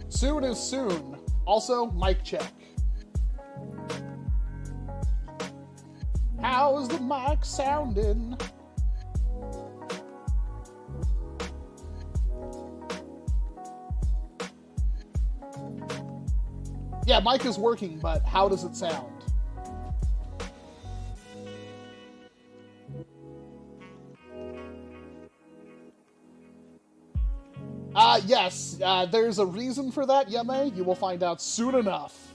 Soon is soon. Also, mic check. How's the mic sounding? Yeah, mic is working, but how does it sound? Yes, there's a reason for that, Yeme. You will find out soon enough.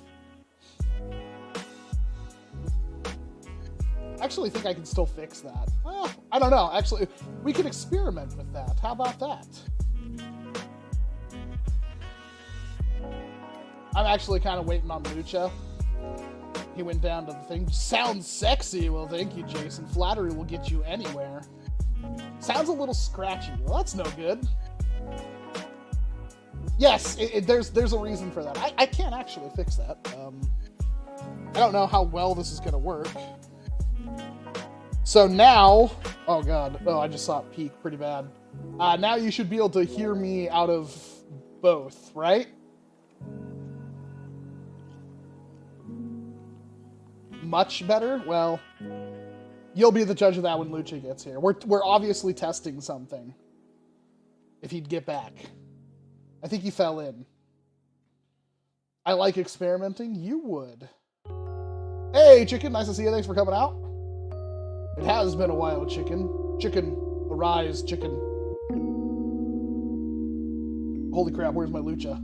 I actually think I can still fix that. Well, I don't know. Actually, we could experiment with that. How about that? I'm actually kind of waiting on Lucha. He went down to the thing. Sounds sexy. Well, thank you, Jason. Flattery will get you anywhere. Sounds a little scratchy. Well, that's no good. Yes, there's a reason for that. I can't actually fix that. I don't know how well this is going to work. So now... Oh, God. Oh, I just saw it peak pretty bad. Now you should be able to hear me out of both, right? Much better? Well, you'll be the judge of that when Lucha gets here. We're obviously testing something. If he'd get back. I think he fell in. I like experimenting. You would. Hey, Chicken. Nice to see you. Thanks for coming out. It has been a while, Chicken. Chicken. Arise, Chicken. Holy crap, where's my Lucha?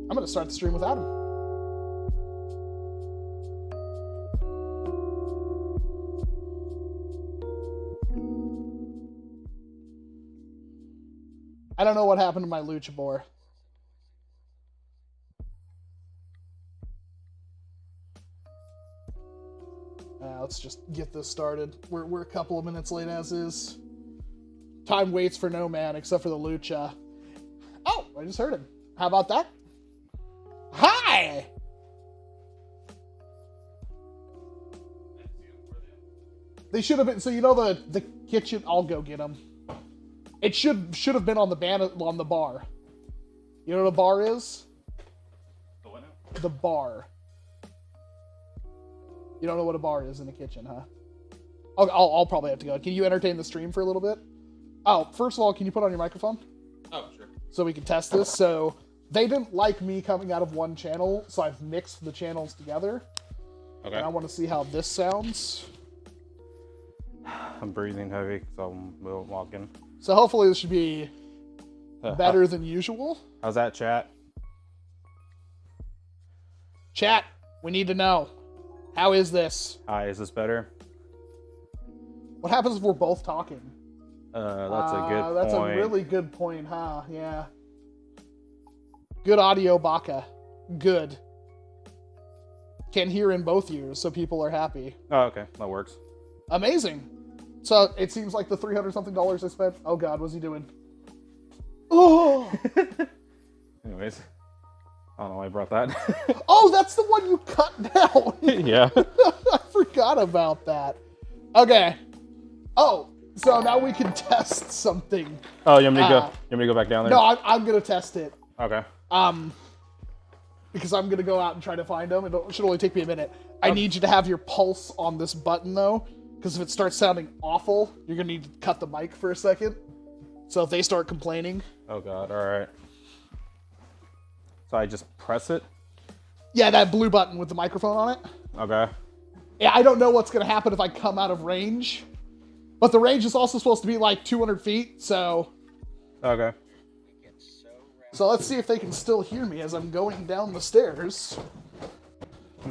I'm going to start the stream without him. I don't know what happened to my Lucha Boar. Let's just get this started. We're a couple of minutes late as is. Time waits for no man except for the Lucha. Oh, I just heard him. How about that? Hi! They should have been, so you know the kitchen, I'll go get them. It should have been on the bar. You know what a bar is? The what now? The bar. You don't know what a bar is in the kitchen, huh? I'll probably have to go. Can you entertain the stream for a little bit? Oh, first of all, can you put on your microphone? Oh, sure. So we can test this. So they didn't like me coming out of one channel, so I've mixed the channels together. Okay. And I want to see how this sounds. I'm breathing heavy because I'm walking. So hopefully this should be better than usual. How's that, chat? Chat, we need to know. How is this? Hi, is this better? What happens if we're both talking? That's a good point. That's a really good point, huh? Yeah. Good audio, Baka. Good. Can hear in both ears, so people are happy. Oh, okay. That works. Amazing. So it seems like the $300-something I spent. Oh God, what's he doing? Oh. Anyways. I don't know why I brought that. Oh, that's the one you cut down. Yeah. I forgot about that. Okay. Oh, so now we can test something. Oh, you want me to go? You want me to go back down there? No, I'm gonna test it. Okay. Because I'm gonna go out and try to find them. It should only take me a minute. I need you to have your pulse on this button though, because if it starts sounding awful, you're gonna need to cut the mic for a second. So if they start complaining. Oh God. All right. So I just press it. Yeah, that blue button with the microphone on it. Okay. Yeah, I don't know what's gonna happen if I come out of range, but the range is also supposed to be like 200 feet. So. Okay. So let's see if they can still hear me as I'm going down the stairs.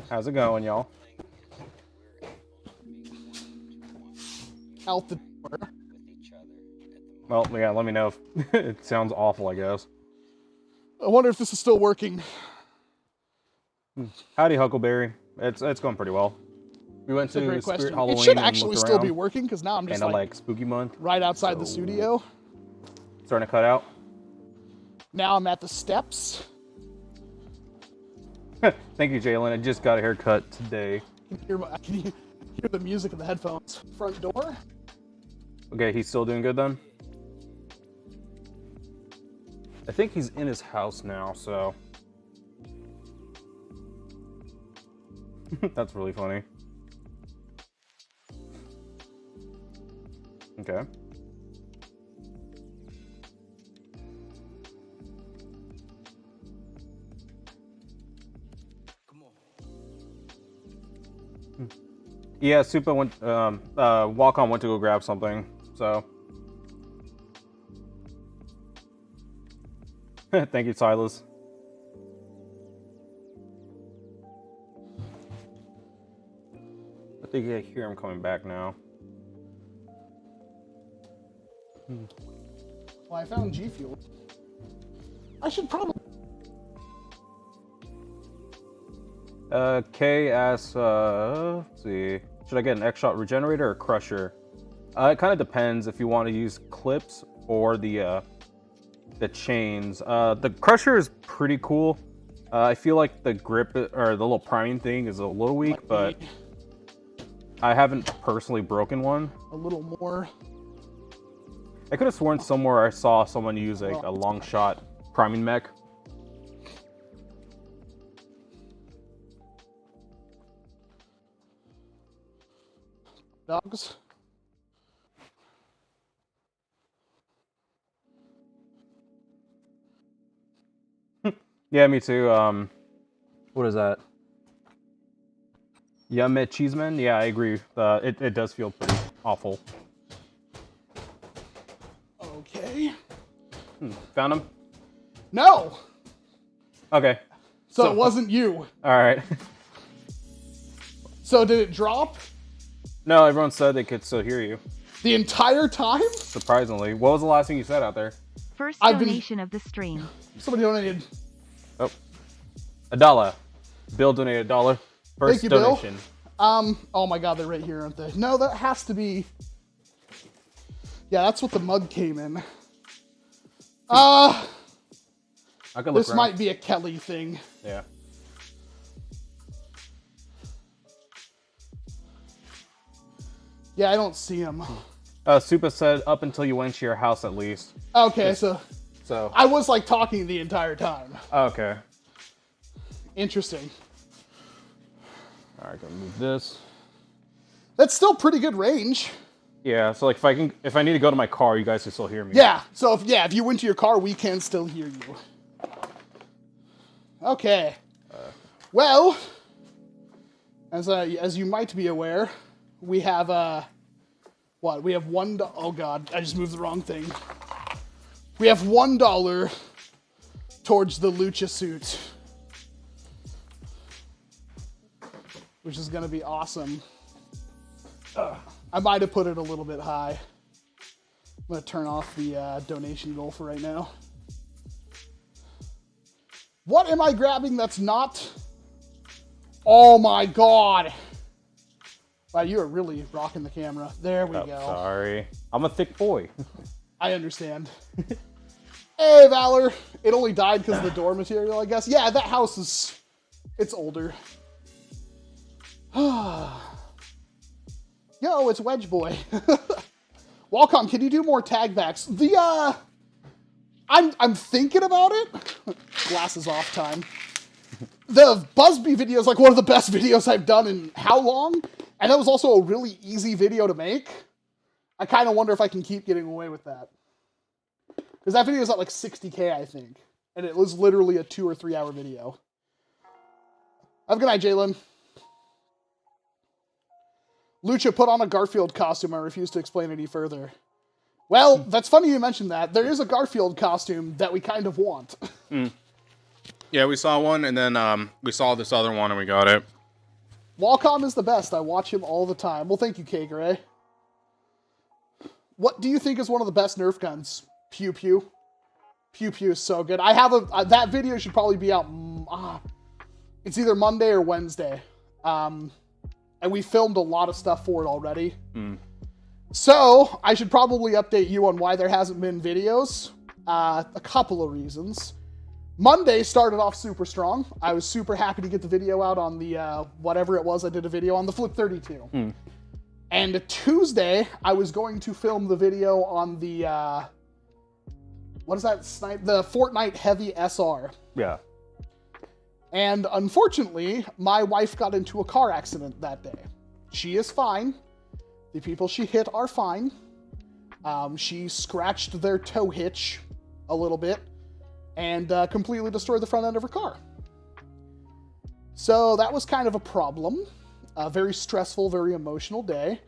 How's it going, y'all? Out the door. Well, yeah. Let me know if it sounds awful. I guess. I wonder if this is still working. Howdy, Huckleberry. It's going pretty well. We went That's a to great Spirit question. Halloween. It should and actually looked still around, be working because now I'm just and like Spooky Month. right outside the studio. Starting to cut out. Now I'm at the steps. Thank you, Jalen. I just got a haircut today. I can hear the music in the headphones. Front door. Okay, he's still doing good then? I think he's in his house now, so... That's really funny. Okay. Yeah, Supa went, Walk-On went to go grab something, so. Thank you, Silas. I think I hear him coming back now. Well, I found G Fuel. I should probably. K asks, let's see, should I get an X-Shot regenerator or crusher? It kind of depends if you want to use clips or the chains. The crusher is pretty cool. I feel like the grip or the little priming thing is a little weak, but I haven't personally broken one. A little more. I could have sworn somewhere I saw someone use a long shot priming mech. Dogs. Yeah, me too. What is that? Yummy Cheeseman? Yeah, I agree. It does feel pretty awful. Okay. Found him? No! Okay. So it wasn't you. Alright. So did it drop? No, everyone said they could still hear you. The entire time? Surprisingly. What was the last thing you said out there? First donation of the stream. Somebody donated. Oh. $1. Bill donated $1. First Thank you, donation. Bill. Oh my god, they're right here, aren't they? No, that has to be... Yeah, that's what the mug came in. I could look this around. might be a Kelly thing. Yeah. Yeah, I don't see him. Supa said up until you went to your house at least. Okay, So. I was like talking the entire time. Okay. Interesting. Alright, gonna move this. That's still pretty good range. Yeah, so like if I need to go to my car, you guys can still hear me. Yeah, so if you went to your car, we can still hear you. Okay. Well, as you might be aware, we have what? We have $1. Oh god, I just moved the wrong thing. We have $1 towards the lucha suit, which is gonna be awesome. I might have put it a little bit high. I'm gonna turn off the donation goal for right now. What am I grabbing that's not? Oh my god. Wow, you are really rocking the camera. There we go. Sorry. I'm a thick boy. I understand. Hey, Valor. It only died because of the door material, I guess. Yeah, that house is... It's older. Yo, it's Wedge Boy. Walcom, can you do more tag backs? I'm thinking about it. Glasses off time. The Busby video is like one of the best videos I've done in how long? And that was also a really easy video to make. I kind of wonder if I can keep getting away with that. Because that video is at like 60K, I think. And it was literally a 2 or 3 hour video. Have a good night, Jalen. Lucha put on a Garfield costume. I refuse to explain any further. Well, that's funny you mentioned that. There is a Garfield costume that we kind of want. Yeah, we saw one, and then we saw this other one, and we got it. Walcom is the best. I watch him all the time. Well, thank you, K-Gray. What do you think is one of the best Nerf guns? Pew Pew. Pew Pew is so good. I have that video should probably be out. It's either Monday or Wednesday. And we filmed a lot of stuff for it already. So I should probably update you on why there hasn't been videos. A couple of reasons. Monday started off super strong. I was super happy to get the video out on the, whatever it was I did a video on, the Flip 32. And Tuesday, I was going to film the video on the, what is that? The Fortnite Heavy SR. Yeah. And unfortunately, my wife got into a car accident that day. She is fine. The people she hit are fine. She scratched their tow hitch a little bit and completely destroyed the front end of her car. So that was kind of a problem. A very stressful, very emotional day.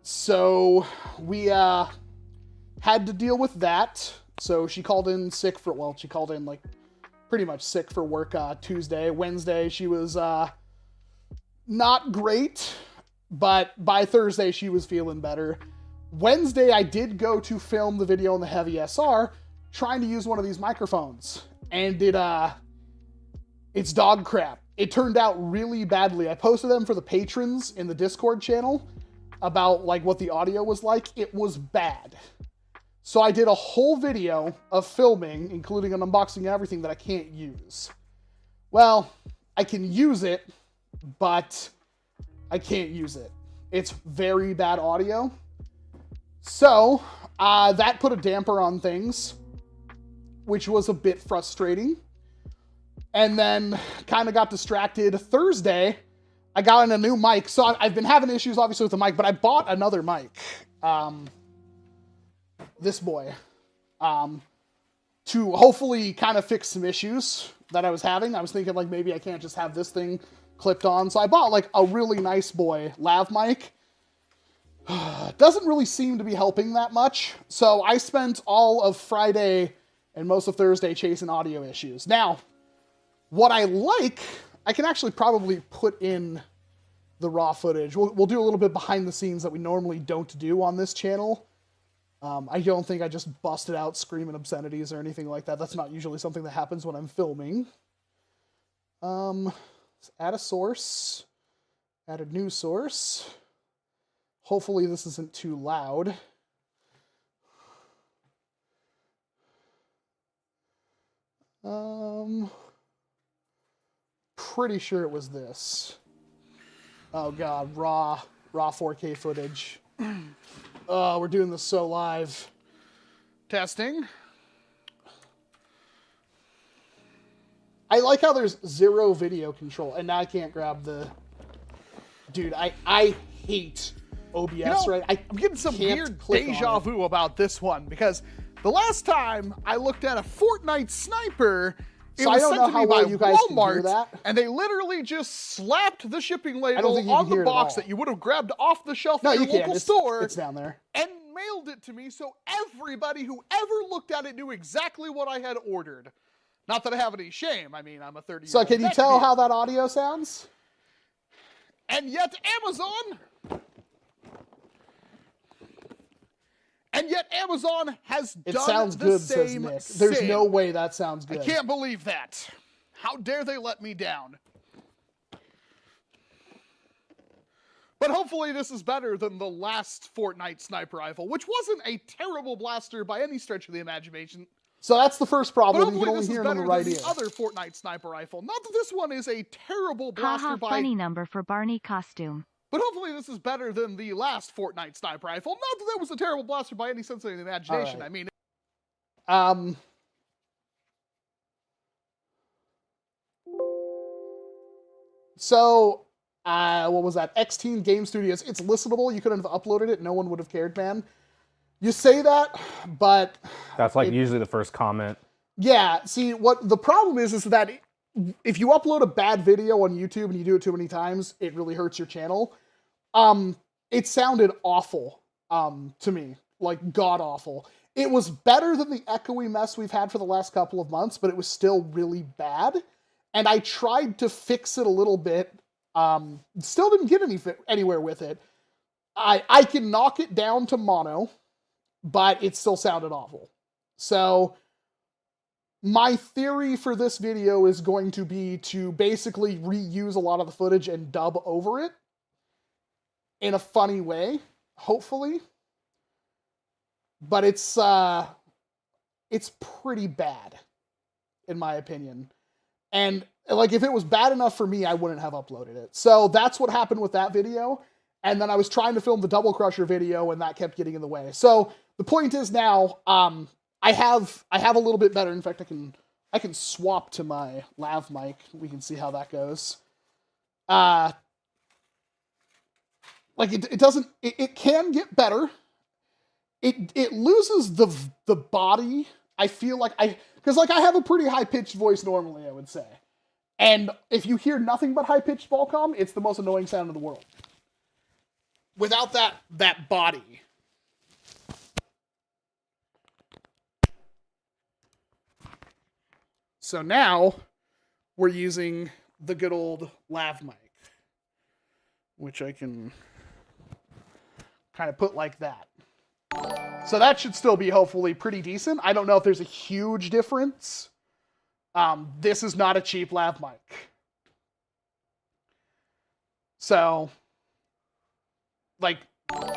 So we had to deal with that. So she called in sick for, well, she called in like pretty much sick for work Tuesday. Wednesday, she was not great, but by Thursday, she was feeling better. Wednesday, I did go to film the video on the Heavy SR, trying to use one of these microphones, and it's dog crap. It turned out really badly. I posted them for the patrons in the Discord channel about like what the audio was like. It was bad. So I did a whole video of filming, including an unboxing and everything that I can't use. Well, I can use it, but I can't use it. It's very bad audio. So that put a damper on things, which was a bit frustrating. And then kind of got distracted. Thursday, I got in a new mic. So I've been having issues, obviously, with the mic, but I bought another mic. This boy. To hopefully kind of fix some issues that I was having. I was thinking, like, maybe I can't just have this thing clipped on. So I bought, like, a really nice boy lav mic. Doesn't really seem to be helping that much. So I spent all of Friday and most of Thursday chasing audio issues. Now, what I like, I can actually probably put in the raw footage. We'll do a little bit behind the scenes that we normally don't do on this channel. I don't think I just busted out screaming obscenities or anything like that. That's not usually something that happens when I'm filming. Let's add a source. Add a new source. Hopefully this isn't too loud. Pretty sure it was this. Oh god, raw 4K footage. Oh, we're doing this so live. Testing. I like how there's 0 video control, and now I can't grab the... Dude, I hate OBS, You know, right? I'm getting some can't weird click on deja it. vu about this one, because the last time I looked at a Fortnite sniper, it So I was don't sent know to how me well by you guys can hear Walmart, that. and they literally just slapped the shipping don't label think you on can the hear it at box all. that you would have grabbed off the shelf No, at you your can. local It's store it's down there. and mailed it to me, so everybody who ever looked at it knew exactly what I had ordered. Not that I have any shame. I mean, I'm a 30-year-old So can you vet tell kid. how that audio sounds? And yet Amazon has It done sounds the good, says same Nick. There's thing. no way that sounds I good. can't believe that. How dare they let me down? But hopefully this is better than the last Fortnite sniper rifle, which wasn't a terrible blaster by any stretch of the imagination. So that's the first But problem. You hopefully can only this is hear it on better the right than ear. the other Fortnite sniper rifle. Not that this one is a terrible blaster Haha, by... funny number for Barney costume. But hopefully this is better than the last Fortnite sniper rifle. Not that that was a terrible blaster by any sense of the imagination. All right. I mean... So, what was that? X-Teen Game Studios. It's listenable. You couldn't have uploaded it. No one would have cared, man. You say that, but... That's like usually the first comment. Yeah, see, what the problem is that if you upload a bad video on YouTube and you do it too many times, it really hurts your channel. It sounded awful, to me. Like, god-awful. It was better than the echoey mess we've had for the last couple of months, but it was still really bad. And I tried to fix it a little bit. Still didn't get anywhere with it. I can knock it down to mono, but it still sounded awful. So my theory for this video is going to be to basically reuse a lot of the footage and dub over it in a funny way, hopefully. But it's pretty bad, in my opinion. And like, if it was bad enough for me, I wouldn't have uploaded it. So that's what happened with that video. And then I was trying to film the Double Crusher video, and that kept getting in the way. So the point is now, I have a little bit better. In fact, I can swap to my lav mic. We can see how that goes. Like it can get better. It loses the body. I feel like because I have a pretty high pitched voice normally, I would say. And if you hear nothing but high pitched Volcom, it's the most annoying sound in the world. Without that body. So now we're using the good old lav mic, which I can kind of put like that. So that should still be hopefully pretty decent. I don't know if there's a huge difference. This is not a cheap lav mic. So, like,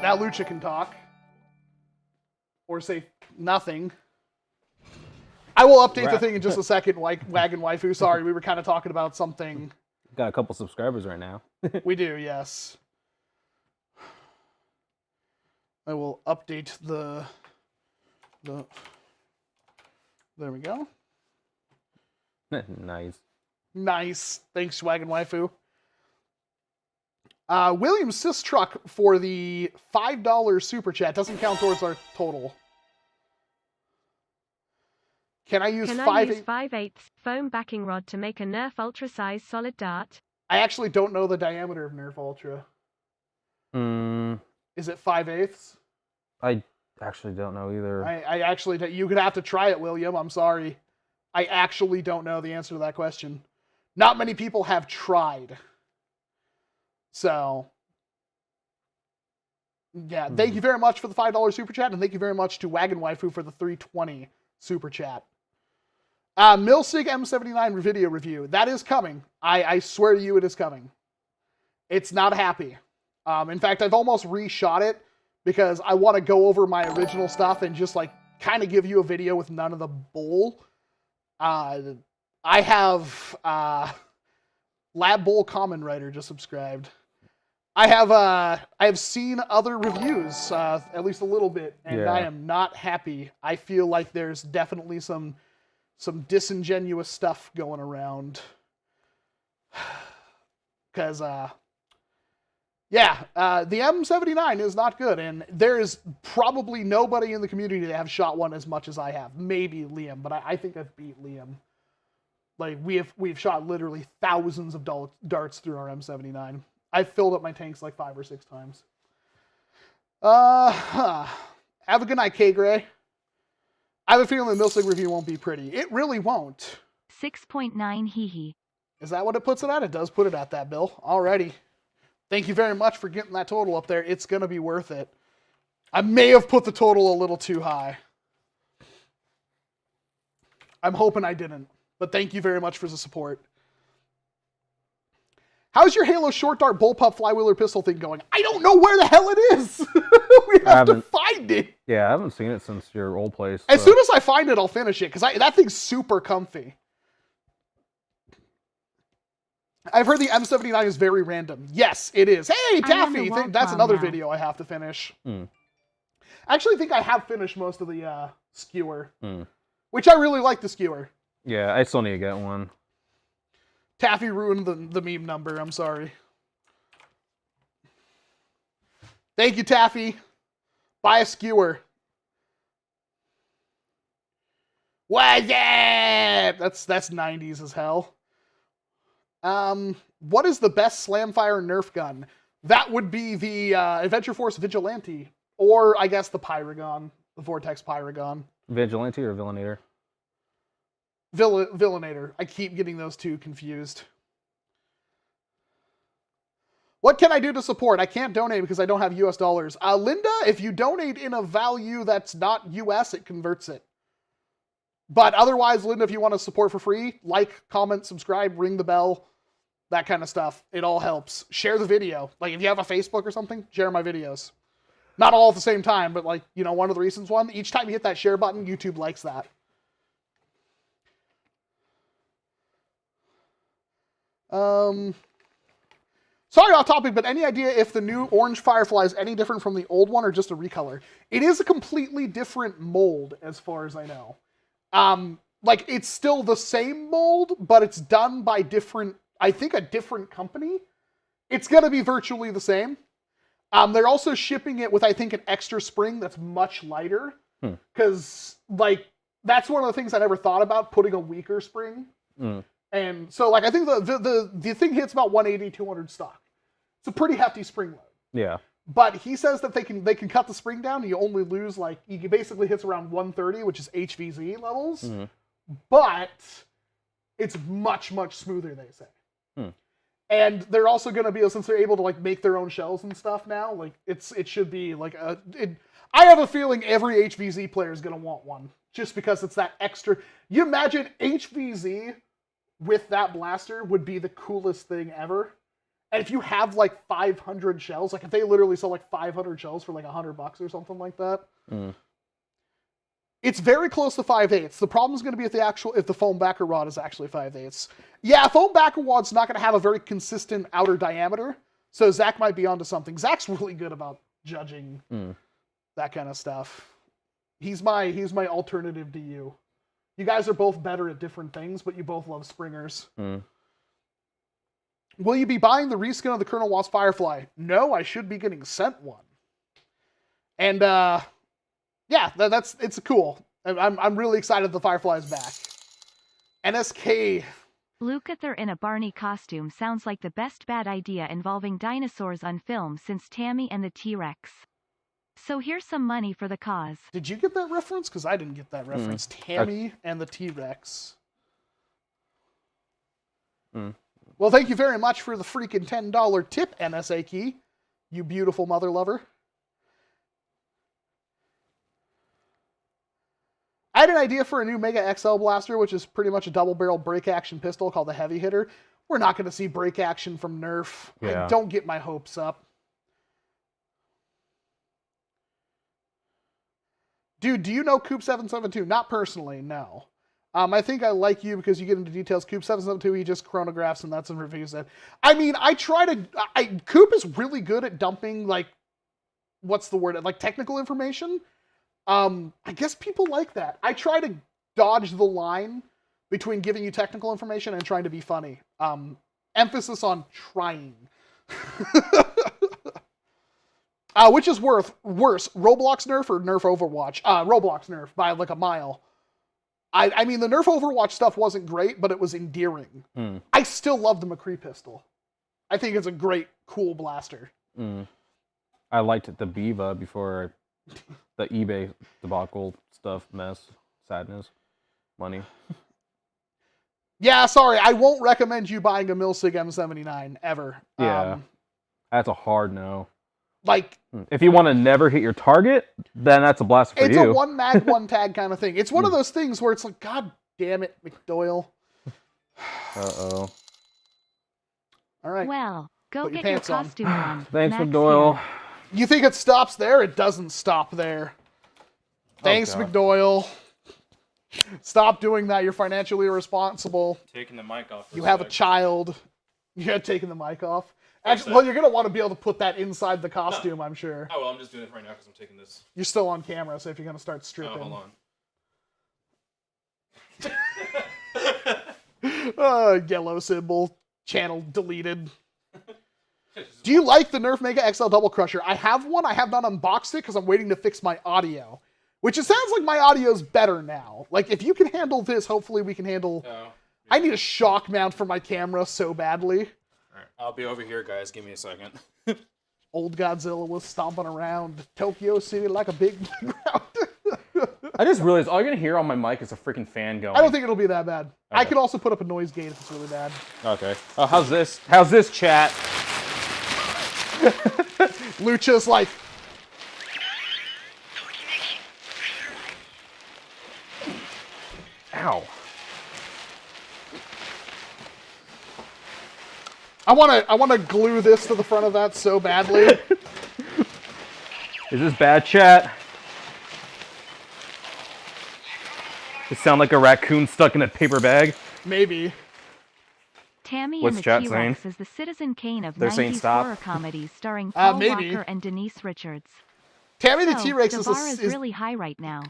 now Lucha can talk. Or say nothing. I will update the thing in just a second, Wagon Waifu. Sorry, we were kind of talking about something. Got a couple subscribers right now. We do, yes. I will update the there we go. Nice. Nice. Thanks, Wagon Waifu. William Sistruck for the $5 super chat. Doesn't count towards our total. Can I use 5/8 foam backing rod to make a NERF Ultra size solid dart? I actually don't know the diameter of NERF Ultra. Is it 5/8? I actually don't know either. I actually, you could have to try it, William. I'm sorry. I actually don't know the answer to that question. Not many people have tried. So, yeah. Thank you very much for the $5 super chat, and thank you very much to Wagon Waifu for the $3.20 super chat. Milsig M79 video review. That is coming. I swear to you, it is coming. It's not happy. In fact, I've almost reshot it because I want to go over my original stuff and just like kind of give you a video with none of the bull. I have Lab Bull Common Writer just subscribed. I have seen other reviews, at least a little bit, and yeah. I am not happy. I feel like there's definitely some disingenuous stuff going around. Because, yeah, the M79 is not good, and there is probably nobody in the community that have shot one as much as I have. Maybe Liam, but I think I've beat Liam. Like, we've shot literally thousands of darts through our M79. I've filled up my tanks like 5 or 6 times. Have a good night, K-Gray. I have a feeling the Milsig review won't be pretty. It really won't. 6.9 hee hee. Is that what it puts it at? It does put it at that, Bill. Alrighty. Thank you very much for getting that total up there. It's going to be worth it. I may have put the total a little too high. I'm hoping I didn't. But thank you very much for the support. How's your Halo short dart bullpup flywheeler pistol thing going? I don't know where the hell it is. we have to haven't- find it. Yeah, I haven't seen it since your old place. As so- soon as I find it, I'll finish it, because that thing's super comfy. I've heard the M79 is very random. Yes, it is. Hey, I'm on Taffy! the wall That's plow another now. video I have to finish. Hmm. I actually think I have finished most of the skewer. Hmm. Which I really like the skewer. Yeah, I still need to get one. Taffy ruined the meme number. I'm sorry. Thank you, Taffy. Buy a skewer. What's up? That's 90s as hell. What is the best Slamfire Nerf gun? That would be the Adventure Force Vigilante, or I guess the Pyragon, the Vortex Pyragon. Vigilante or Villainator? Villainator. I keep getting those two confused. What can I do to support? I can't donate because I don't have US dollars. Linda, if you donate in a value that's not US, it converts it. But otherwise, Linda, if you want to support for free, like, comment, subscribe, ring the bell, that kind of stuff. It all helps. Share the video. Like, if you have a Facebook or something, share my videos. Not all at the same time, but like, you know, one of the recent ones, each time you hit that share button, YouTube likes that. Sorry off topic, but any idea if the new orange Firefly is any different from the old one or just a recolor? It is a completely different mold, as far as I know. Like, it's still the same mold, but it's done by different, I think a different company. It's gonna be virtually the same. They're also shipping it with, I think, an extra spring that's much lighter. Because, like, that's one of the things I never thought about, putting a weaker spring. And so, like, I think the thing hits about 180, 200 stock. It's a pretty hefty spring load. Yeah. But he says that they can cut the spring down, and you only lose, like, you basically hits around 130, which is HVZ levels. But it's much, much smoother, they say. And they're also going to be, since they're able to, like, make their own shells and stuff now, like, it should be, like, I have a feeling every HVZ player is going to want one. Just because it's that extra. You imagine HVZ with that blaster would be the coolest thing ever. And if you have like 500 shells, like if they literally sell like 500 shells for like $100 or something like that, it's very close to 5/8. The problem is going to be if the foam backer rod is actually 5/8. Yeah, foam backer rod's not going to have a very consistent outer diameter, so Zach might be onto something. Zach's really good about judging that kind of stuff. He's my alternative to you. You guys are both better at different things, but you both love springers. Will you be buying the reskin of the Colonel Watts Firefly? No, I should be getting sent one. And yeah, it's cool. I'm really excited the Firefly is back. NSK. Lukather in a Barney costume sounds like the best bad idea involving dinosaurs on film since Tammy and the T-Rex. So here's some money for the cause. Did you get that reference? Because I didn't get that reference. Tammy and the T-Rex. Well, thank you very much for the freaking $10 tip, NSA Key. You beautiful mother lover. I had an idea for a new Mega XL blaster, which is pretty much a double-barrel break-action pistol called the Heavy Hitter. We're not going to see break action from NERF. Yeah. Don't get my hopes up. Dude, do you know Coop772? Not personally, no. I think I like you because you get into details. Coop772, he just chronographs and that's and reviews it. I mean, Coop is really good at dumping, like, what's the word? Like, technical information. I guess people like that. I try to dodge the line between giving you technical information and trying to be funny. Emphasis on trying. Which is worse, Roblox Nerf or Nerf Overwatch? Roblox Nerf by like a mile. I mean, the Nerf Overwatch stuff wasn't great, but it was endearing. I still love the McCree pistol. I think it's a great, cool blaster. I liked the Biva before the eBay debacle stuff, mess, sadness, money. Yeah, sorry, I won't recommend you buying a Milsig M79 ever. Yeah, that's a hard no. Like, if you want to never hit your target, then that's a blaster for it's you. a one mag, one tag kind of thing. It's one of those things where it's like, God damn it, McDoyle. Uh-oh. All right. Well, go Put your get your pants on. costume on. Thanks, Max McDoyle. here. You think it stops there? It doesn't stop there. Thanks, God. McDoyle. Stop doing that. You're financially irresponsible. Taking the mic off. You have a child. You're taking the mic off. Actually, well, you're going to want to be able to put that inside the costume, I'm sure. Oh, well, I'm just doing it right now because I'm taking this. You're still on camera, so if you're going to start stripping. Oh, hold on. Yellow symbol. Channel deleted. Do you like the NERF Mega XL Double Crusher? I have one. I have not unboxed it because I'm waiting to fix my audio. Which it sounds like my audio's better now. Like, if you can handle this, hopefully we can handle... Oh. I need a shock mount for my camera so badly. Alright, I'll be over here, guys. Give me a second. Old Godzilla was stomping around Tokyo City like a big playground. I just realized all you're gonna hear on my mic is a freaking fan going. I don't think it'll be that bad. I Okay. could also put up a noise gate if it's really bad. Okay. Oh, how's this? How's this, chat? Lucha's like... Ow. I wanna glue this to the front of that so badly. Is this bad, chat? It sound like a raccoon stuck in a paper bag? Maybe. Tammy What's and the chat T-Rex is the Citizen Kane of They're saying 90s stop. horror comedies starring Paul maybe. Walker and Denise Richards. Tammy the So, T-Rex the is bar is really high right now.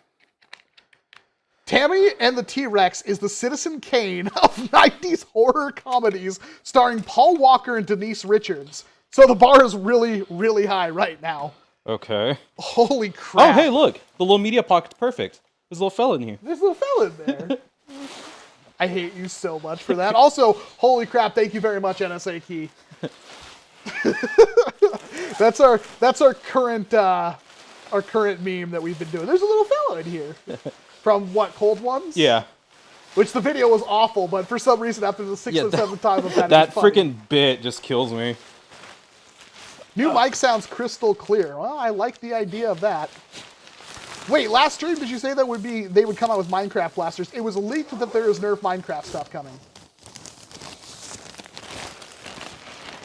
Tammy and the T-Rex is the Citizen Kane of 90s horror comedies starring Paul Walker and Denise Richards. So the bar is really, really high right now. Okay. Holy crap. Oh, hey, look. The little media pocket's perfect. There's a little fella in here. There's a little fella in there. I hate you so much for that. Also, holy crap, thank you very much, NSA Key. That's our current meme that we've been doing. There's a little fella in here. From what, Cold Ones? Yeah. Which the video was awful, but for some reason after the sixth or seventh time of that, That it was funny. freaking bit just kills me. New mic sounds crystal clear. Well, I like the idea of that. Wait, last stream did you say that they would come out with Minecraft blasters? It was leaked that there is Nerf Minecraft stuff coming.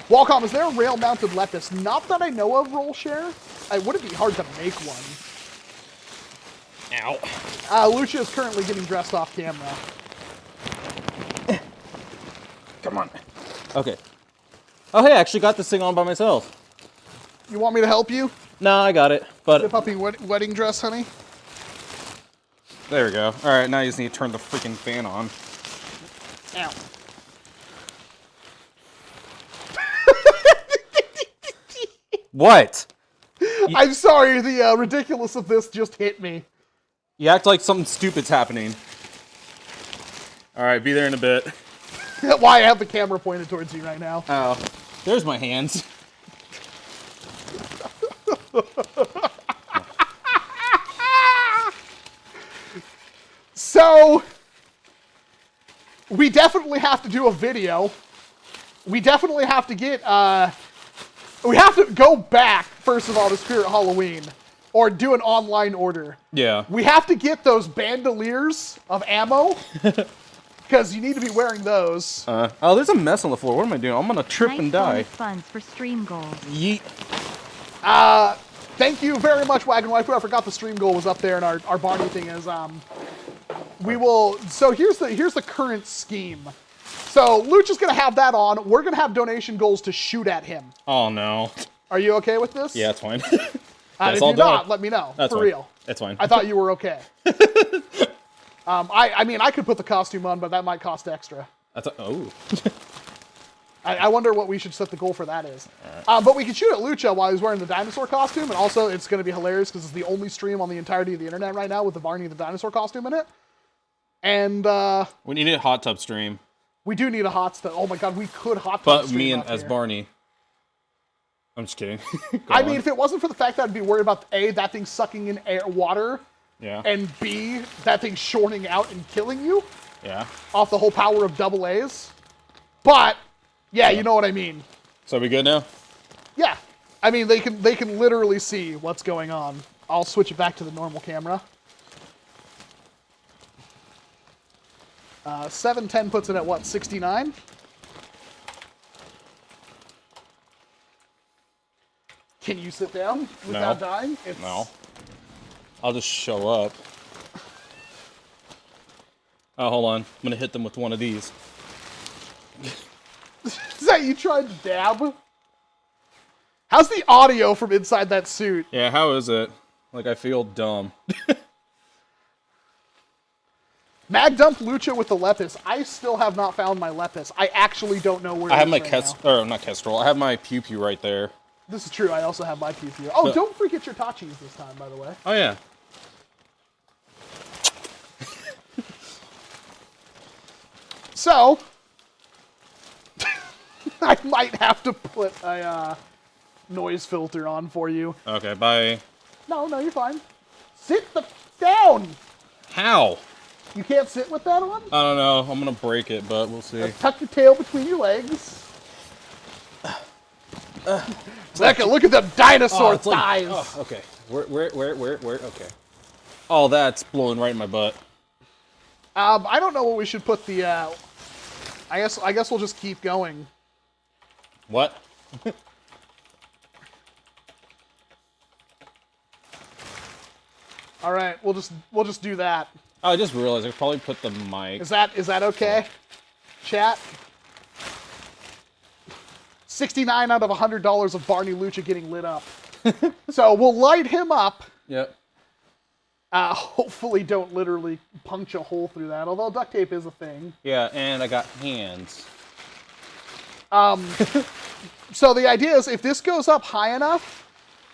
Wacom, is there a rail-mounted Lepus? Not that I know of, Roll Share. Would it be hard to make one? Ow. Lucia is currently getting dressed off camera. Come on. Okay. Oh, hey, I actually got this thing on by myself. You want me to help you? No, I got it. The But puppy wedding dress, honey? there we go. All right, now you just need to turn the freaking fan on. Ow. What? I'm sorry, the ridiculous of this just hit me. You act like something stupid's happening. All right, be there in a bit. Why I have the camera pointed towards you right now. Oh, there's my hands. So, we definitely have to do a video. We definitely have to get, we have to go back, first of all, to Spirit Halloween. Or do an online order. Yeah. We have to get those bandoliers of ammo. Because you need to be wearing those. Oh, there's a mess on the floor. What am I doing? I'm gonna trip and die. bonus funds for stream goals. Yeet. Thank you very much, Wagon Waifu. I forgot the stream goal was up there, and our Barney thing is, we will, so here's the current scheme. So, Lucha's gonna have that on. We're gonna have donation goals to shoot at him. Oh no. Are you okay with this? Yeah, it's fine. If all you're done. not, let me know. That's for fine. real. That's fine. I thought you were okay. I mean, I could put the costume on, but that might cost extra. Oh. I wonder what we should set the goal for that is. But we could shoot at Lucha while he's wearing the dinosaur costume, and also it's going to be hilarious because it's the only stream on the entirety of the internet right now with the Barney the dinosaur costume in it. And We need a hot tub stream. we do need a hot stuff. Oh my god, we could hot tub But stream me and up as here. Barney. I'm just kidding. I mean, if it wasn't for the fact that I'd be worried about A, that thing sucking in water, Yeah. and B, that thing shorting out and killing you Yeah. off the whole power of double A's. But yeah, you know what I mean. So are we good now? Yeah, I mean they can literally see what's going on. I'll switch it back to the normal camera. 710 puts it at what, 69? Can you sit down without dying? No. I'll just show up. Oh, hold on. I'm gonna hit them with one of these. Is that you tried to dab? How's the audio from inside that suit? Yeah, how is it? Like, I feel dumb. Mag dump Lucha with the Lepus. I still have not found my Lepus. I actually don't know where I it have is my right now. or not Kestrel. I have my Pew Pew right there. This is true. I also have my PPU. Oh, But- don't forget your Tachis this time, by the way. Oh, yeah. So, I might have to put a noise filter on for you. Okay, bye. No, you're fine. Sit the down. How? You can't sit with that on? I don't know. I'm gonna break it, but we'll see. Tuck your tail between your legs. Becca, look at them dinosaur it's like- thighs. oh, okay. Where? Okay. Oh, that's blowing right in my butt. I don't know what we should put the. I guess we'll just keep going. What? All right, we'll just do that. Oh, I just realized I could probably put the mic. Is that okay? Chat. 69 out of $100 of Barney Lucha getting lit up. So we'll light him up. Yep. Hopefully don't literally punch a hole through that, although duct tape is a thing. Yeah, and I got hands. So the idea is if this goes up high enough,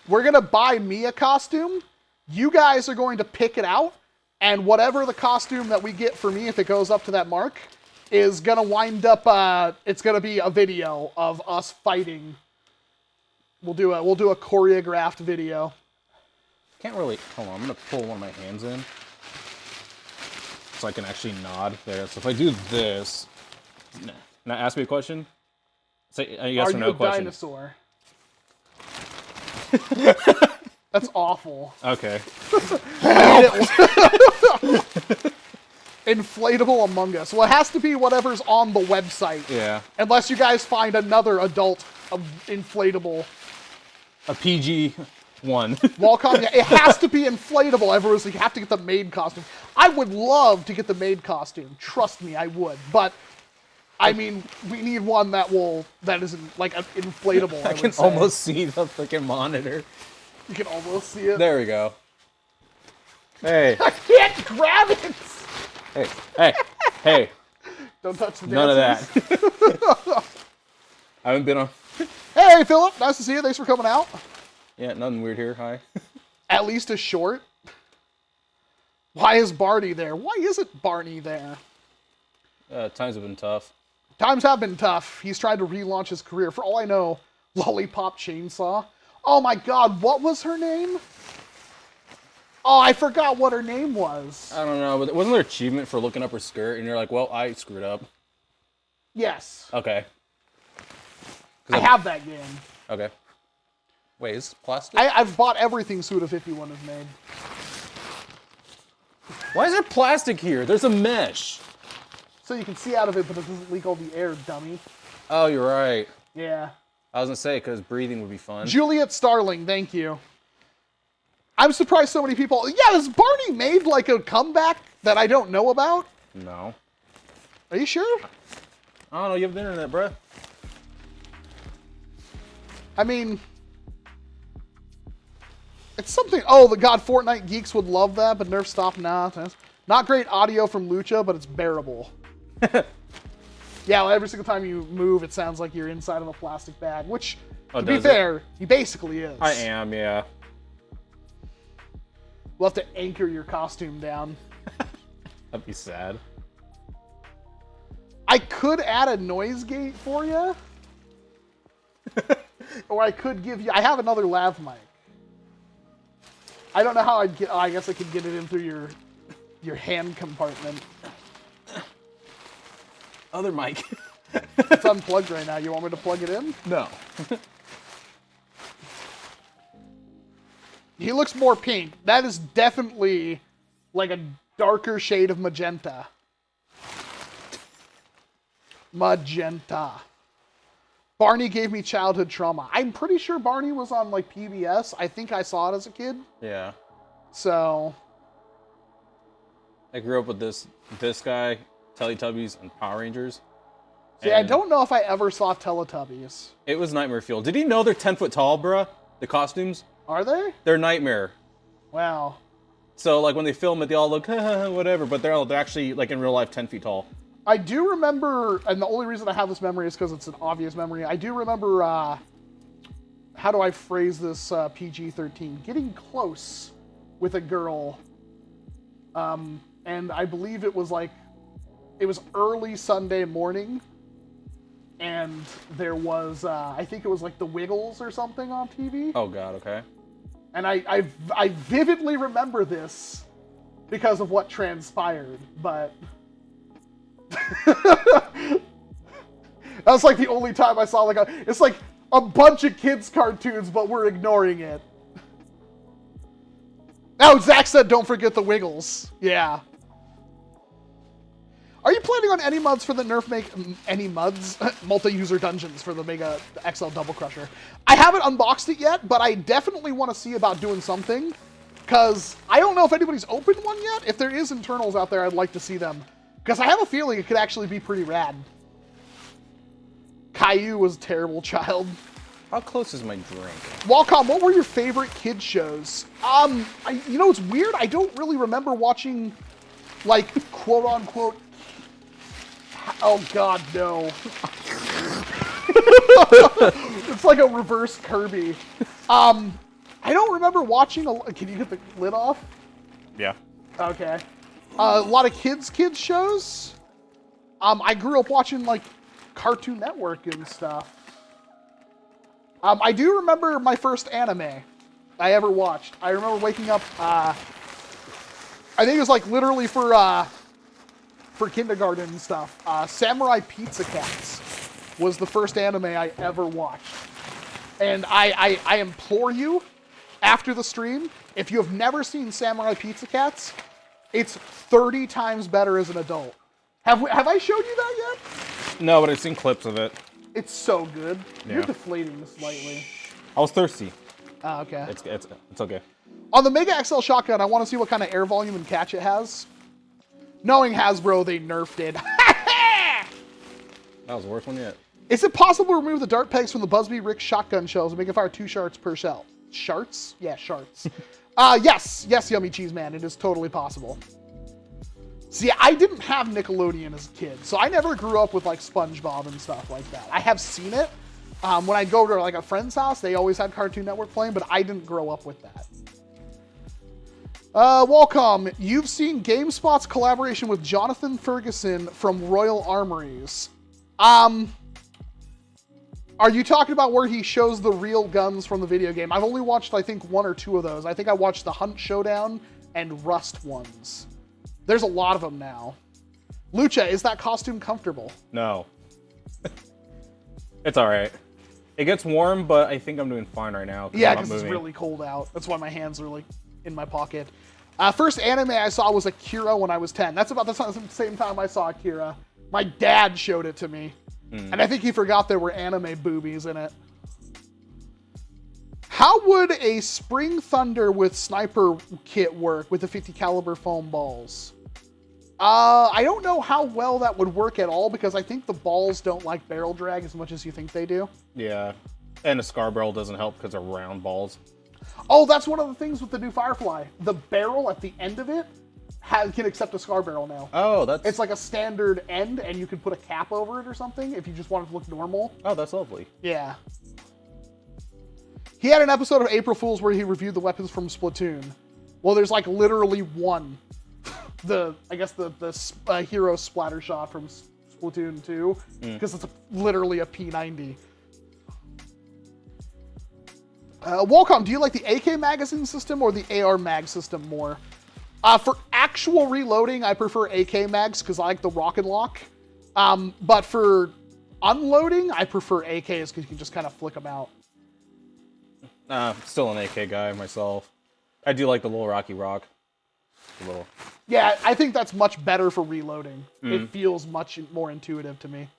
we're going to buy me a costume. You guys are going to pick it out, and whatever the costume that we get for me, if it goes up to that mark, is going to wind up, it's going to be a video of us fighting. We'll do a choreographed video. Can't really. Hold on, I'm gonna pull one of my hands in so I can actually nod there. So if I do this, now ask me a question. Say a yes Are or you no a question. dinosaur? That's awful. Okay. Inflatable Among Us. Well, it has to be whatever's on the website. Yeah. Unless you guys find another adult inflatable. A PG one. Wallcom, yeah, it has to be inflatable. Everyone's like, you have to get the maid costume. I would love to get the maid costume. Trust me, I would. But, I mean, we need one that isn't, like, inflatable, I would can say. almost see the freaking monitor. You can almost see it. There we go. Hey. I can't grab it! Hey. Don't touch the None of dancers. that. I haven't been on. Hey, Philip, nice to see you. Thanks for coming out. Yeah, nothing weird here. Hi. At least a short. Why is Barney there? Why isn't Barney there? Times have been tough. Times have been tough. He's tried to relaunch his career. For all I know, Lollipop Chainsaw. Oh my god, what was her name? Oh, I forgot what her name was. I don't know, but wasn't there achievement for looking up her skirt? And you're like, well, I screwed up. Yes. Okay. I have that game. Okay. Wait, is it plastic? I've bought everything Suda51 has made. Why is there plastic here? There's a mesh. So you can see out of it, but it doesn't leak all the air, dummy. Oh, you're right. Yeah. I was gonna say, because breathing would be fun. Juliet Starling, thank you. I'm surprised so many people... Yeah, has Barney made, like, a comeback that I don't know about? No. Are you sure? I don't know, you have the internet, bruh. I mean... It's something... Oh, the God, Fortnite geeks would love that, but Nerf stopped now. Not great audio from Lucha, but it's bearable. Yeah, well, every single time you move, it sounds like you're inside of a plastic bag, which, to be fair, he basically is. I am, yeah. We'll have to anchor your costume down. That'd be sad. I could add a noise gate for you. Or I could give you... I have another lav mic. I don't know how I'd get... Oh, I guess I could get it in through your hand compartment. Other mic. It's unplugged right now. You want me to plug it in? No. He looks more pink. That is definitely like a darker shade of magenta. Magenta. Barney gave me childhood trauma. I'm pretty sure Barney was on like PBS. I think I saw it as a kid. Yeah. So I grew up with this guy, Teletubbies, and Power Rangers. see, I don't know if I ever saw Teletubbies. It was nightmare fuel. Did you know they're 10 foot tall, bruh? The costumes? Are they? They're nightmare. Wow. So like when they film it, they all look whatever, but they're actually like in real life 10 feet tall. I do remember, and the only reason I have this memory is because it's an obvious memory. I do remember, how do I phrase this PG-13? Getting close with a girl. And I believe it was early Sunday morning. And there was, I think it was like The Wiggles or something on TV. Oh God, okay. And I vividly remember this because of what transpired, but that was like the only time I saw it's like a bunch of kids cartoons, but we're ignoring it. Oh, Zach said don't forget The Wiggles. Yeah. Are you planning on any mods for the NERF any mods? Multi-user dungeons for the Mega XL Double Crusher. I haven't unboxed it yet, but I definitely want to see about doing something. Because I don't know if anybody's opened one yet. If there is internals out there, I'd like to see them. Because I have a feeling it could actually be pretty rad. Caillou was a terrible child. How close is my drink? Walcom, what were your favorite kid shows? You know, it's weird. I don't really remember watching, like, quote-unquote... Oh, God, no. It's like a reverse Kirby. I don't remember watching... Can you get the lid off? Yeah. Okay. A lot of kids shows. I grew up watching, like, Cartoon Network and stuff. I do remember my first anime I ever watched. I remember waking up, I think it was, like, literally for kindergarten and stuff. Samurai Pizza Cats was the first anime I ever watched. And I implore you, after the stream, if you have never seen Samurai Pizza Cats, it's 30 times better as an adult. Have I showed you that yet? No, but I've seen clips of it. It's so good. Yeah. You're deflating slightly. I was thirsty. Oh, okay. It's okay. On the Mega XL shotgun, I want to see what kind of air volume and catch it has. Knowing Hasbro, they nerfed it. That was the worst one yet. Is it possible to remove the dart pegs from the Busby Rick shotgun shells and make it fire 2 sharts per shell? Sharts? Yeah, sharts. Yes, Yummy Cheese Man. It is totally possible. See, I didn't have Nickelodeon as a kid, so I never grew up with, like, SpongeBob and stuff like that. I have seen it. When I go to, like, a friend's house, they always had Cartoon Network playing, but I didn't grow up with that. Walcom, you've seen GameSpot's collaboration with Jonathan Ferguson from Royal Armories. Are you talking about where he shows the real guns from the video game? I've only watched, I think, 1 or 2 of those. I think I watched the Hunt Showdown and Rust ones. There's a lot of them now. Lucha, is that costume comfortable? No. It's alright. It gets warm, but I think I'm doing fine right now. Yeah, because it's really cold out. That's why my hands are, like, in my pocket. First anime I saw was Akira when I was 10. That's about the same time I saw Akira. My dad showed it to me. And I think he forgot there were anime boobies in it. How would a Spring Thunder with sniper kit work with the 50 caliber foam balls? I don't know how well that would work at all because I think the balls don't like barrel drag as much as you think they do. Yeah. And a scar barrel doesn't help because they're round balls. Oh, that's one of the things with the new Firefly. The barrel at the end of it can accept a scar barrel now. Oh, that's... It's like a standard end, and you can put a cap over it or something if you just want it to look normal. Oh, that's lovely. Yeah. He had an episode of April Fools where he reviewed the weapons from Splatoon. Well, there's like literally one. I guess the hero splatter shot from Splatoon 2, because it's literally a P90. Walcom, do you like the AK magazine system or the AR mag system more? For actual reloading, I prefer AK mags because I like the rock and lock. But for unloading, I prefer AKs because you can just kind of flick them out. Still an AK guy myself. I do like the little Rocky Rock. Yeah, I think that's much better for reloading. It feels much more intuitive to me.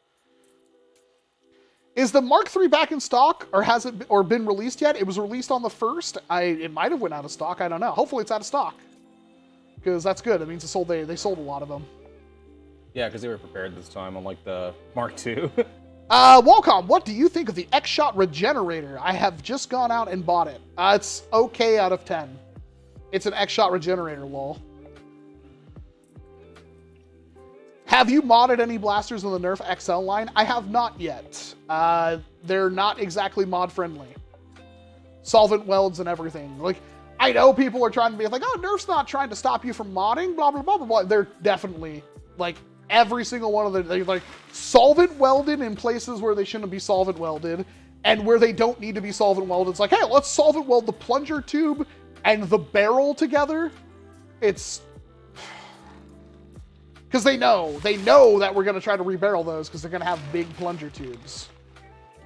Is the Mark III back in stock, or has it been released yet? It was released on the 1st. It might have went out of stock. I don't know. Hopefully it's out of stock, because that's good. It means they sold a lot of them. Yeah, because they were prepared this time, unlike the Mark II. Walcom, what do you think of the X-Shot Regenerator? I have just gone out and bought it. It's okay out of 10. It's an X-Shot Regenerator, lol. Have you modded any blasters in the NERF XL line? I have not yet. They're not exactly mod friendly. Solvent welds and everything. Like, I know people are trying to be like, oh, NERF's not trying to stop you from modding, blah, blah, blah, blah, blah. They're definitely, like, every single one of them, they're like, solvent welded in places where they shouldn't be solvent welded, and where they don't need to be solvent welded. It's like, hey, let's solvent weld the plunger tube and the barrel together. It's... Because they know that we're going to try to rebarrel those because they're going to have big plunger tubes.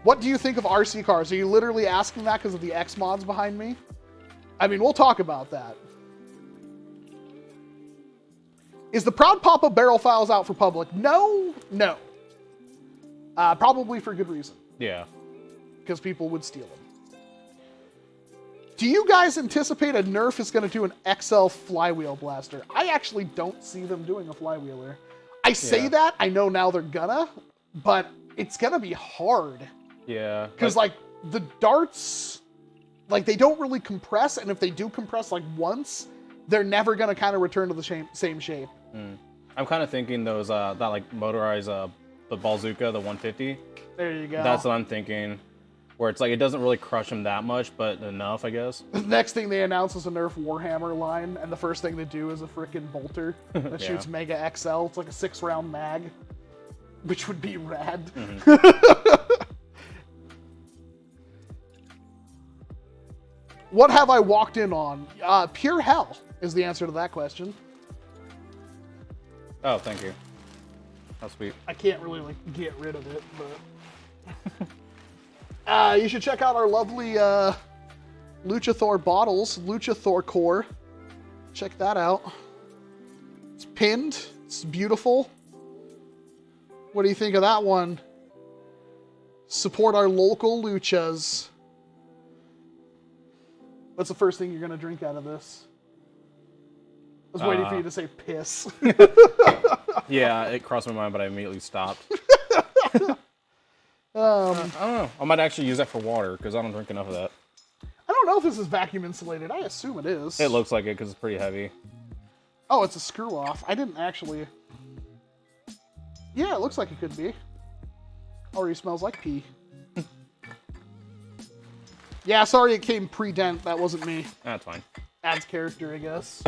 What do you think of RC cars? Are you literally asking that because of the X mods behind me? I mean, we'll talk about that. Is the Proud Papa barrel files out for public? No. Probably for good reason. Yeah. Because people would steal them. Do you guys anticipate a NERF is going to do an XL flywheel blaster? I actually don't see them doing a flywheeler. I say that, I know now they're gonna, but it's gonna be hard. Yeah. Because, like, the darts, like, they don't really compress, and if they do compress, like, once, they're never gonna kind of return to the same shape. I'm kind of thinking those, that, like, motorized, the Bazooka, the 150. There you go. That's what I'm thinking. Where it's like, it doesn't really crush them that much, but enough, I guess. The next thing they announce is a NERF Warhammer line, and the first thing they do is a frickin' bolter that shoots Mega XL. It's like a 6-round mag, which would be rad. What have I walked in on? Pure hell is the answer to that question. Oh, thank you. How sweet. I can't really, like, get rid of it, but... you should check out our lovely Luchathor bottles, Luchathor Core. Check that out. It's pinned. It's beautiful. What do you think of that one? Support our local luchas. What's the first thing you're going to drink out of this? I was waiting for you to say piss. Yeah, it crossed my mind, but I immediately stopped. I don't know. I might actually use that for water, because I don't drink enough of that. I don't know if this is vacuum insulated. I assume it is. It looks like it, because it's pretty heavy. Oh, it's a screw off. I didn't actually... Yeah, it looks like it could be. Already smells like pee. Yeah, sorry it came pre-dent. That wasn't me. That's fine. Adds character, I guess.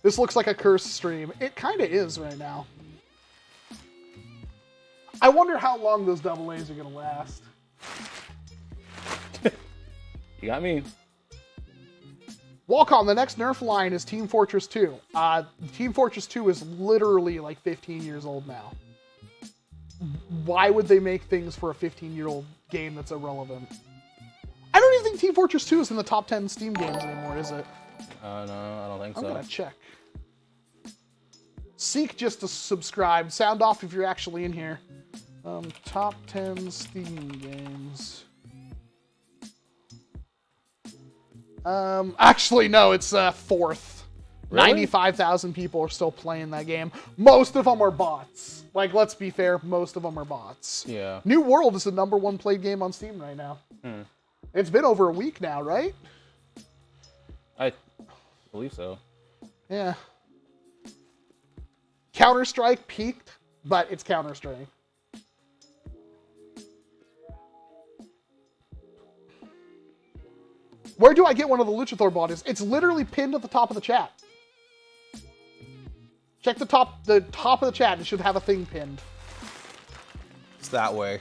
This looks like a cursed stream. It kind of is right now. I wonder how long those double A's are going to last. You got me. Walcom, the next NERF line is Team Fortress 2. Team Fortress 2 is literally like 15 years old now. Why would they make things for a 15-year-old game that's irrelevant? I don't even think Team Fortress 2 is in the top 10 Steam games anymore, is it? No, I don't think so. I'm going to check. Seek just to subscribe. Sound off if you're actually in here. Top 10 Steam games. Actually, no, it's fourth. Really? 95,000 people are still playing that game. Most of them are bots. Like, let's be fair, most of them are bots. Yeah. New World is the #1 played game on Steam right now. It's been over a week now, right? I believe so. Yeah. Counter-Strike peaked, but it's Counter-Strike. Where do I get one of the Luchathor bodies? It's literally pinned at the top of the chat. Check the top of the chat. It should have a thing pinned. It's that way.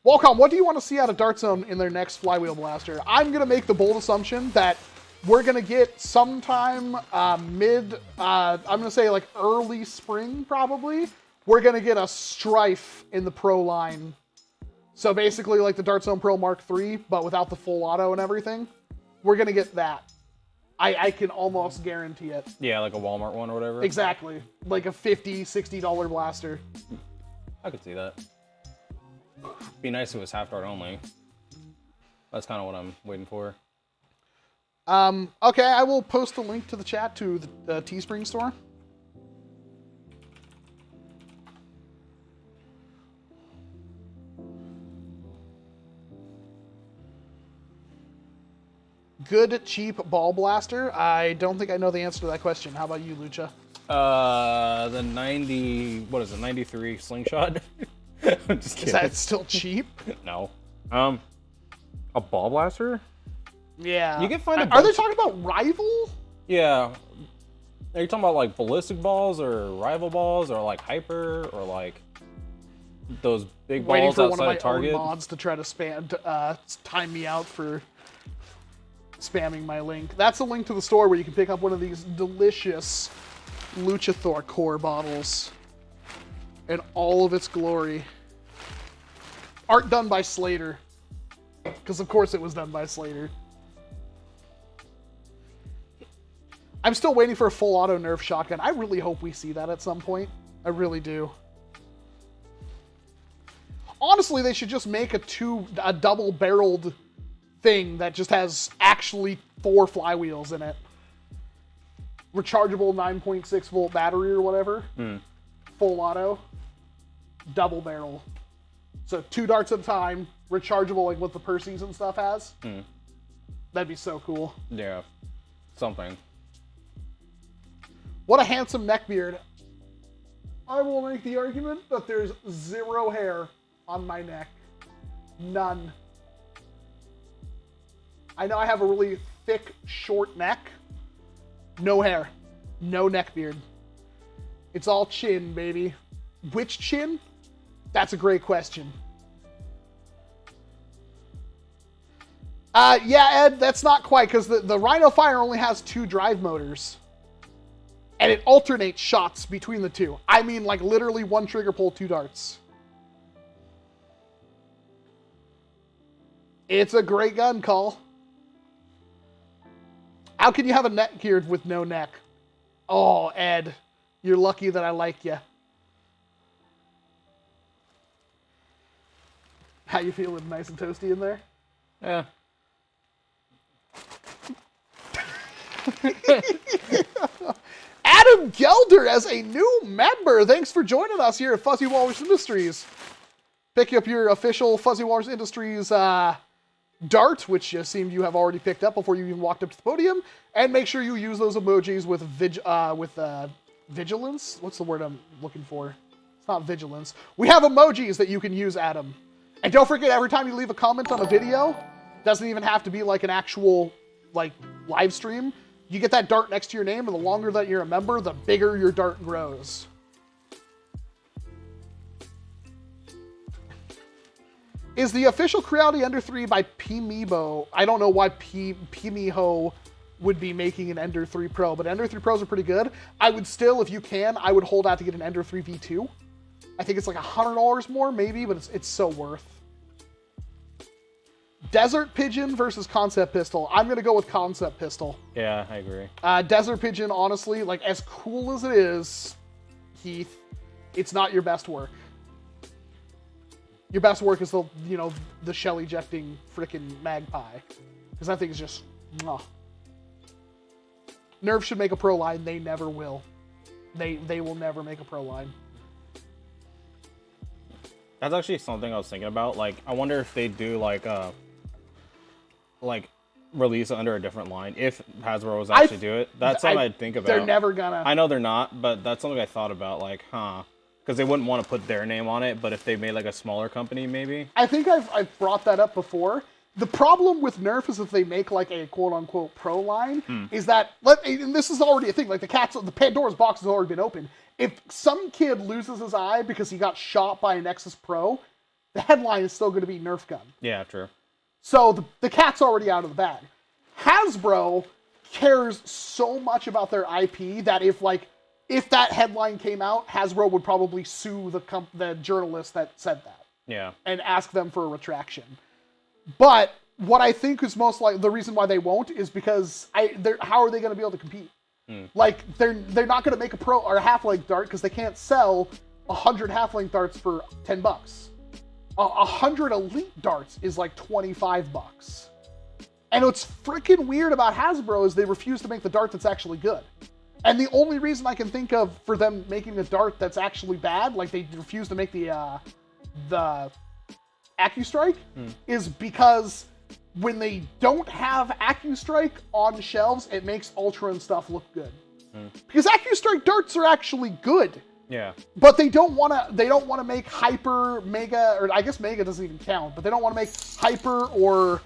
Walcom, what do you want to see out of Dart Zone in their next Flywheel Blaster? I'm going to make the bold assumption that we're going to get sometime I'm going to say like early spring probably, we're going to get a Strife in the Pro line. So basically like the Dart Zone Pro Mark III, but without the full auto and everything. We're going to get that. I can almost guarantee it. Yeah, like a Walmart one or whatever. Exactly. Like a $50, $60 blaster. I could see that. Be nice if it was half dart only. That's kind of what I'm waiting for. Okay, I will post a link to the chat to the Teespring store. Good, cheap ball blaster? I don't think I know the answer to that question. How about you, Lucha? The 93 slingshot. I'm just kidding. Is that still cheap? No. A ball blaster? Yeah. You can find a Are they bunch- talking about Rival? Yeah. Are you talking about like ballistic balls or rival balls or like hyper or like those big Waiting balls for one of outside my of Target? own mods to try to time me out for spamming my link. That's a link to the store where you can pick up one of these delicious Luchathor core bottles in all of its glory. Art done by Slater. Because of course it was done by Slater. I'm still waiting for a full auto Nerf shotgun. I really hope we see that at some point. I really do. Honestly, they should just make a double-barreled thing that just has actually 4 flywheels in it. Rechargeable 9.6 volt battery or whatever. Full auto. Double barrel. So 2 darts at a time. Rechargeable like what the Percy's and stuff has. That'd be so cool. Yeah. Something. What a handsome neckbeard. I will make the argument that there's 0 hair on my neck. None. I know I have a really thick, short neck. No hair. No neckbeard. It's all chin, baby. Which chin? That's a great question. Yeah, Ed, that's not quite, because the Rhino Fire only has 2 drive motors. And it alternates shots between the 2. I mean, like, literally 1 trigger pull, 2 darts. It's a great gun, Call. How can you have a neck geared with no neck? Oh, Ed, you're lucky that I like you. How you feeling? Nice and toasty in there? Yeah. Adam Gelder as a new member. Thanks for joining us here at Fuzzy Walrus Industries. Pick up your official Fuzzy Walrus Industries dart, which you seem you have already picked up before you even walked up to the podium, and make sure you use those emojis with vigilance. What's the word I'm looking for? It's not vigilance. We have emojis that you can use, Adam. And don't forget, every time you leave a comment on a video, doesn't even have to be like an actual like live stream. You get that dart next to your name, and the longer that you're a member, the bigger your dart grows. Is the official Creality Ender 3 by Pimibo? I don't know why Pimiho would be making an Ender 3 Pro, but Ender 3 Pros are pretty good. I would still, if you can, I would hold out to get an Ender 3 V2. I think it's like $100 more, maybe, but it's so worth. Desert Pigeon versus Concept Pistol. I'm going to go with Concept Pistol. Yeah, I agree. Desert Pigeon, honestly, like, as cool as it is, Heath, it's not your best work. Your best work is the shell ejecting frickin' Magpie. Because that thing is just, mwah. NERF should make a pro line. They never will. They will never make a pro line. That's actually something I was thinking about. Like, I wonder if they do like release it under a different line. If Hasbro was actually do it, that's something I'd think about. They're never gonna. I know they're not, but that's something I thought about. Like, because they wouldn't want to put their name on it. But if they made like a smaller company, maybe. I think I've brought that up before. The problem with NERF is if they make like a quote-unquote pro line, is that, and this is already a thing, like the Pandora's box has already been opened. If some kid loses his eye because he got shot by a Nexus Pro, the headline is still going to be Nerf gun. Yeah, true. So the cat's already out of the bag. Hasbro cares so much about their IP that if that headline came out, Hasbro would probably sue the journalist that said that. Yeah. And ask them for a retraction. But what I think is most like the reason why they won't is because how are they going to be able to compete? Like they're not going to make a pro or a half-length dart because they can't sell 100 half-length darts for $10. 100 elite darts is like $25. And what's freaking weird about Hasbro is they refuse to make the dart that's actually good. And the only reason I can think of for them making a dart that's actually bad, like they refuse to make the AccuStrike, is because when they don't have AccuStrike on shelves, it makes Ultra and stuff look good. Because AccuStrike darts are actually good. Yeah. But they don't want to make Hyper, Mega, or I guess Mega doesn't even count, but they don't want to make Hyper or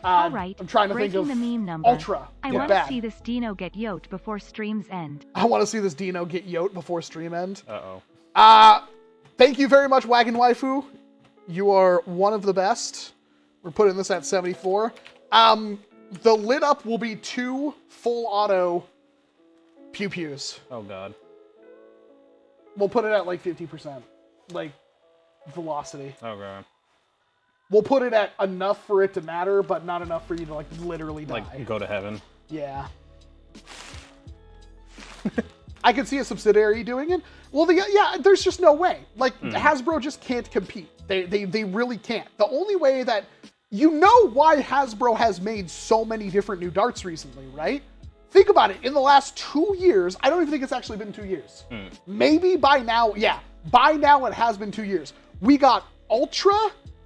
all right, I'm trying to think of the meme number. Ultra. I want to see this Dino get yoked before streams end. I want to see this Dino get yoked before stream end. Uh-oh. Thank you very much, Wagon Waifu. You are one of the best. We're putting this at 74. The lit up will be 2 full auto pew pews. Oh god. We'll put it at like 50%, like velocity. Oh god. We'll put it at enough for it to matter, but not enough for you to like literally die. Like go to heaven. Yeah. I could see a subsidiary doing it. Well, yeah, there's just no way. Like Hasbro just can't compete. They really can't. The only way that you know why Hasbro has made so many different new darts recently, right? Think about it. In the last 2 years, I don't even think it's actually been 2 years. Maybe by now, yeah, by now it has been 2 years. We got Ultra,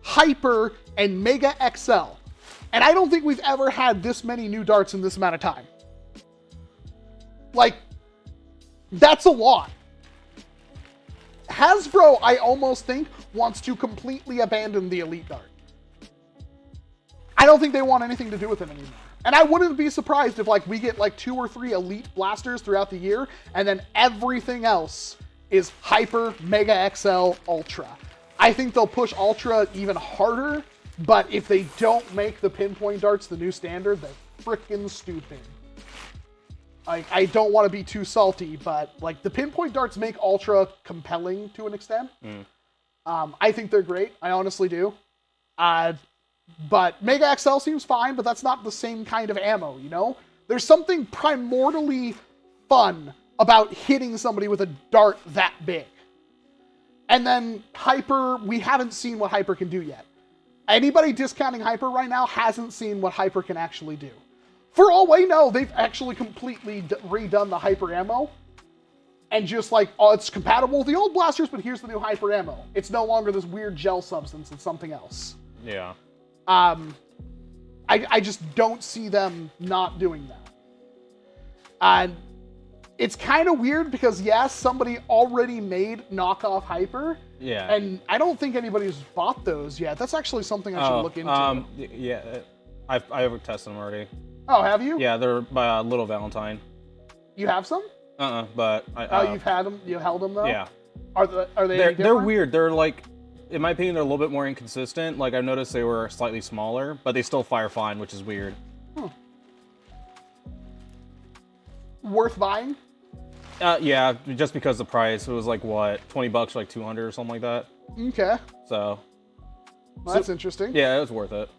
Hyper, and Mega XL. And I don't think we've ever had this many new darts in this amount of time. Like, that's a lot. Hasbro, I almost think, wants to completely abandon the Elite Dart. I don't think they want anything to do with it anymore. And I wouldn't be surprised if like we get like 2 or 3 Elite blasters throughout the year, and then everything else is Hyper, Mega XL, Ultra. I think they'll push Ultra even harder, but if they don't make the pinpoint darts the new standard, they're freaking stupid. I don't want to be too salty, but like the pinpoint darts make Ultra compelling to an extent. I think they're great. I honestly do. But Mega XL seems fine, but that's not the same kind of ammo, you know? There's something primordially fun about hitting somebody with a dart that big. And then Hyper, we haven't seen what Hyper can do yet. Anybody discounting Hyper right now hasn't seen what Hyper can actually do. For all we know, they've actually completely redone the Hyper ammo. And just like, oh, it's compatible with the old blasters, but here's the new Hyper ammo. It's no longer this weird gel substance, it's something else. Yeah. I just don't see them not doing that. And it's kind of weird because, yes, somebody already made knockoff Hyper. Yeah. And I don't think anybody's bought those yet. That's actually something I should look into. Yeah, I've tested them already. Oh, have you? Yeah, they're by Little Valentine. You have some? But you've had them? You held them though? Yeah. Are they? They're weird. They're like, in my opinion, they're a little bit more inconsistent. Like I've noticed they were slightly smaller, but they still fire fine, which is weird. Worth buying? Yeah, just because the price. It was like, what, $20, like 200 or something like that. Okay. So. Well, that's interesting. Yeah, it was worth it.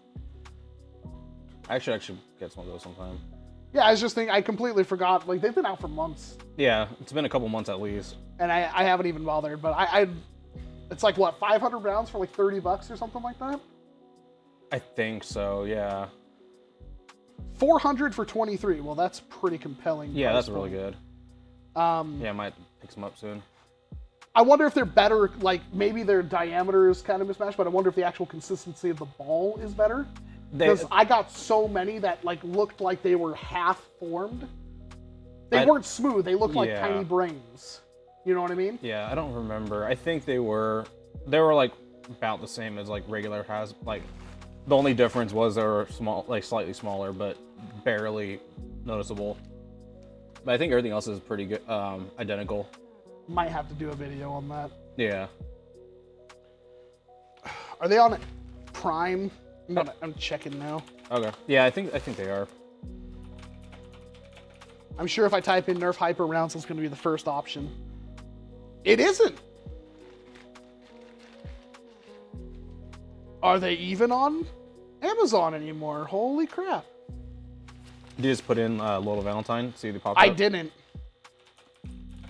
I should get some of those sometime. Yeah, I was just thinking, I completely forgot. Like, they've been out for months. Yeah, it's been a couple months at least. And I haven't even bothered, but it's like, what, 500 rounds for like $30 or something like that? I think so, yeah. 400 for 23. Well, that's pretty compelling. Yeah, that's really good. Yeah, I might pick some up soon. I wonder if they're better, like, maybe their diameter is kind of mismatched, but I wonder if the actual consistency of the ball is better. Because I got so many that, like, looked like they were half-formed. They weren't smooth. They looked like tiny brains. You know what I mean? Yeah, I don't remember. I think they were like about the same as like regular like the only difference was they were small, like slightly smaller, but barely noticeable. But I think everything else is pretty good, identical. Might have to do a video on that. Yeah. Are they on Prime? I'm checking now. Okay. Yeah, I think they are. I'm sure if I type in Nerf Hyper rounds, it's going to be the first option. It isn't. Are they even on Amazon anymore. Holy crap. Did you just put in Little Valentine? See if they pop I up? didn't.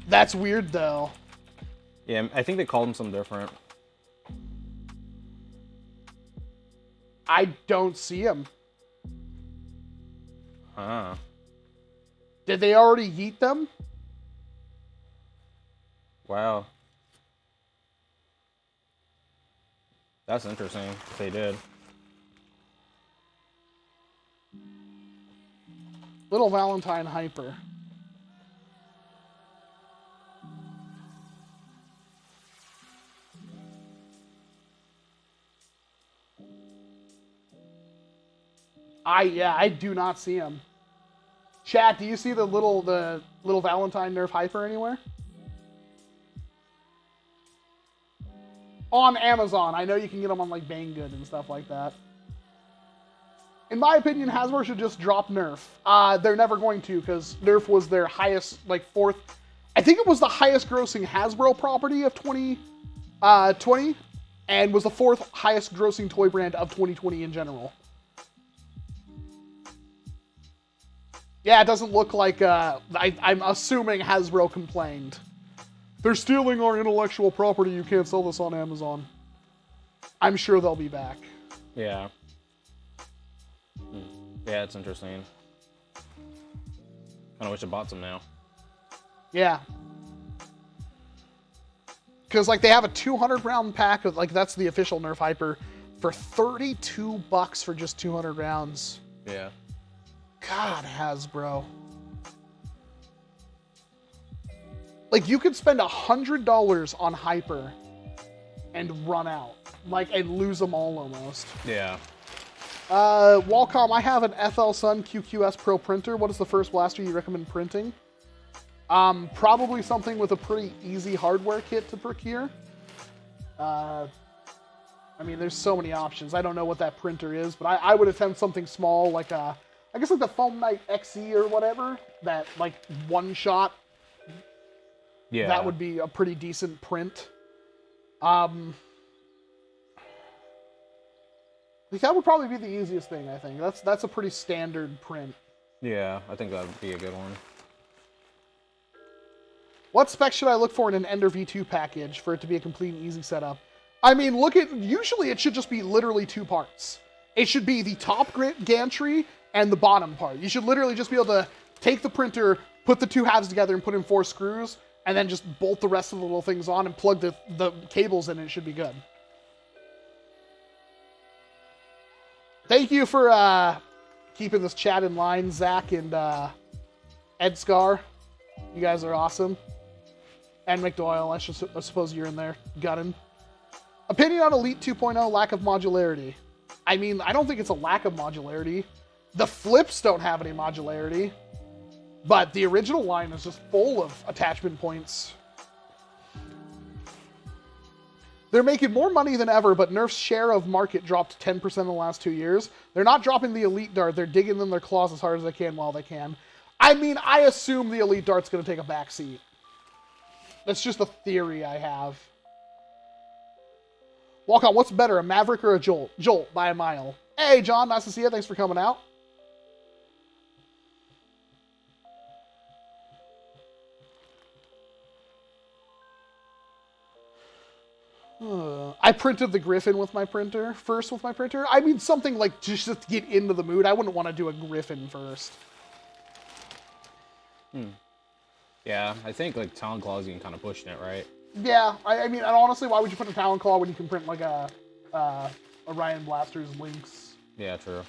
That's weird though. Yeah, I think they called him something different. I don't see him. Huh. Did they already yeet them? Wow. That's interesting if they did. Little Valentine Hyper. I do not see him. Chat, do you see the little Valentine Nerf Hyper anywhere? On Amazon. I know you can get them on like Banggood and stuff like that. In my opinion, Hasbro should just drop Nerf. They're never going to, because Nerf was their highest, like fourth, I think it was the highest grossing Hasbro property of 2020, and was the fourth highest grossing toy brand of 2020 in general. Yeah, it doesn't look like, I'm assuming Hasbro complained. They're stealing our intellectual property, you can't sell this on Amazon. I'm sure they'll be back. Yeah. Yeah, it's interesting. Kinda wish I bought some now. Yeah. Because, like, they have a 200-round pack of, like, that's the official Nerf Hyper, for $32 for just 200 rounds. Yeah. God, Hasbro. Like, you could spend $100 on Hyper and run out. Like, and lose them all almost. Yeah. Walcom, I have an FL Sun QQS Pro printer. What is the first blaster you recommend printing? Probably something with a pretty easy hardware kit to procure. I mean, there's so many options. I don't know what that printer is, but I would attempt something small, like I guess like the Foam Knight XE or whatever. That, like, one shot. Yeah. That would be a pretty decent print. That would probably be the easiest thing, I think. That's a pretty standard print. Yeah, I think that would be a good one. What specs should I look for in an Ender V2 package for it to be a complete and easy setup? I mean, usually it should just be literally two parts. It should be the top gantry and the bottom part. You should literally just be able to take the printer, put the two halves together and put in 4 screws, and then just bolt the rest of the little things on and plug the cables in and it should be good. Thank you for keeping this chat in line, Zach and Edscar. You guys are awesome. And McDoyle, I suppose you're in there. Gunnin. Opinion on Elite 2.0 lack of modularity. I mean, I don't think it's a lack of modularity. The flips don't have any modularity. But the original line is just full of attachment points. They're making more money than ever, but Nerf's share of market dropped 10% in the last 2 years. They're not dropping the Elite Dart. They're digging in their claws as hard as they can while they can. I mean, I assume the Elite Dart's going to take a back seat. That's just a theory I have. Walk on, what's better, a Maverick or a Jolt? Jolt, by a mile. Hey, John, nice to see you. Thanks for coming out. I printed the Griffin with my printer, I mean, something like just to get into the mood. I wouldn't want to do a Griffin first. Yeah, I think, like, Talon Claws, you can kind of push it, right? Yeah, I mean, and honestly, why would you put a Talon Claw when you can print, like, a Orion Blaster's Lynx? Yeah, true.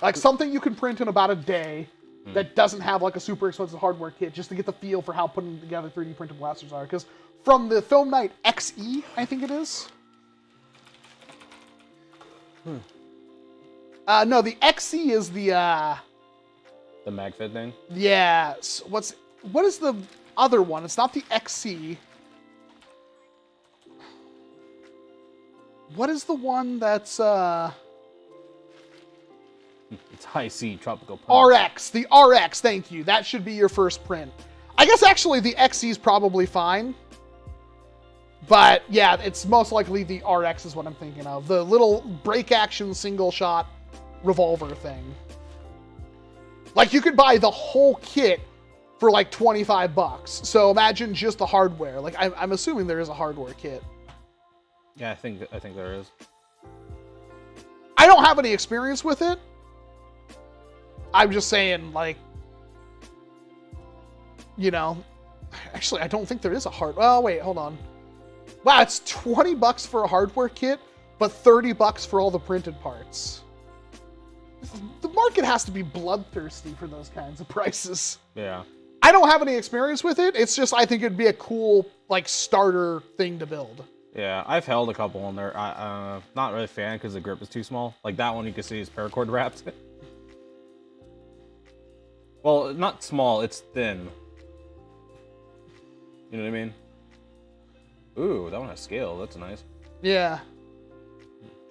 Like, something you can print in about a day that doesn't have, like, a super expensive hardware kit, just to get the feel for how putting together 3D printed blasters are. Because from the Foam Knight XE, I think it is. No, the XE is the MagFit thing? Yeah. What is the other one? It's not the XC. What is the one that's It's High C Tropical Punch. RX? The RX, thank you. That should be your first print. I guess actually the XC is probably fine. But yeah, it's most likely the RX is what I'm thinking of. The little break action single shot revolver thing. Like, you could buy the whole kit for like $25. So imagine just the hardware. Like, I'm assuming there is a hardware kit. Yeah, I think there is. I don't have any experience with it. I'm just saying, like, you know, actually, I don't think there is a well, wait, hold on. Wow, it's $20 for a hardware kit, but $30 for all the printed parts. The market has to be bloodthirsty for those kinds of prices. Yeah. I don't have any experience with it. It's just, I think it'd be a cool, like, starter thing to build. Yeah, I've held a couple on there. Not really a fan because the grip is too small. Like that one you can see is paracord wrapped. Well, not small, it's thin. You know what I mean? Ooh, that one has scale. That's nice. Yeah.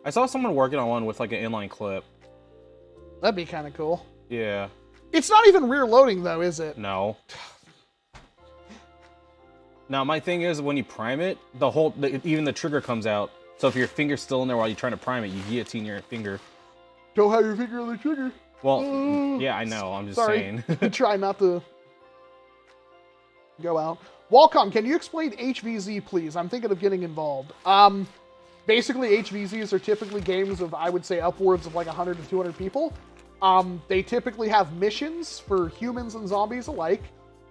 I saw someone working on one with like an inline clip. That'd be kind of cool. Yeah. It's not even rear loading though, is it? No. Now, my thing is, when you prime it, even the trigger comes out. So if your finger's still in there while you're trying to prime it, you guillotine your finger. Don't have your finger on the trigger. Well, yeah, I know. I'm just saying. Try not to go out. Walcom, can you explain HVZ, please? I'm thinking of getting involved. Basically, HVZs are typically games of, I would say, upwards of like 100 to 200 people. They typically have missions for humans and zombies alike.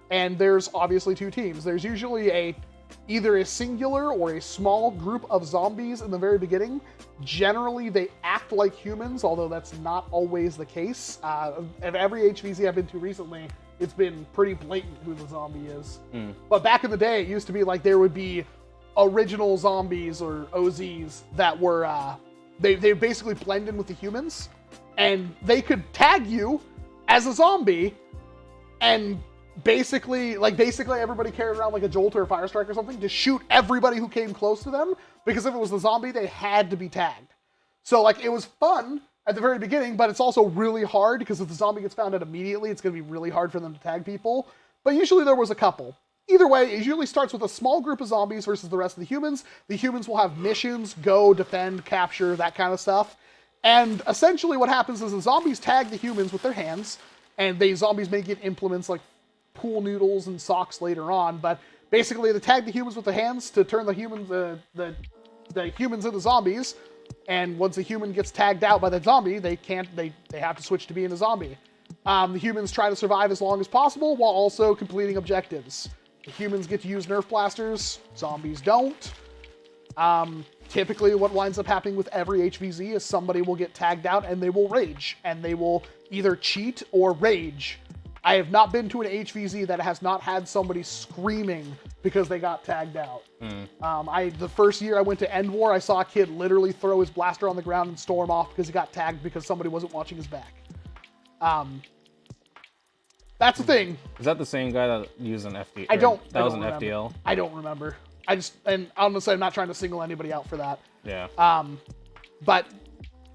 And there's obviously two teams. There's usually either a singular or a small group of zombies in the very beginning. Generally, they act like humans, although that's not always the case. Of every HVZ I've been to recently, it's been pretty blatant who the zombie is. But back in the day, it used to be like there would be original zombies or OZs that were, they basically blend in with the humans, and they could tag you as a zombie, and basically everybody carried around like a jolt or a fire strike or something to shoot everybody who came close to them, because if it was the zombie, they had to be tagged. So like, it was fun at the very beginning, but it's also really hard because if the zombie gets found out immediately, it's going to be really hard for them to tag people. But usually there was a couple. Either way, it usually starts with a small group of zombies versus the rest of the humans. The humans will have missions, go, defend, capture, that kind of stuff. And essentially what happens is the zombies tag the humans with their hands, and the zombies may get implements like pool noodles and socks later on, but basically they tag the humans with their hands to turn the humans into zombies. And once a human gets tagged out by the zombie, they have to switch to being a zombie. The humans try to survive as long as possible while also completing objectives. The humans get to use Nerf blasters, zombies don't. Typically what winds up happening with every HVZ is somebody will get tagged out and they will rage, and they will either cheat or rage. I have not been to an HVZ that has not had somebody screaming because they got tagged out. The first year I went to End War, I saw a kid literally throw his blaster on the ground and storm off because he got tagged because somebody wasn't watching his back. That's the thing. Is that the same guy that used an FD? That was an FDL? I don't remember. And honestly, I'm not trying to single anybody out for that. Yeah. But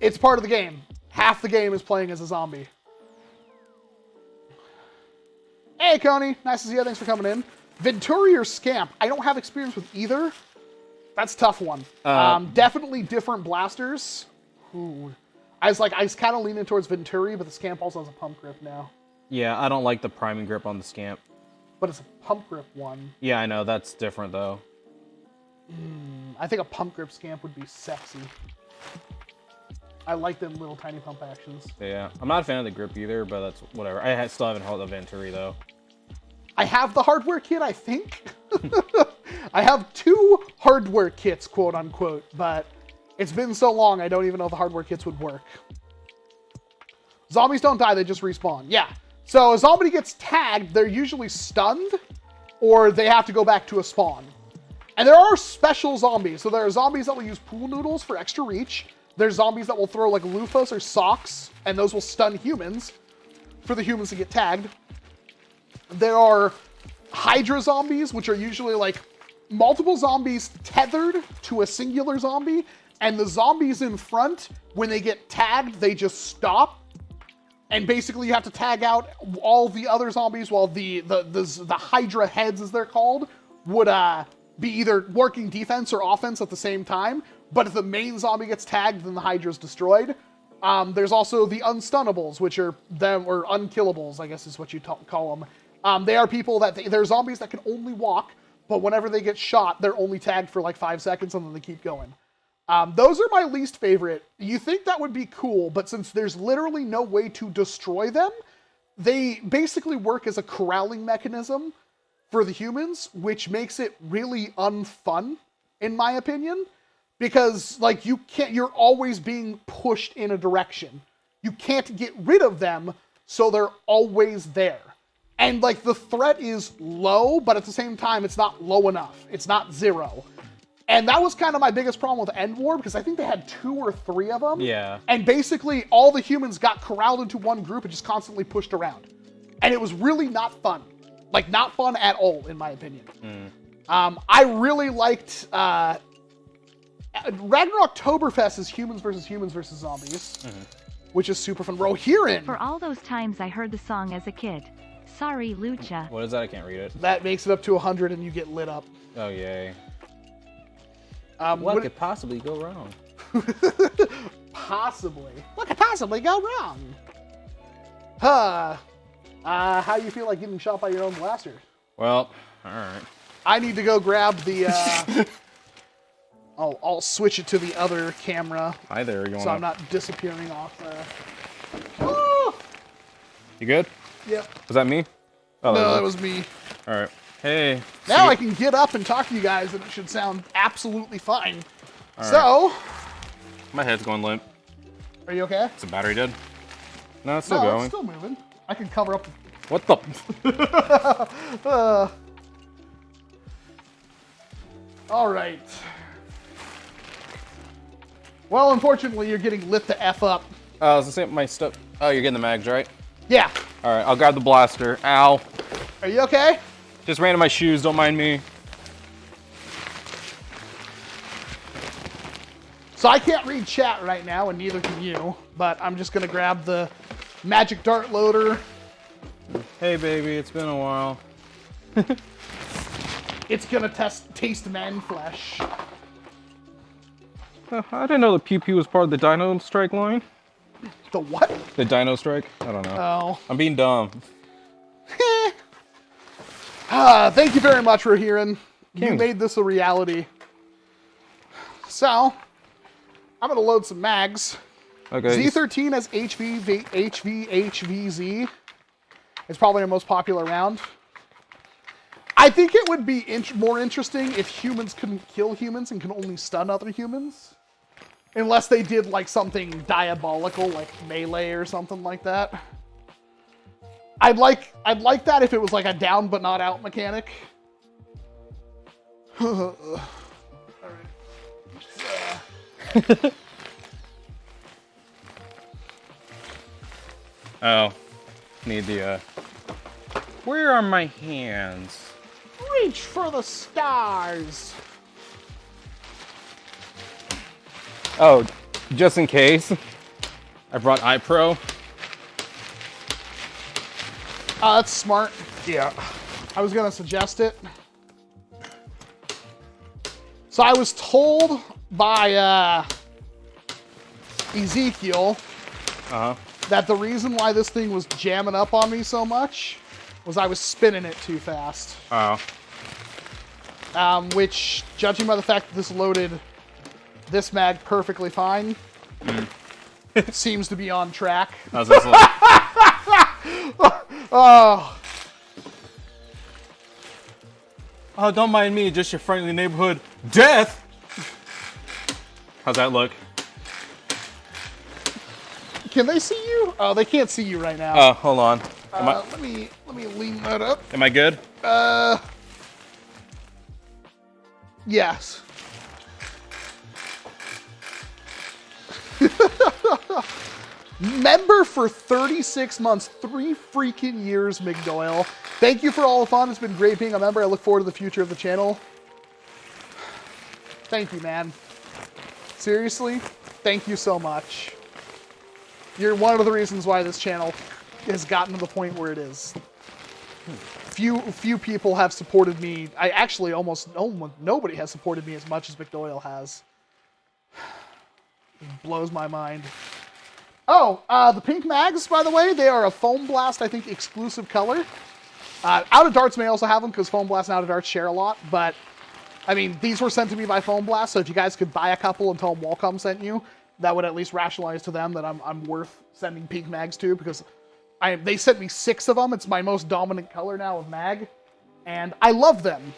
it's part of the game. Half the game is playing as a zombie. Hey, Coney. Nice to see you. Thanks for coming in. Venturi or Scamp? I don't have experience with either. That's a tough one. Definitely different blasters. Ooh. I was kind of leaning towards Venturi, but the Scamp also has a pump grip now. Yeah, I don't like the priming grip on the Scamp. But it's a pump grip one. Yeah, I know. That's different, though. I think a pump grip Scamp would be sexy. I like them little tiny pump actions. Yeah, I'm not a fan of the grip either, but that's whatever. I still haven't held the Venturi, though. I have the hardware kit, I think. I have 2 hardware kits, quote unquote, but it's been so long I don't even know if the hardware kits would work. Zombies don't die, they just respawn. Yeah. So a zombie gets tagged, they're usually stunned, or they have to go back to a spawn. And there are special zombies. So there are zombies that will use pool noodles for extra reach. There's zombies that will throw like loofahs or socks, and those will stun humans for the humans to get tagged. There are Hydra zombies, which are usually like multiple zombies tethered to a singular zombie, and the zombies in front, when they get tagged, they just stop. And basically you have to tag out all the other zombies while the Hydra heads, as they're called, would be either working defense or offense at the same time. But if the main zombie gets tagged, then the Hydra's destroyed. There's also the unstunnables, which are them, or unkillables, I guess is what you call them. They are people that, they're zombies that can only walk, but whenever they get shot, they're only tagged for like 5 seconds and then they keep going. Those are my least favorite. You think that would be cool, but since there's literally no way to destroy them, they basically work as a corralling mechanism for the humans, which makes it really unfun, in my opinion. Because, like, you're always being pushed in a direction. You can't get rid of them, so they're always there. And, like, the threat is low, but at the same time, it's not low enough. It's not 0. And that was kind of my biggest problem with End War, because I think they had 2 or 3 of them. Yeah. And basically, all the humans got corralled into one group and just constantly pushed around. And it was really not fun. Like, not fun at all, in my opinion. I really liked... Ragnarok Oktoberfest is humans versus zombies, which is super fun. Rohirrim! For all those times I heard the song as a kid. Sorry, Lucha. What is that? I can't read it. That makes it up to 100 and you get lit up. Oh, yay. What could possibly go wrong? Possibly. What could possibly go wrong? How do you feel like getting shot by your own blaster? Well, alright. I need to go grab the... I'll switch it to the other camera. Hi there, you so I'm not disappearing off the... Oh! You good? Yep. Was that me? Oh, No, that was me. Alright. Hey. Now I can get up and talk to you guys and it should sound absolutely fine. All so... Right. My head's going limp. Are you okay? Is the battery dead? No, it's still No, going. it's still moving. I can cover up... What the... Alright. Well, unfortunately, you're getting lit the F up. Oh, it's the same, my stuff. Oh, you're getting the mags, right? Yeah. Alright, I'll grab the blaster. Ow. Are you okay? Just ran in my shoes, don't mind me. So I can't read chat right now, and neither can you, but I'm just gonna grab the magic dart loader. Hey baby, it's been a while. It's gonna taste man flesh. I didn't know the PP was part of the Dino Strike line. The what? The Dino Strike? I don't know. Oh. I'm being dumb. Thank you very much, Rohirrim. You made this a reality. So, I'm gonna load some mags. Okay. Z13 has HVHVZ. It's probably our most popular round. I think it would be more interesting if humans couldn't kill humans and can only stun other humans. Unless they did like something diabolical, like melee or something like that. I'd like that if it was like a down but not out mechanic. All right. Oh, need the, where are my hands? Reach for the stars. Oh, just in case, I brought iPro. That's smart. Yeah. I was gonna suggest it. So I was told by Ezekiel that the reason why this thing was jamming up on me so much was I was spinning it too fast. Oh. Which, judging by the fact that this loaded this mag perfectly fine, seems to be on track. How's this look? Oh. Oh, don't mind me, just your friendly neighborhood death. How's that look? Can they see you? Oh, they can't see you right now. Oh, hold on. Let me lean that up. Am I good? Yes. Member for 36 months, 3 freaking years, McDoyle. Thank you for all the fun. It's been great being a member. I look forward to the future of the channel. Thank you, man. Seriously, thank you so much. You're one of the reasons why this channel has gotten to the point where it is. Few people have supported me. I actually almost nobody has supported me as much as McDoyle has. It blows my mind. Oh, the pink mags, by the way, they are a Foam Blast, I think, exclusive color. Out of Darts may also have them because Foam Blast and Out of Darts share a lot, but I mean, these were sent to me by Foam Blast, so if you guys could buy a couple and tell them Walcom sent you, that would at least rationalize to them that I'm worth sending pink mags to, because they sent me 6 of them. It's my most dominant color now of mag, and I love them.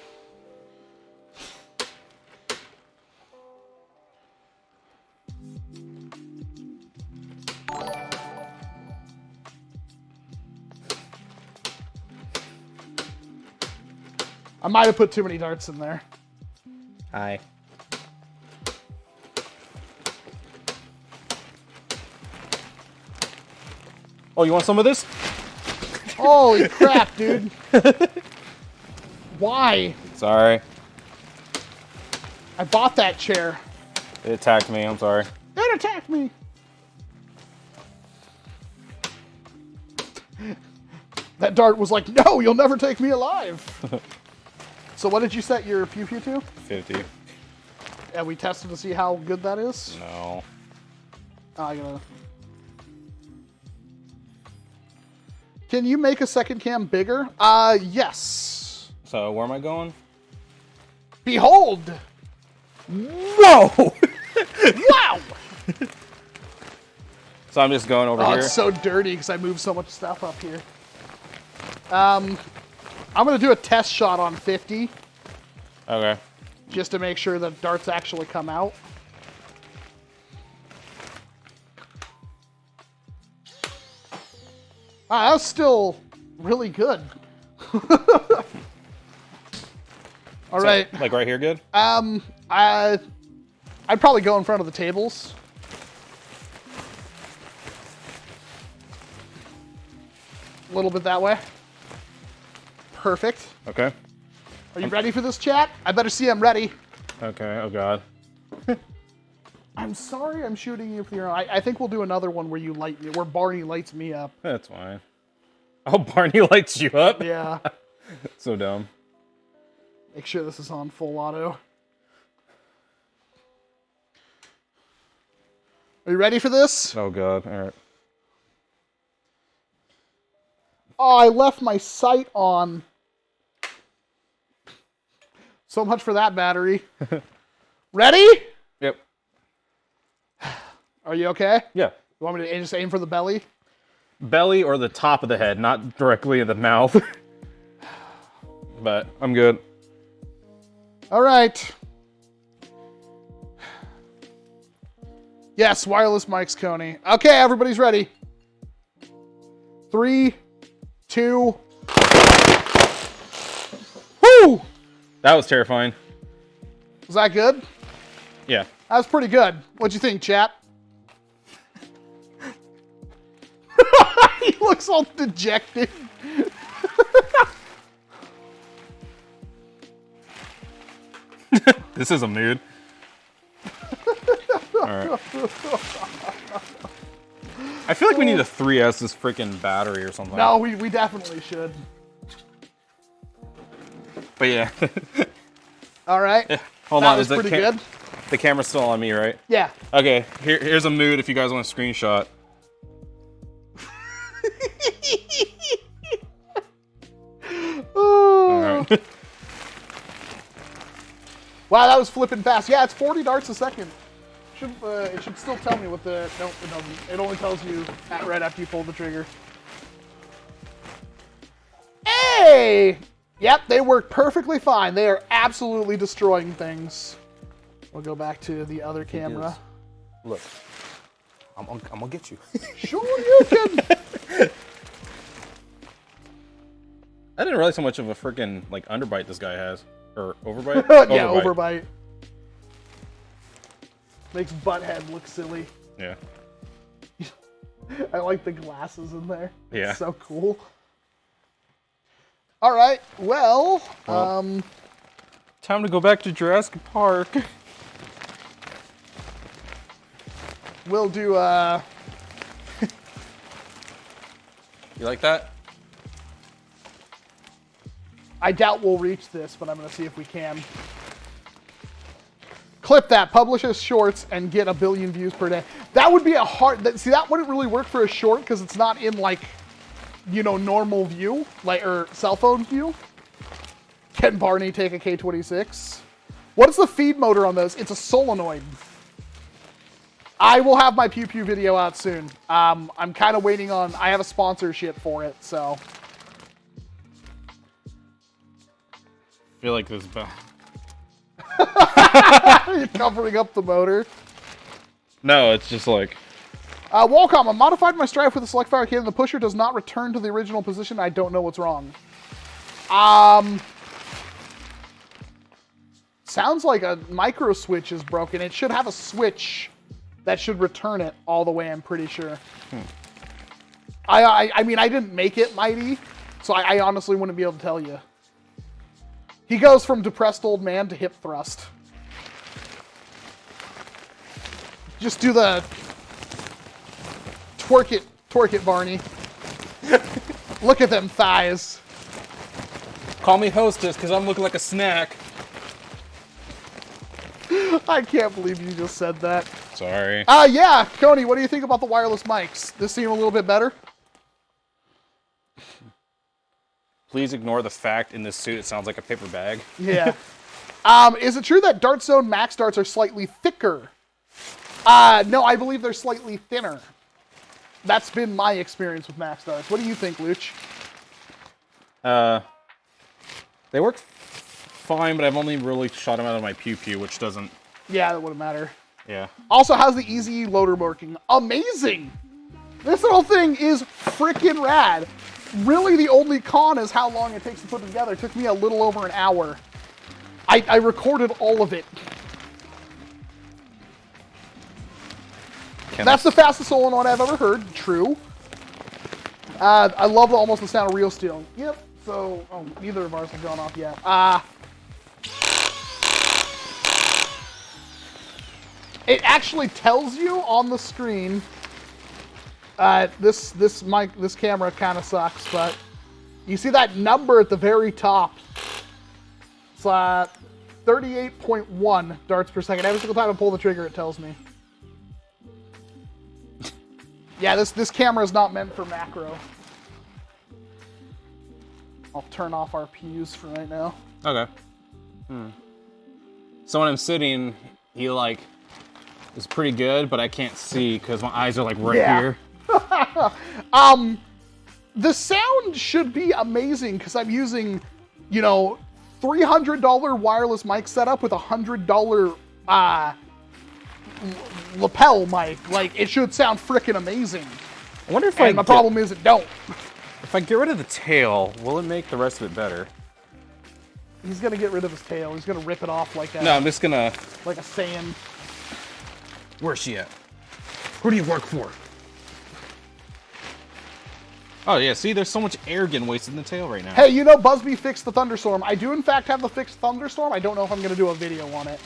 I might have put too many darts in there. Hi. Oh, you want some of this? Holy crap, dude. Why? Sorry. I bought that chair. It attacked me, I'm sorry. It attacked me. That dart was like, no, you'll never take me alive. So what did you set your pew pew to? 50. And we tested to see how good that is? No. Oh, I gotta... Can you make a second cam bigger? Yes. So where am I going? Behold! Whoa! Wow! So I'm just going over Oh, here. it's so dirty because I moved so much stuff up here. I'm gonna do a test shot on 50. Okay. Just to make sure that darts actually come out. That was still really good. All right. Like right here, good? I'd probably go in front of the tables. A little bit that way. Perfect. Okay. Are you ready for this, chat? I better see I'm ready. Okay, oh god. I'm sorry I'm shooting you for your... I think we'll do another one where you light me, where Barney lights me up. That's fine. Oh, Barney lights you up? Yeah. So dumb. Make sure this is on full auto. Are you ready for this? Oh god, alright. Oh, I left my sight on. So much for that battery. Ready? Yep. Are you okay? Yeah. You want me to just aim for the belly? Belly or the top of the head, not directly in the mouth. But I'm good. All right. Yes, wireless mics, Coney. Okay, everybody's ready. 3, 2. Woo! That was terrifying. Was that good? Yeah. That was pretty good. What'd you think, chat? He looks all dejected. This is a mood. Alright. I feel like we need a 3S this freaking battery or something. No, we definitely should. But yeah. All right. Yeah. Hold That on, was is pretty good. The camera's still on me, right? Yeah. Okay, here's a mood if you guys want a screenshot. Alright. Wow, that was flipping fast. Yeah, it's 40 darts a second. It should still tell me what the... No, it doesn't. It only tells you right after you pull the trigger. Hey! Yep, they work perfectly fine. They are absolutely destroying things. We'll go back to the other camera. Look, I'm gonna get you. Sure you can. I didn't realize how much of a freaking like underbite this guy has, or overbite. Yeah, overbite. Makes Butthead look silly. Yeah. I like the glasses in there. Yeah. It's so cool. All right. Well, Time to go back to Jurassic Park. we'll do. You like that? I doubt we'll reach this, but I'm gonna see if we can. Clip that, publish as shorts, and get 1 billion views per day. That would be a hard... See, that wouldn't really work for a short because it's not in, like, you know, normal view, like, or cell phone view. Can Barney take a K26? What is the feed motor on those? It's a solenoid. I will have my Pew Pew video out soon. I'm kind of waiting on... I have a sponsorship for it, so... I feel like this... You're covering up the motor. No, it's just like... Walcom, I modified my strife with a select fire cannon. The pusher does not return to the original position. I don't know what's wrong. Sounds like a micro switch is broken. It should have a switch that should return it all the way, I'm pretty sure. I mean, I didn't make it, Mighty, so I honestly wouldn't be able to tell you. He goes from depressed old man to hip thrust. Just do the twerk it, Barney. Look at them thighs. Call me hostess because I'm looking like a snack. I can't believe you just said that. Sorry. Yeah, Coney, what do you think about the wireless mics? This seem a little bit better? Please ignore the fact in this suit it sounds like a paper bag. Yeah. Is it true that Dart Zone max darts are slightly thicker? No, I believe they're slightly thinner. That's been my experience with max darts. What do you think, Luch? They work fine, but I've only really shot them out of my Pew Pew, which doesn't... Yeah, that wouldn't matter. Yeah. Also, how's the Easy loader working? Amazing! This little thing is freaking rad. Really, the only con is how long it takes to put it together. It took me a little over an hour. I recorded all of it. That's the fastest solenoid I've ever heard. True. I love almost the sound of real steel. Yep. So, oh, neither of ours have gone off yet. It actually tells you on the screen. This camera kind of sucks, but you see that number at the very top. It's 38.1 darts per second. Every single time I pull the trigger, it tells me. Yeah, this camera is not meant for macro. I'll turn off our P's for right now. Okay. So when I'm sitting, he like is pretty good, but I can't see because my eyes are like right here. The sound should be amazing because I'm using, you know, $300 wireless mic setup with $100 lapel mic. Like, it should sound freaking amazing. I wonder if my problem is it don't. If I get rid of the tail, will it make the rest of it better? He's gonna get rid of his tail. He's gonna rip it off like that. No, I'm just gonna... Like a Saiyan. Where's she at? Who do you work for? Oh yeah, see, there's so much air getting wasted in the tail right now. Hey, you know Busby fixed the thunderstorm. I do in fact have the fixed thunderstorm. I don't know if I'm gonna do a video on it.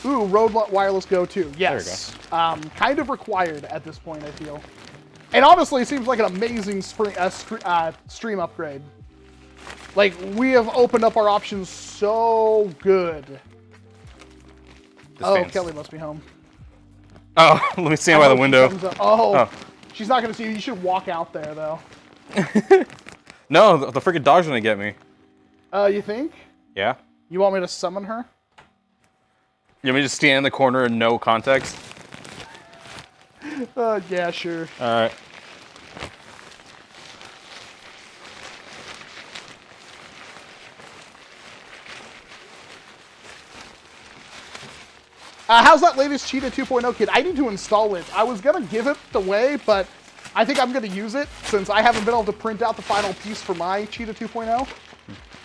Ooh, Rode Wireless Go 2. Yes. There we go. Kind of required at this point, I feel. And honestly, it seems like an amazing stream upgrade. Like, we have opened up our options so good. Kelly must be home. Oh, let me stand by the window. Oh, she's not going to see you. You should walk out there, though. No, the freaking dog's going to get me. You think? Yeah. You want me to summon her? You want me to just stand in the corner in no context? Yeah, sure. All right. How's that latest Cheetah 2.0 kit? I need to install it. I was going to give it away, but I think I'm going to use it since I haven't been able to print out the final piece for my Cheetah 2.0.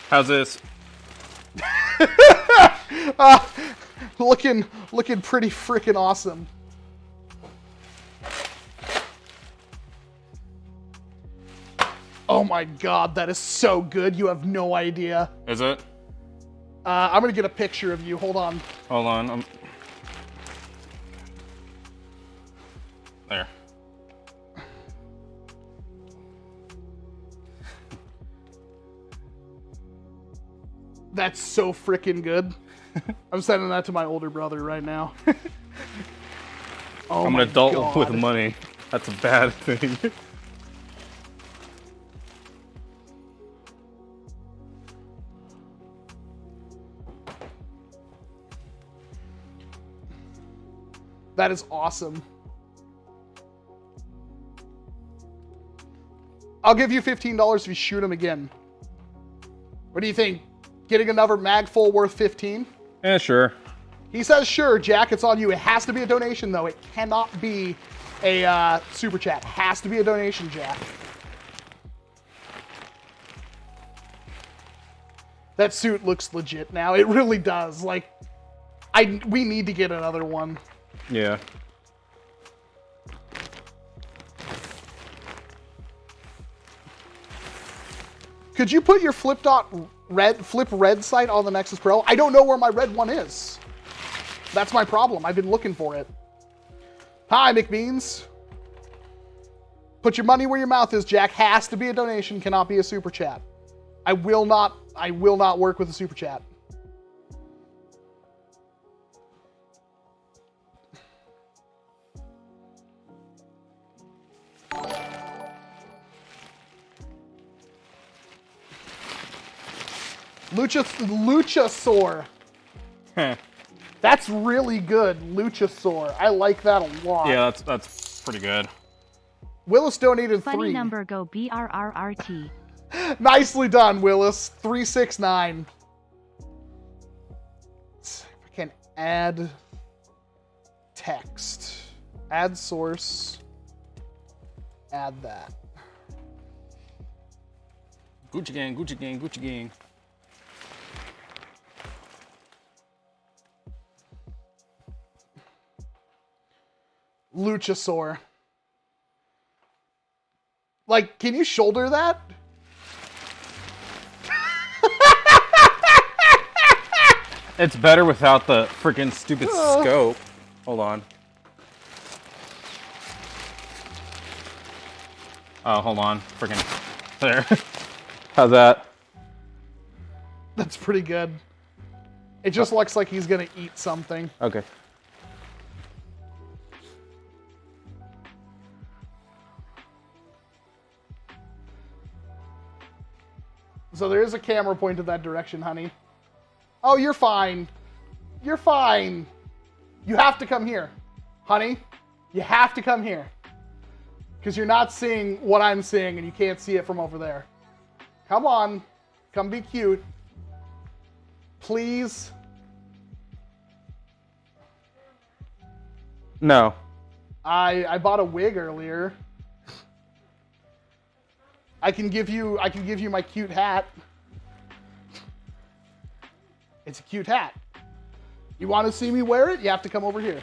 How's this? Looking pretty freaking awesome. Oh my god, that is so good. You have no idea. Is it? I'm going to get a picture of you. Hold on. Hold on. There. That's so freaking good. I'm sending that to my older brother right now. Oh I'm my an adult God. with money. That's a bad thing. That is awesome. I'll give you $15 if you shoot him again. What do you think? Getting another mag full worth 15? Yeah, sure. He says, sure, Jack, it's on you. It has to be a donation, though. It cannot be a super chat. It has to be a donation, Jack. That suit looks legit now. It really does. Like, we need to get another one. Yeah. Could you put your flip red sight on the Nexus Pro? I don't know where my red one is. That's my problem. I've been looking for it. Hi, McBeans. Put your money where your mouth is, Jack. Has to be a donation, cannot be a super chat. I will not work with a super chat. Luchasaur. That's really good, Luchasaur. I like that a lot. Yeah, that's pretty good. Willis donated Funny 3. number go BRRRT. Nicely done, Willis. 369. If I can add text. Add source. Add that. Gucci gang, Gucci gang, Gucci gang. Luchasaur. Like, can you shoulder that? It's better without the freaking stupid scope. Hold on. Oh, hold on. Freaking there. How's that? That's pretty good. It just looks like he's gonna eat something. Okay. So there is a camera pointed that direction, honey. Oh, you're fine. You're fine. You have to come here. Honey, you have to come here. Because you're not seeing what I'm seeing and you can't see it from over there. Come on. Come be cute. Please. No. I bought a wig earlier. I can give you my cute hat. It's a cute hat. You want to see me wear it? You have to come over here.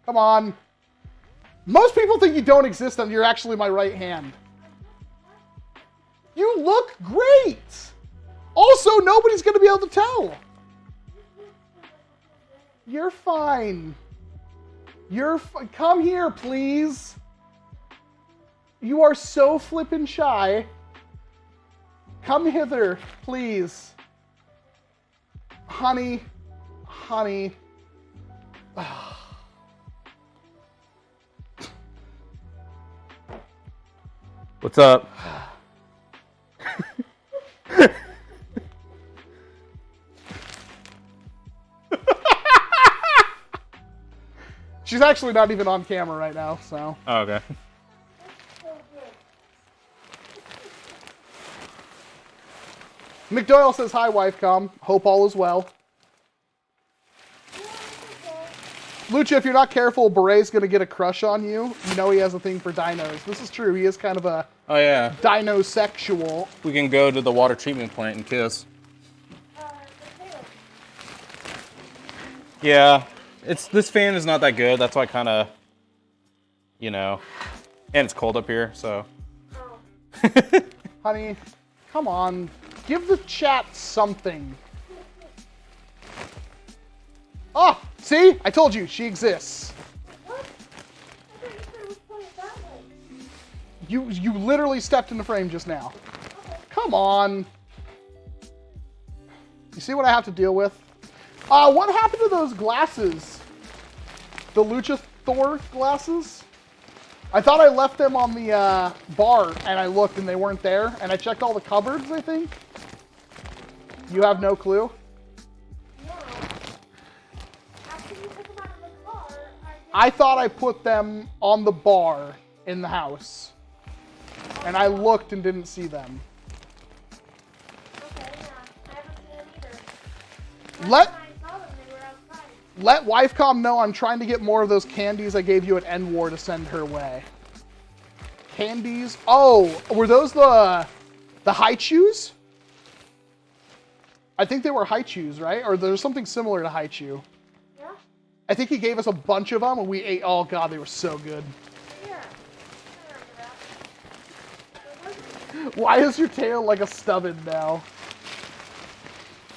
Come on. Most people think you don't exist and you're actually my right hand. You look great. Also, nobody's going to be able to tell. You're fine. Come here, please. You are so flippin' shy. Come hither, please. Honey. What's up? She's actually not even on camera right now, so. Oh, okay. McDoyle says, hi, wife, come. Hope all is well. Lucha, if you're not careful, Beret's going to get a crush on you. You know he has a thing for dinos. This is true. He is kind of a Oh, yeah. dinosexual. We can go to the water treatment plant and kiss. Yeah. This fan is not that good. That's why I kind of, you know. And it's cold up here, so. Honey, come on. Give the chat something. Oh, see? I told you, she exists. You literally stepped in the frame just now. Come on. You see what I have to deal with? What happened to those glasses? The Lucha Thor glasses? I thought I left them on the bar, and I looked and they weren't there. And I checked all the cupboards, I think. You have no clue? No. After you put them out of the car, I thought I put them on the bar in the house. And I looked and didn't see them. Okay, yeah. I haven't seen them either. Let Last time I saw them, they were outside. let Wifecom know I'm trying to get more of those candies I gave you at N-War to send her way. Candies? Oh, were those the high chews? I think they were high chews, right? Or there's something similar to high chew. Yeah? I think he gave us a bunch of them and we ate. Oh god, they were so good. Yeah. I remember that. Why is your tail like a stubbin now?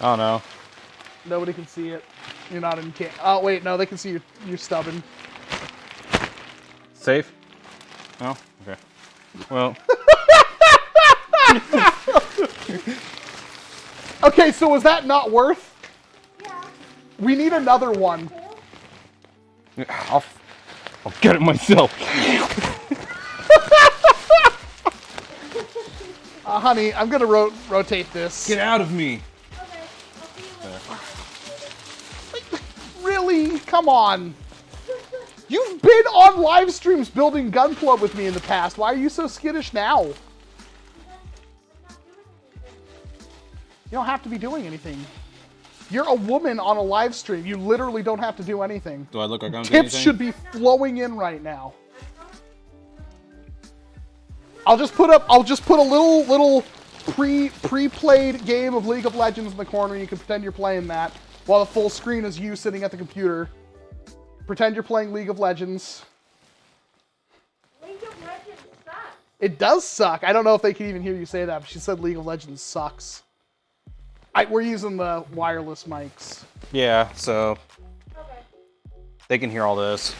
I don't know. Nobody can see it. You're not in Oh wait, no, they can see your stubbin. Safe? No? Okay. Well, Okay, so was that not worth? Yeah. We need another one. I'll get it myself. Honey, I'm gonna rotate this. Get out of me. Okay. I'll see you later. Really? Come on. You've been on live streams building Gun Club with me in the past. Why are you so skittish now? You don't have to be doing anything. You're a woman on a live stream. You literally don't have to do anything. Do I look like I'm doing Tips anything? should be flowing in right now. I'll just put a little pre-played game of League of Legends in the corner. You can pretend you're playing that while the full screen is you sitting at the computer. Pretend you're playing League of Legends. League of Legends sucks. It does suck. I don't know if they can even hear you say that, but she said League of Legends sucks. We're using the wireless mics. Yeah, so Okay. they can hear all this.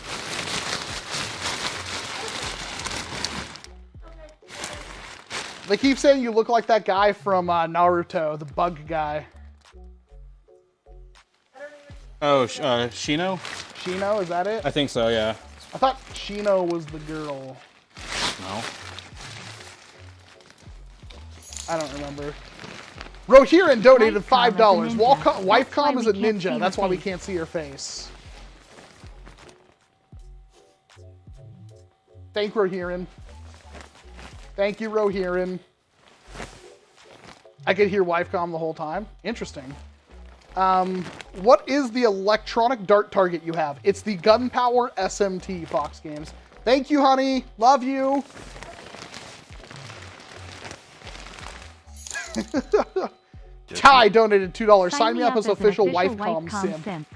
They keep saying you look like that guy from Naruto, the bug guy. Oh, Shino? Shino, is that it? I think so, yeah. I thought Shino was the girl. No. I don't remember. Rohiran donated Wifecom $5. is a ninja. That's why Wifecom is we a can't see ninja. her That's why we face. can't see her face. Thank Rohiran. Thank you, Rohiran. I could hear Wifecom the whole time. Interesting. What is the electronic dart target you have? It's the Gunpower SMT, Fox Games. Thank you, honey. Love you. Ty donated $2. Sign me up as an official Wifecom simp.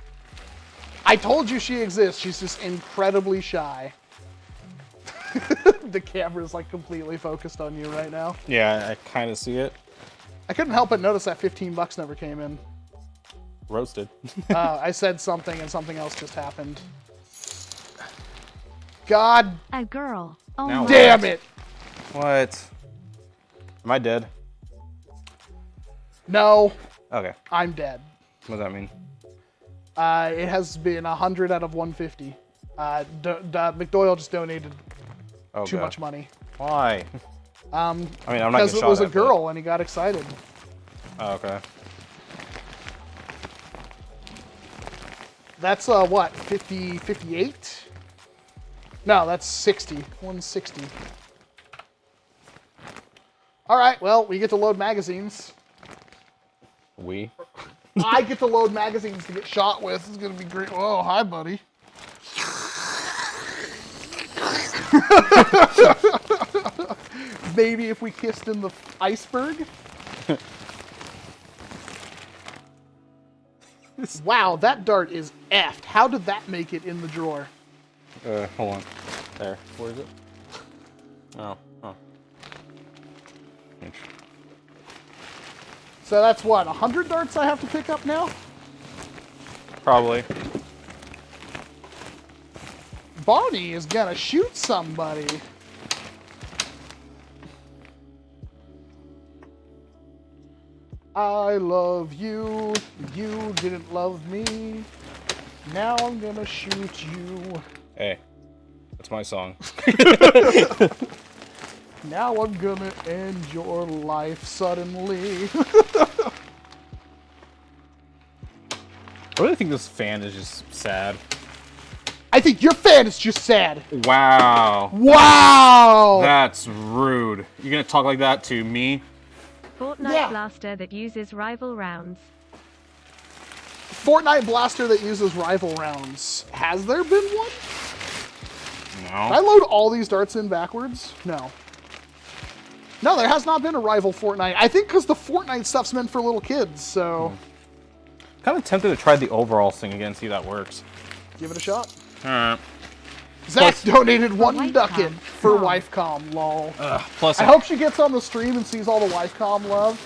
I told you she exists. She's just incredibly shy. The camera's like completely focused on you right now. Yeah, I kind of see it. I couldn't help but notice that 15 bucks never came in. Roasted. I said something and something else just happened. God A girl. Oh Now my. damn it. What? Am I dead? No, Okay. I'm dead. What does that mean? It has been 100 out of 150. McDoyle just donated Oh, too God. much money. Why? I mean, I'm not Because getting it was shot a at, girl and he got excited. but- Oh, okay. That's what, 50, 58? No, that's 60. 160. All right, well, we get to load magazines. We? I get to load magazines to get shot with. This is gonna be great. Oh, hi, buddy. Maybe if we kissed in the iceberg. Wow, that dart is effed. How did that make it in the drawer? Hold on. There. Where is it? Oh. Oh. So that's what, 100 darts I have to pick up now? Probably. Barney is gonna shoot somebody. I love you. You didn't love me. Now I'm gonna shoot you. Hey, that's my song. Now I'm gonna end your life suddenly. I really think this fan is just sad. I think your fan is just sad. Wow. Wow! That's rude. You're gonna talk like that to me? Fortnite Yeah. blaster that uses rival rounds. Fortnite blaster that uses rival rounds. Has there been one? Did I No. load all these darts in backwards? No. No, there has not been a rival Fortnite. I think because the Fortnite stuff's meant for little kids, so Kind of tempted to try the overall thing again, see if that works. give it a shot. Alright. Zach donated one Wifecom. ducat for Lol. Wifecom, lol. Plus, I hope she gets on the stream and sees all the Wifecom love.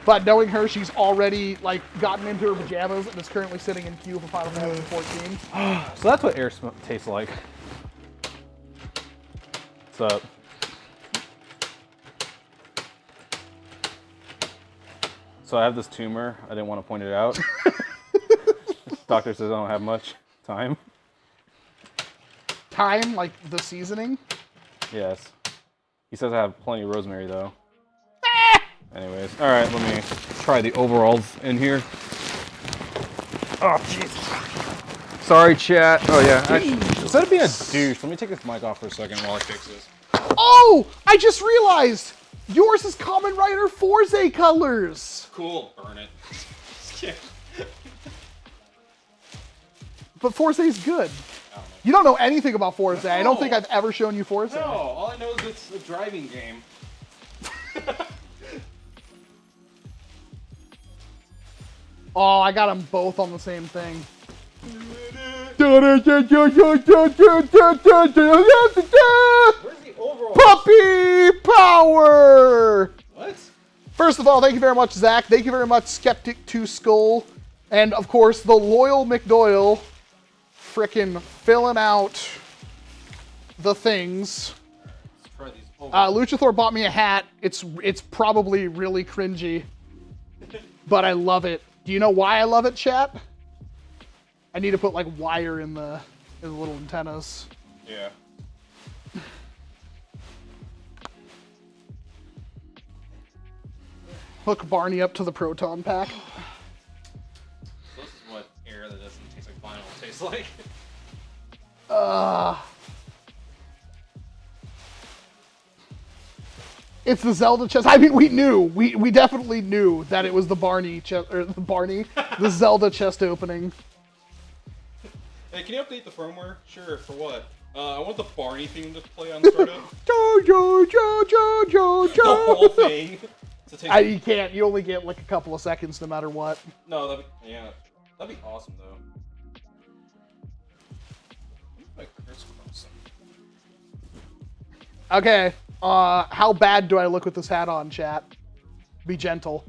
But knowing her, she's already like gotten into her pajamas and is currently sitting in queue for Final Fantasy 14. so that's what air tastes like. What's up? So I have this tumor. I didn't want to point it out. Doctor says I don't have much time. Time, like the seasoning. Yes. He says I have plenty of rosemary though. Anyways, all right. Let me try the overalls in here. Oh jeez. Sorry, chat. Oh yeah. Actually, instead of being a douche, let me take this mic off for a second while I fix this. Oh! I just realized! Yours is Kamen Rider Forze colors! Cool. Burn it. But Forze's good. You don't know anything about Forze. I don't think I've ever shown you Forze. No, all I know is it's a driving game. Oh, I got them both on the same thing. Where's the overall? Puppy power! What? First of all, thank you very much, Zach. Thank you very much, Skeptic2Skull. And, of course, the loyal McDoyle frickin' filling out the things. Let's try these overalls. Luchathor bought me a hat. It's probably really cringy, but I love it. Do you know why I love it, chat? I need to put like wire in the little antennas. Yeah. Hook Barney up to the proton pack. So this is what air that doesn't taste like vinyl tastes like. It's the Zelda chest. I mean, we knew. We definitely knew that it was the Barney chest, or the Zelda chest opening. Hey, can you update the firmware? Sure, for what? I want the Barney theme to play on startup. Jo. The whole thing. To take... You can't. You only get like a couple of seconds, no matter what. No, that'd be awesome though. Like crisscrossing. Okay. How bad do I look with this hat on, chat? Be gentle,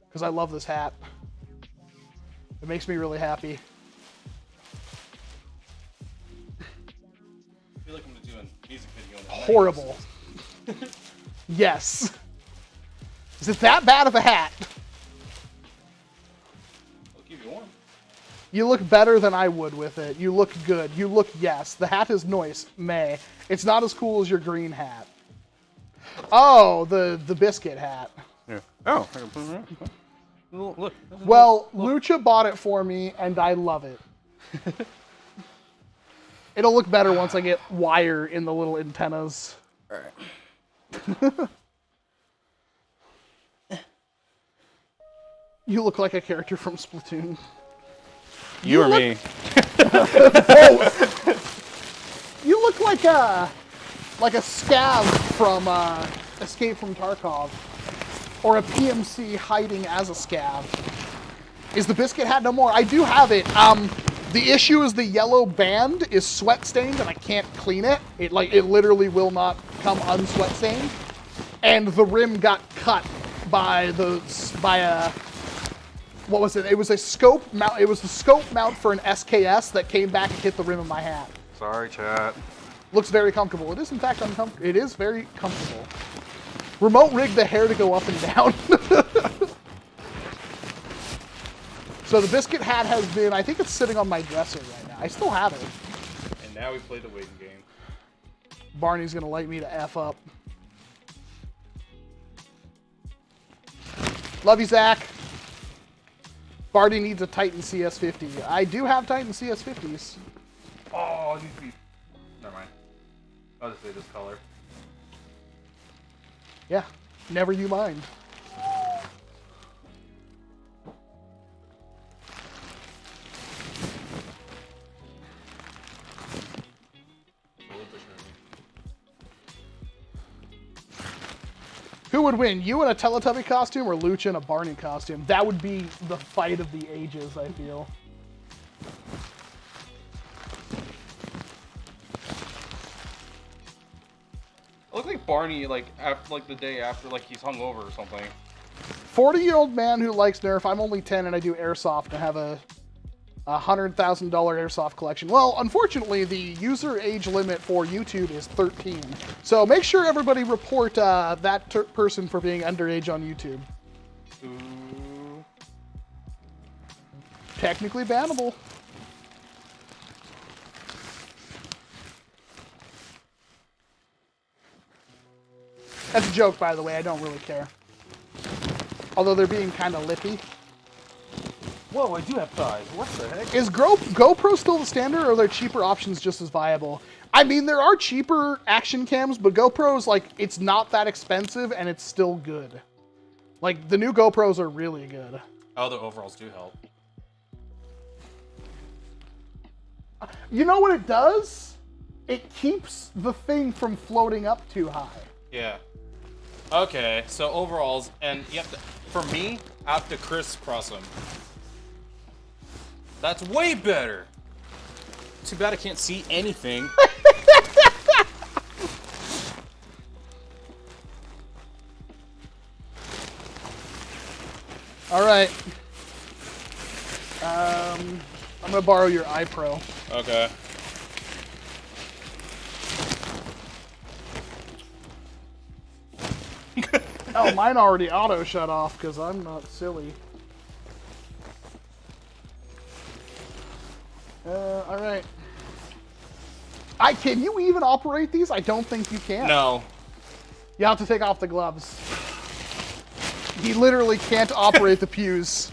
because I love this hat. It makes me really happy. I feel like I'm gonna do a music video. On the Horrible. Yes. Is it that bad of a hat? I'll give you one. You look better than I would with it. You look good. You look, yes. The hat is nice, May. It's not as cool as your green hat. Oh, the biscuit hat. Yeah. Oh. Look. Well, Lucha bought it for me, and I love it. It'll look better once I get wire in the little antennas. All right. You look like a character from Splatoon. You or me? You look like a scav from Escape from Tarkov, or a PMC hiding as a scav. Is the biscuit hat no more? I do have it. The issue is the yellow band is sweat stained and I can't clean it. It literally will not come unsweat stained. And the rim got cut by what was it? It was a scope mount. It was the scope mount for an SKS that came back and hit the rim of my hat. Sorry, chat. Looks very comfortable. It is in fact uncomfortable. It is very comfortable. Remote rig the hair to go up and down. So the biscuit hat has been, I think it's sitting on my dresser right now. I still have it. And now we play the waiting game. Barney's gonna light me to F up. Love you, Zach. Barney needs a Titan CS50. I do have Titan CS50s. Oh, it needs to be... Never mind. I'll just say this color. Yeah, never you mind. Who would win, you in a Teletubby costume or Lucha in a Barney costume? That would be the fight of the ages, I feel. I look like Barney, like, after, like the day after, like he's hungover or something. 40-year-old man who likes Nerf. I'm only 10 and I do airsoft and have a $100,000 airsoft collection. Well, unfortunately, the user age limit for YouTube is 13. So make sure everybody report that person for being underage on YouTube. Ooh. Technically bannable. That's a joke, by the way. I don't really care. Although they're being kind of lippy. Whoa, I do have thighs. What the heck? Is GoPro still the standard, or are there cheaper options just as viable? I mean, there are cheaper action cams, but GoPro's, like, it's not that expensive, and it's still good. Like, the new GoPros are really good. Oh, the overalls do help. You know what it does? It keeps the thing from floating up too high. Yeah. Okay, so overalls, and you have to, for me, I have to crisscross them. That's way better. Too bad I can't see anything. All right. I'm gonna borrow your iPro. Okay. Oh, mine already auto shut off because I'm not silly. All right. Can you even operate these? I don't think you can. No. You have to take off the gloves. He literally can't operate the pews.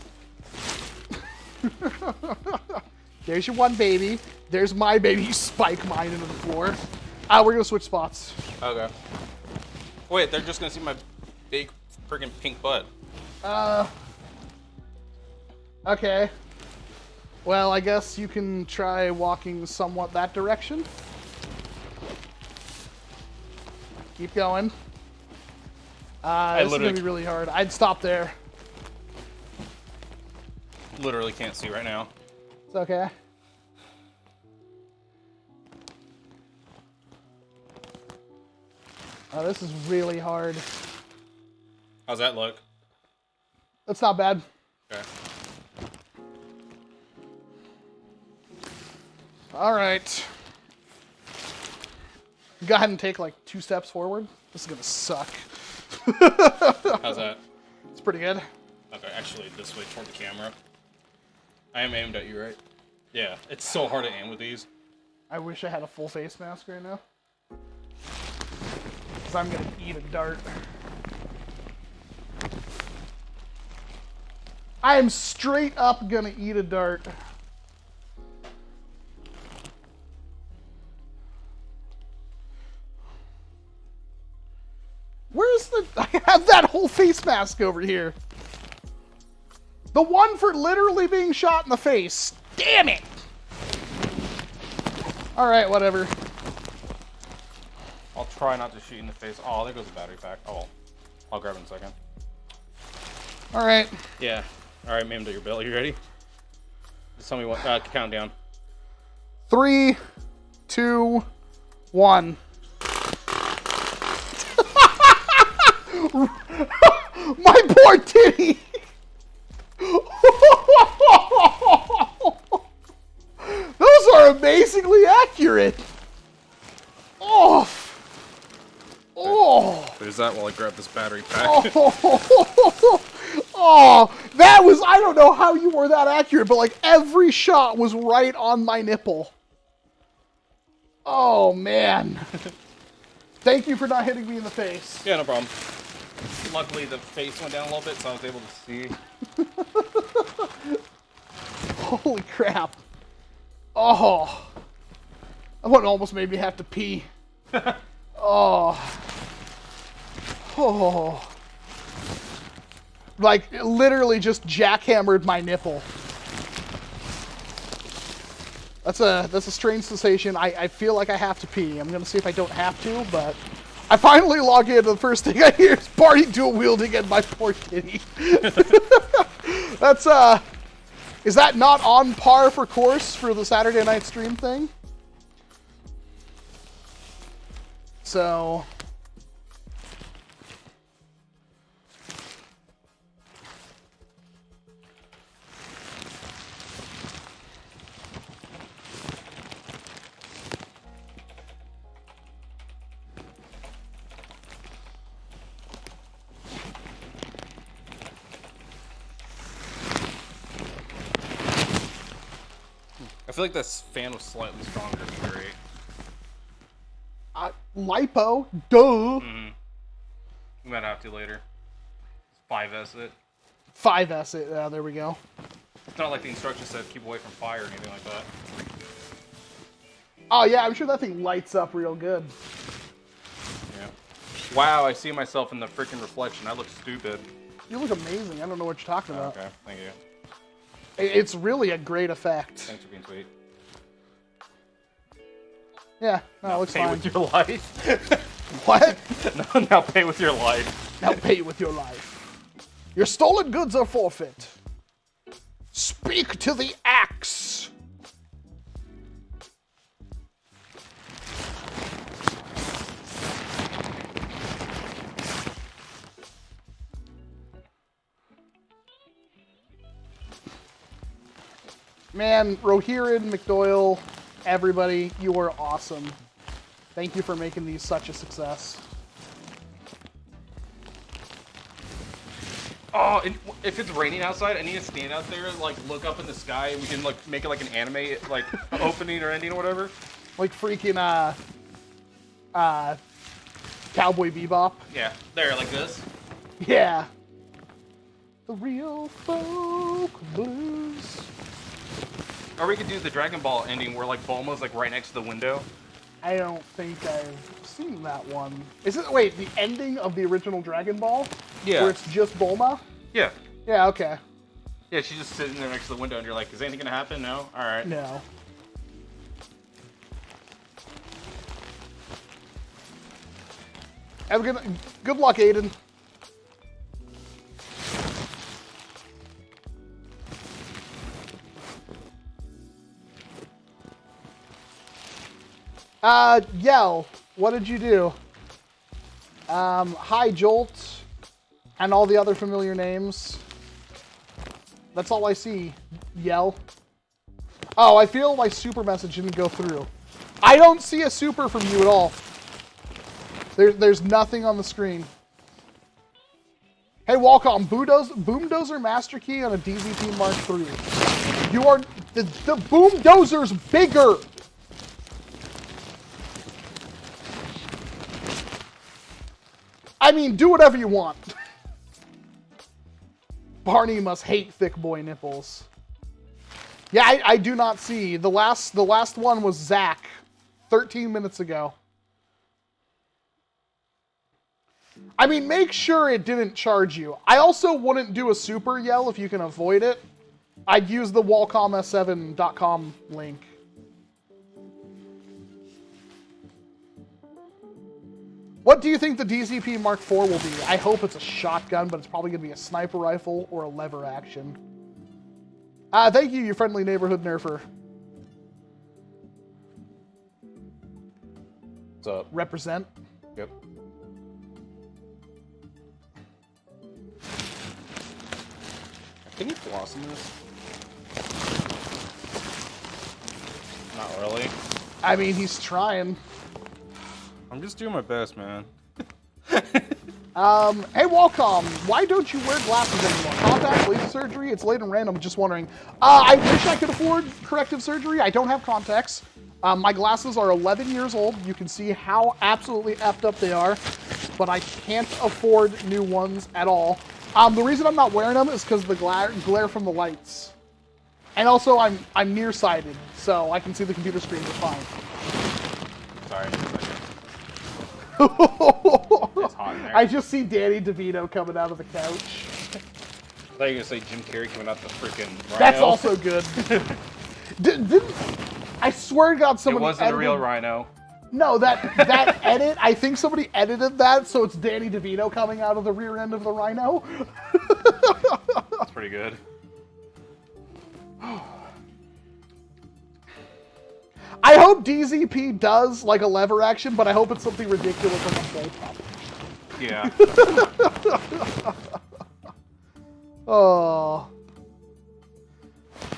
There's your one baby. There's my baby. You spike mine into the floor. We're gonna switch spots. Okay. Wait, they're just gonna see my big freaking pink butt. Okay. Well, I guess you can try walking somewhat that direction. Keep going. This is gonna be really hard. I'd stop there. Literally can't see right now. It's okay. Oh, this is really hard. How's that look? That's not bad. Okay. All right. Go ahead and take like 2 steps forward. This is gonna suck. How's that? It's pretty good. Okay, actually, this way toward the camera. I am aimed at you, right? Yeah, it's so hard to aim with these. I wish I had a full face mask right now. Because I'm gonna eat a dart. I am straight up gonna eat a dart. Where's the... I have that whole face mask over here. The one for literally being shot in the face. Damn it! Alright, whatever. I'll try not to shoot you in the face. Oh, there goes the battery pack. Oh, well. I'll grab it in a second. Alright. Yeah. Alright, aimed at your belly. You ready? Just tell me what. Count down. 3, 2, 1. My poor titty! Those are amazingly accurate! Oh! Oh! There's that while I grab this battery pack. Oh, That was, I don't know how you were that accurate, but like every shot was right on my nipple. Oh, man. Thank you for not hitting me in the face. Yeah, no problem. Luckily, the face went down a little bit, so I was able to see. Holy crap. Oh. That one almost made me have to pee. Oh. Oh. Like, literally just jackhammered my nipple. That's a strange sensation. I feel like I have to pee. I'm gonna see if I don't have to, but I finally log in, and the first thing I hear is party dual wielding and my poor kitty. That's is that not on par for course for the Saturday Night Stream Thang? So I feel like this fan was slightly stronger than your 8. lipo, duh. We might have to later. 5S it. 5S it. There we go. It's not like the instructions said keep away from fire or anything like that. Oh yeah, I'm sure that thing lights up real good. Yeah. Wow, I see myself in the freaking reflection. I look stupid. You look amazing. I don't know what you're talking about. Okay, thank you. It's really a great effect. Thanks for being sweet. Yeah, no, it looks Pay fine. with your life. What? No, now pay with your life. Now pay with your life. Your stolen goods are forfeit. Speak to the axe. Man, Rohirrim, McDoyle, everybody, you are awesome. Thank you for making these such a success. Oh, and if it's raining outside, I need to stand out there, like look up in the sky, and we can like make it like an anime, like opening or ending or whatever. Like freaking Cowboy Bebop. Yeah, there, like this. Yeah. The real folk blues. Or we could do the Dragon Ball ending where like Bulma's like right next to the window. I don't think I've seen that one. Is it, wait, the ending of the original Dragon Ball? Yeah. Where it's just Bulma? Yeah. Yeah, okay. Yeah, she's just sitting there next to the window, and you're like, is anything gonna happen? No? Alright. No. Have a good luck, Aiden. Yell, what did you do? Hi, Jolt, and all the other familiar names. That's all I see. Yell. Oh, I feel my super message didn't go through. I don't see a super from you at all. There's nothing on the screen. Hey, Walcom, Boomdozer Master Key on a DZP Mark III. You are... The Boomdozer's bigger! I mean, do whatever you want. Barney must hate thick boy nipples. Yeah, I do not see. The last one was Zach, 13 minutes ago. I mean, make sure it didn't charge you. I also wouldn't do a super yell if you can avoid it. I'd use the wallcoms7.com link. What do you think the DZP Mark IV will be? I hope it's a shotgun, but it's probably going to be a sniper rifle or a lever action. Thank you, you friendly neighborhood nerfer. What's up? Represent. Yep. Can you floss in this? Not really. I mean, he's trying. I'm just doing my best, man. Hey Walcom, why don't you wear glasses anymore? Contacts, laser surgery? It's late and random, just wondering. I wish I could afford corrective surgery. I don't have contacts. My glasses are 11 years old. You can see how absolutely effed up they are, but I can't afford new ones at all. The reason I'm not wearing them is because of the glare from the lights. And also, I'm nearsighted, so I can see the computer screen just fine. Sorry. It's hot in there. I just see Danny DeVito coming out of the couch. I thought you were gonna say Jim Carrey coming out the freaking rhino. That's also good. Didn't I swear to God somebody It wasn't edited, a real rhino. No, that edit, I think somebody edited that so it's Danny DeVito coming out of the rear end of the rhino. That's pretty good. I hope DZP does like a lever action, but I hope it's something ridiculous like a bullpup. Yeah. Oh.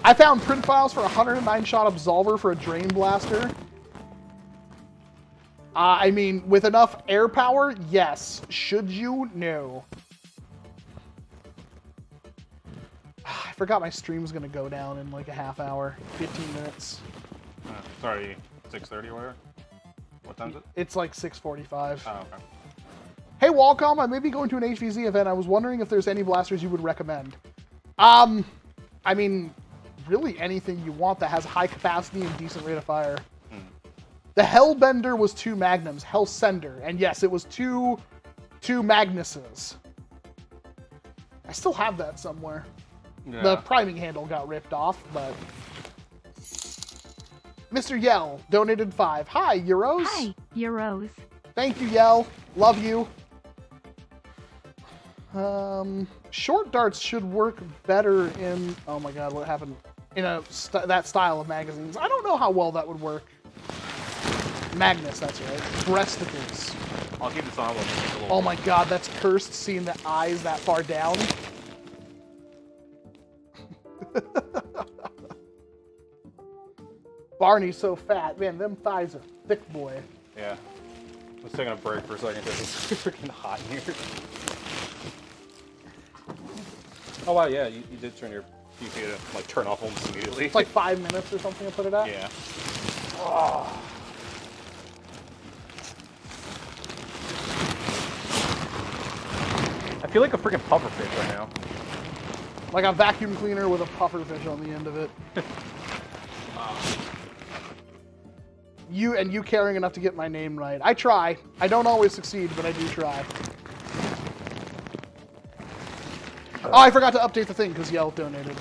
I found print files for a 109-shot absolver for a drain blaster. I mean, with enough air power, yes. Should you? No. I forgot my stream's gonna go down in like a half hour, 15 minutes. Sorry, 6:30 or whatever? What time is it? It's like 6:45. Oh, okay. Hey Walcom, I may be going to an HVZ event. I was wondering if there's any blasters you would recommend. I mean, really anything you want that has high capacity and decent rate of fire. The Hellbender was 2 Magnums, Hellsender, and yes, it was two Magnuses. I still have that somewhere. Yeah. The priming handle got ripped off, but... Mr. Yell donated 5. Hi, Euros. Hi, Euros. Thank you, Yell. Love you. Short darts should work better in... Oh my god, what happened? In that style of magazines. I don't know how well that would work. Magnus, that's right. Breasticles. I'll keep this on. Oh my god, that's cursed seeing the eyes that far down. Barney's so fat. Man, them thighs are thick, boy. Yeah. I was taking a break for a second because it's freaking hot in here. Oh wow, yeah, you did turn your PC to like turn off almost immediately. It's like 5 minutes or something I put it at. Yeah. Oh. I feel like a freaking pufferfish right now. Like a vacuum cleaner with a pufferfish on the end of it. You caring enough to get my name right. I try. I don't always succeed, but I do try. Oh, I forgot to update the thing because Yell donated.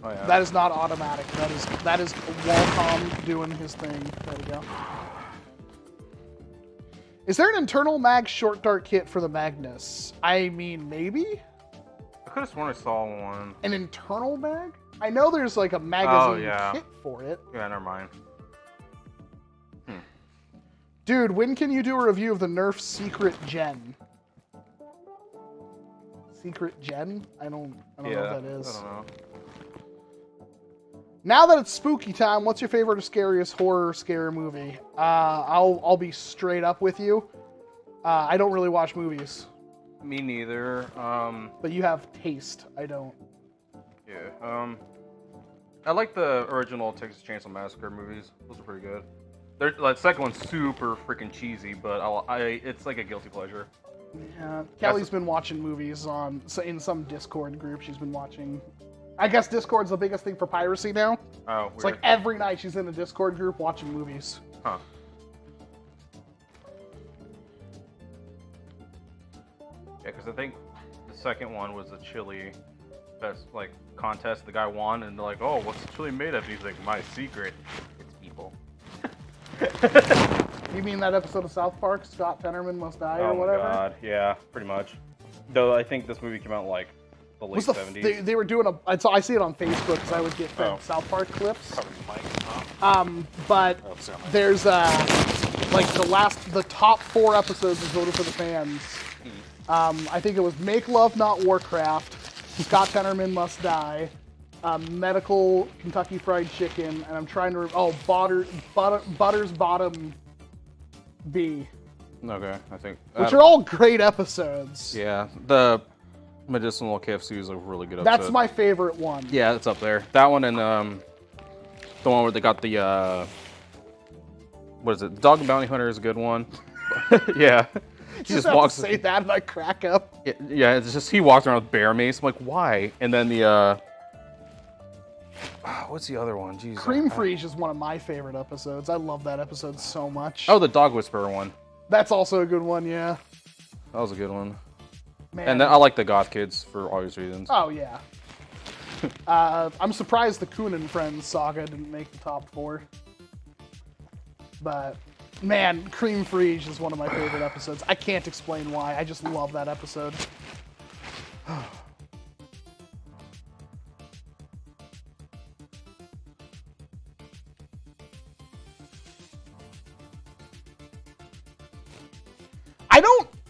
Oh yeah. That is not automatic. That is Walcom doing his thing. There we go. Is there an internal mag short dart kit for the Magnus? I mean, maybe? I could have sworn I saw one. An internal mag? I know there's like a magazine kit for it. Yeah, never mind. Dude, when can you do a review of the NERF Secret Gen? Secret Gen? I don't know what that is. I don't know. Now that it's spooky time, what's your favorite or scariest horror scare movie? I'll be straight up with you. I don't really watch movies. Me neither. But you have taste. I don't. Yeah. I like the original Texas Chainsaw Massacre movies. Those are pretty good. The second one's super freaking cheesy, but it's like a guilty pleasure. Yeah, Kelly's been watching movies in some Discord group. She's been watching. I guess Discord's the biggest thing for piracy now. Oh, weird. It's like every night she's in a Discord group watching movies. Huh. Yeah, because I think the second one was the chili best contest. The guy won, and they're like, "Oh, what's the chili made of?" He's like, "My secret, it's people." You mean that episode of South Park, Scott Tenorman Must Die, or Oh whatever? my god, yeah, pretty much. Though I think this movie came out like the late 70s. They were doing I see it on Facebook because I would get fed South Park clips. Cover the mic. But there's the top 4 episodes is voted for the fans. I think it was Make Love Not Warcraft, Scott Tenorman Must Die, Medical Kentucky Fried Chicken, and I'm trying to Butter's Bottom B. Okay, I think. which are all great episodes. Yeah, the medicinal KFC is a really good episode. That's my favorite one. Yeah, it's up there. That one and the one where they got the what is it? Dog and Bounty Hunter is a good one. Yeah, he just walks. Say that and I crack up. Yeah, it's just he walks around with bear mace. I'm like, why? And then the what's the other one? Jeez. Cream Freeze is one of my favorite episodes. I love that episode so much. Oh, the Dog Whisperer one. That's also a good one, yeah. That was a good one. Man. And then I like the Goth Kids for obvious reasons. Oh, yeah. I'm surprised the Coon and Friends saga didn't make the top 4. But, man, Cream Freeze is one of my favorite episodes. I can't explain why. I just love that episode.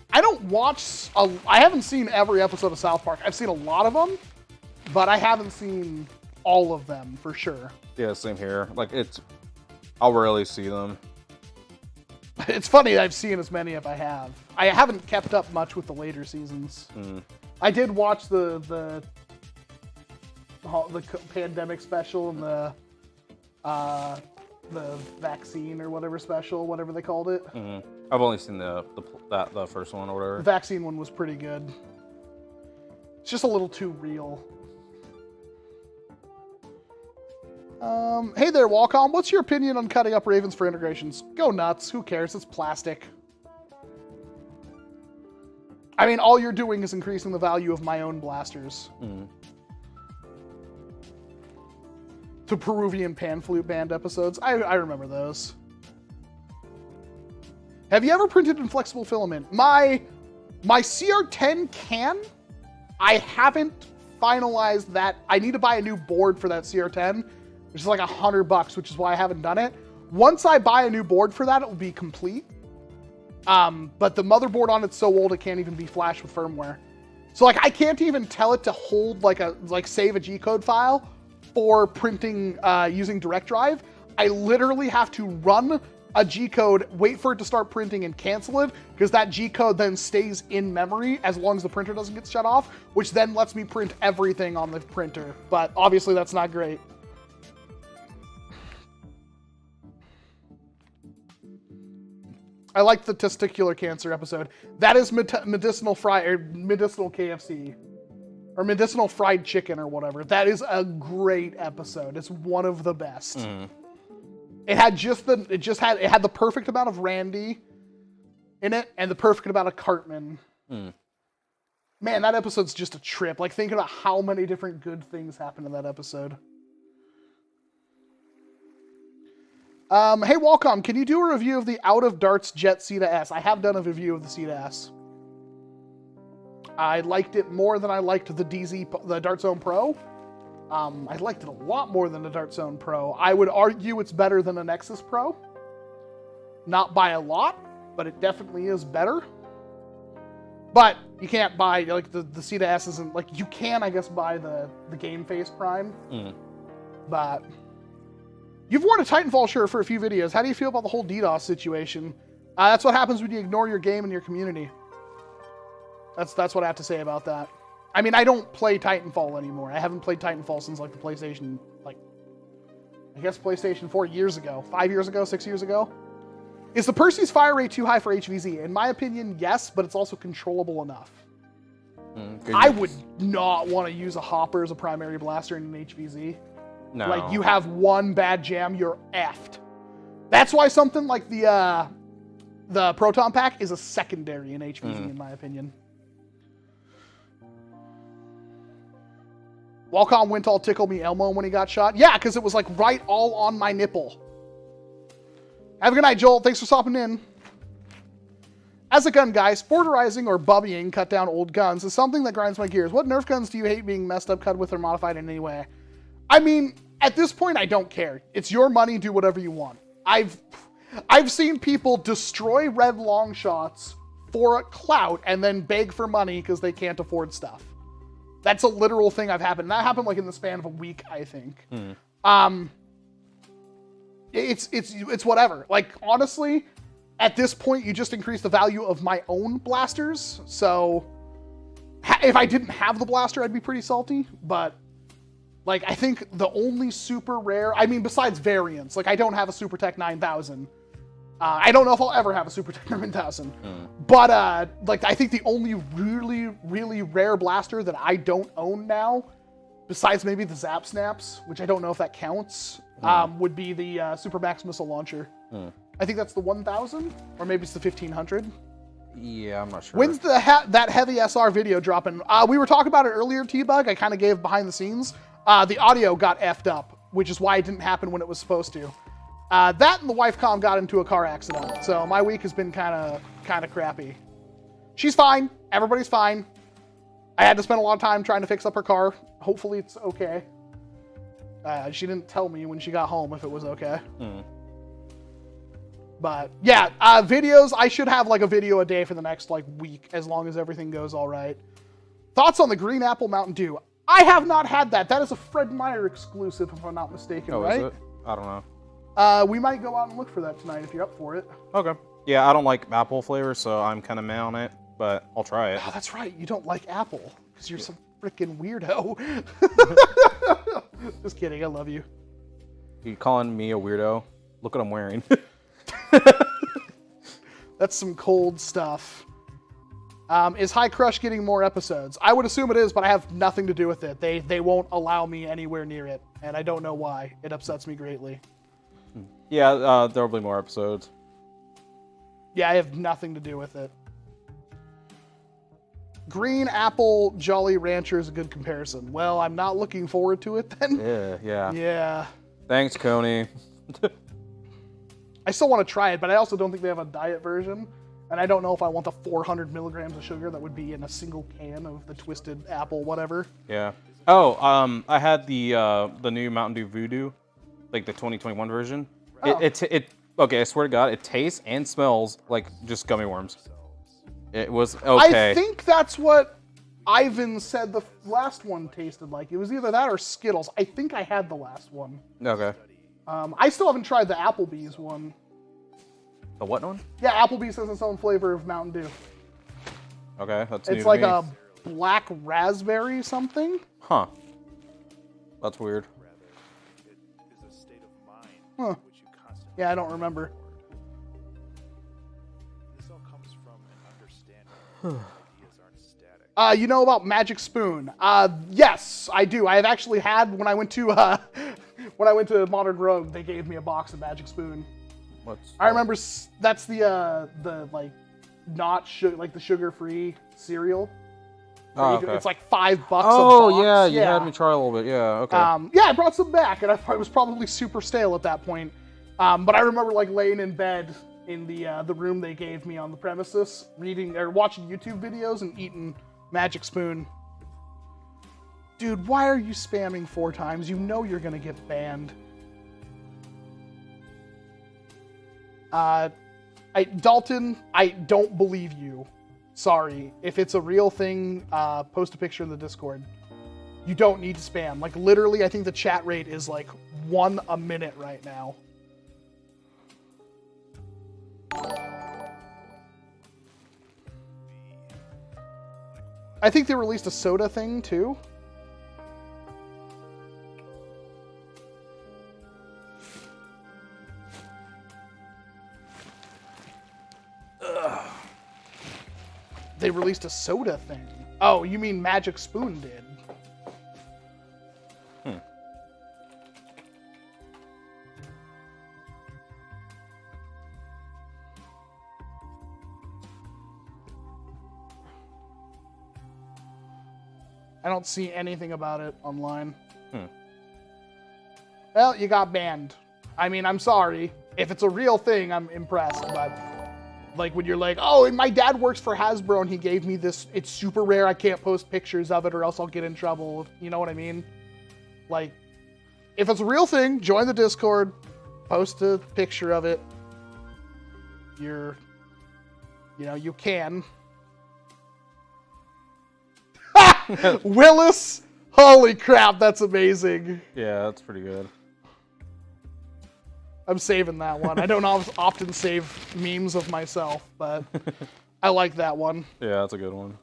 I don't watch. I haven't seen every episode of South Park. I've seen a lot of them, but I haven't seen all of them for sure. Yeah, same here. Like I'll rarely see them. It's funny I've seen as many if I have. I haven't kept up much with the later seasons. I did watch the pandemic special and the vaccine or whatever special, whatever they called it. I've only seen the first one or whatever. The vaccine one was pretty good. It's just a little too real. Hey there, Walcom. What's your opinion on cutting up Ravens for integrations? Go nuts. Who cares? It's plastic. I mean, all you're doing is increasing the value of my own blasters. To Peruvian Pan Flute Band episodes. I remember those. Have you ever printed in flexible filament? My CR10 can. I haven't finalized that. I need to buy a new board for that CR10, which is like $100, which is why I haven't done it. Once I buy a new board for that, it will be complete. But the motherboard on it's so old it can't even be flashed with firmware. So like I can't even tell it to hold save a G-code file for printing using direct drive. I literally have to run a G-code, wait for it to start printing and cancel it, because that G-code then stays in memory as long as the printer doesn't get shut off, which then lets me print everything on the printer. But obviously that's not great. I like the testicular cancer episode. That is medicinal KFC. Or medicinal fried chicken or whatever. That is a great episode. It's one of the best. It had the perfect amount of Randy in it and the perfect amount of Cartman. Man, that episode's just a trip. Like, think about how many different good things happen in that episode. Hey, Walcom, can you do a review of the Out of Darts Jet C2S? I have done a review of the C2S. I liked it more than I liked the Dart Zone Pro. I liked it a lot more than the Dart Zone Pro. I would argue it's better than a Nexus Pro. Not by a lot, but it definitely is better. But you can't buy, like, the C2S isn't, like, you can, I guess, buy the Game Face Prime. But you've worn a Titanfall shirt for a few videos. How do you feel about the whole DDoS situation? That's what happens when you ignore your game and your community. That's what I have to say about that. I mean, I don't play Titanfall anymore. I haven't played Titanfall since, like, the PlayStation, like, I guess PlayStation 4 years ago. 5 years ago? 6 years ago? Is the Percy's fire rate too high for HVZ? In my opinion, yes, but it's also controllable enough. I would not want to use a hopper as a primary blaster in an HVZ. No. Like, you have one bad jam, you're effed. That's why something like the Proton Pack is a secondary in HVZ, in my opinion. Walcom went all tickle me Elmo when he got shot. Yeah, because it was like right all on my nipple. Have a good night, Joel. Thanks for stopping in. As a gun guy, sporterizing or bubbying cut down old guns is something that grinds my gears. What Nerf guns do you hate being messed up, cut with, or modified in any way? I mean, at this point, I don't care. It's your money. Do whatever you want. I've seen people destroy red long shots for a clout and then beg for money because they can't afford stuff. That's a literal thing I've happened. That happened like in the span of a week, I think. It's whatever. Like, honestly, at this point, you just increase the value of my own blasters. So if I didn't have the blaster, I'd be pretty salty. But like, I think the only super rare, I mean, besides variants, like I don't have a Super Tech 9000. I don't know if I'll ever have a Super Tech 9000. But like, I think the only really, really rare blaster that I don't own now, besides maybe the Zap Snaps, which I don't know if that counts, would be the Super Max Missile Launcher. I think that's the 1000, or maybe it's the 1500. Yeah, I'm not sure. When's the that heavy SR video dropping? We were talking about it earlier, T-Bug. I kind of gave behind the scenes. The audio got effed up, which is why it didn't happen when it was supposed to. That and the wife com got into a car accident, so my week has been kind of crappy. She's fine. Everybody's fine. I had to spend a lot of time trying to fix up her car. Hopefully it's okay. She didn't tell me when she got home if it was okay. But yeah, videos, I should have like a video a day for the next like week, as long as everything goes all right. Thoughts on the Green Apple Mountain Dew? I have not had that. That is a Fred Meyer exclusive, if I'm not mistaken, right? Is it? I don't know. We might go out and look for that tonight if you're up for it. Okay. Yeah, I don't like apple flavor, so I'm kind of meh on it, but I'll try it. Oh, that's right. You don't like apple because you're some freaking weirdo. Just kidding. I love you. You calling me a weirdo? Look what I'm wearing. That's some cold stuff. Is High Crush getting more episodes? I would assume it is, but I have nothing to do with it. They won't allow me anywhere near it, and I don't know why. It upsets me greatly. Yeah, there'll be more episodes. Yeah, I have nothing to do with it. Green Apple Jolly Rancher is a good comparison. Well, I'm not looking forward to it then. Yeah. Yeah. Thanks, Coney. I still want to try it, but I also don't think they have a diet version. And I don't know if I want the 400 milligrams of sugar that would be in a single can of the twisted apple, whatever. Yeah. Oh, I had the new Mountain Dew Voodoo, like the 2021 version. Oh. It okay, I swear to God, it tastes and smells like just gummy worms. It was okay. I think that's what Ivan said the last one tasted like. It was either that or Skittles. I think I had the last one. Okay. I still haven't tried the Applebee's one. The what one? Yeah, Applebee's has its own flavor of Mountain Dew. Okay, that's new It's to like me. a black raspberry something. Huh. That's weird. Huh. Yeah, I don't remember. You know about Magic Spoon? Yes, I do. I have actually had when I went to Modern Rogue. They gave me a box of Magic Spoon. I remember that's the like not like the sugar-free cereal. Oh, okay. It's like $5 a box. Oh yeah, you had me try a little bit. Yeah, okay. Yeah, I brought some back, and I was probably super stale at that point. But I remember like laying in bed in the room they gave me on the premises, reading or watching YouTube videos and eating Magic Spoon. Dude, why are you spamming 4 times? You know you're gonna get banned. Dalton, I don't believe you. Sorry. If it's a real thing, post a picture in the Discord. You don't need to spam. Like, literally, I think the chat rate is like 1 a minute right now. I think they released a soda thing, too. They released a soda thing. Oh, you mean Magic Spoon did? I don't see anything about it online. Well, you got banned. I mean, I'm sorry. If it's a real thing, I'm impressed, but like when you're like, oh, and my dad works for Hasbro and he gave me this, it's super rare, I can't post pictures of it or else I'll get in trouble. You know what I mean? Like, if it's a real thing, join the Discord, post a picture of it. You can. Willis! Holy crap, that's amazing. Yeah, that's pretty good. I'm saving that one. I don't often save memes of myself, but I like that one. Yeah, that's a good one.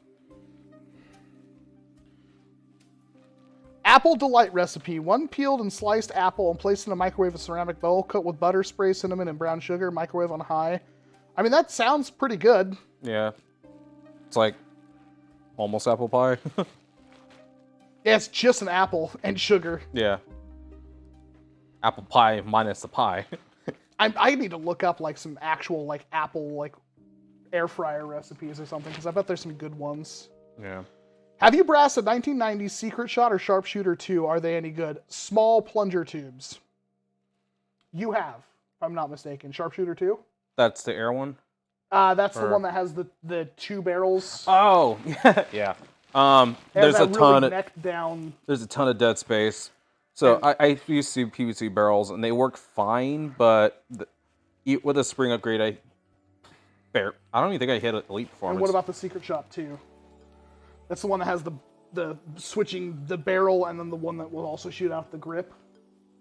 Apple Delight recipe. 1 peeled and sliced apple and placed in a microwave ceramic bowl. Coat with butter, spray, cinnamon, and brown sugar. Microwave on high. I mean, that sounds pretty good. Yeah. It's like almost apple pie. Yeah, it's just an apple and sugar. Yeah. Apple pie minus the pie. I need to look up like some actual like apple like air fryer recipes or something because I bet there's some good ones. Yeah. Have you brassed a 1990s Secret Shot or Sharpshooter 2? Are they any good? Small plunger tubes. You have, if I'm not mistaken. Sharpshooter 2? That's the air one? That's the one that has the 2 barrels. Oh, yeah. There's a ton of neck down. There's a ton of dead space. So I used to PVC barrels and they work fine, but with a spring upgrade, I don't even think I hit elite performance. And what about the Secret Shot 2? That's the one that has the switching the barrel and then the one that will also shoot out the grip.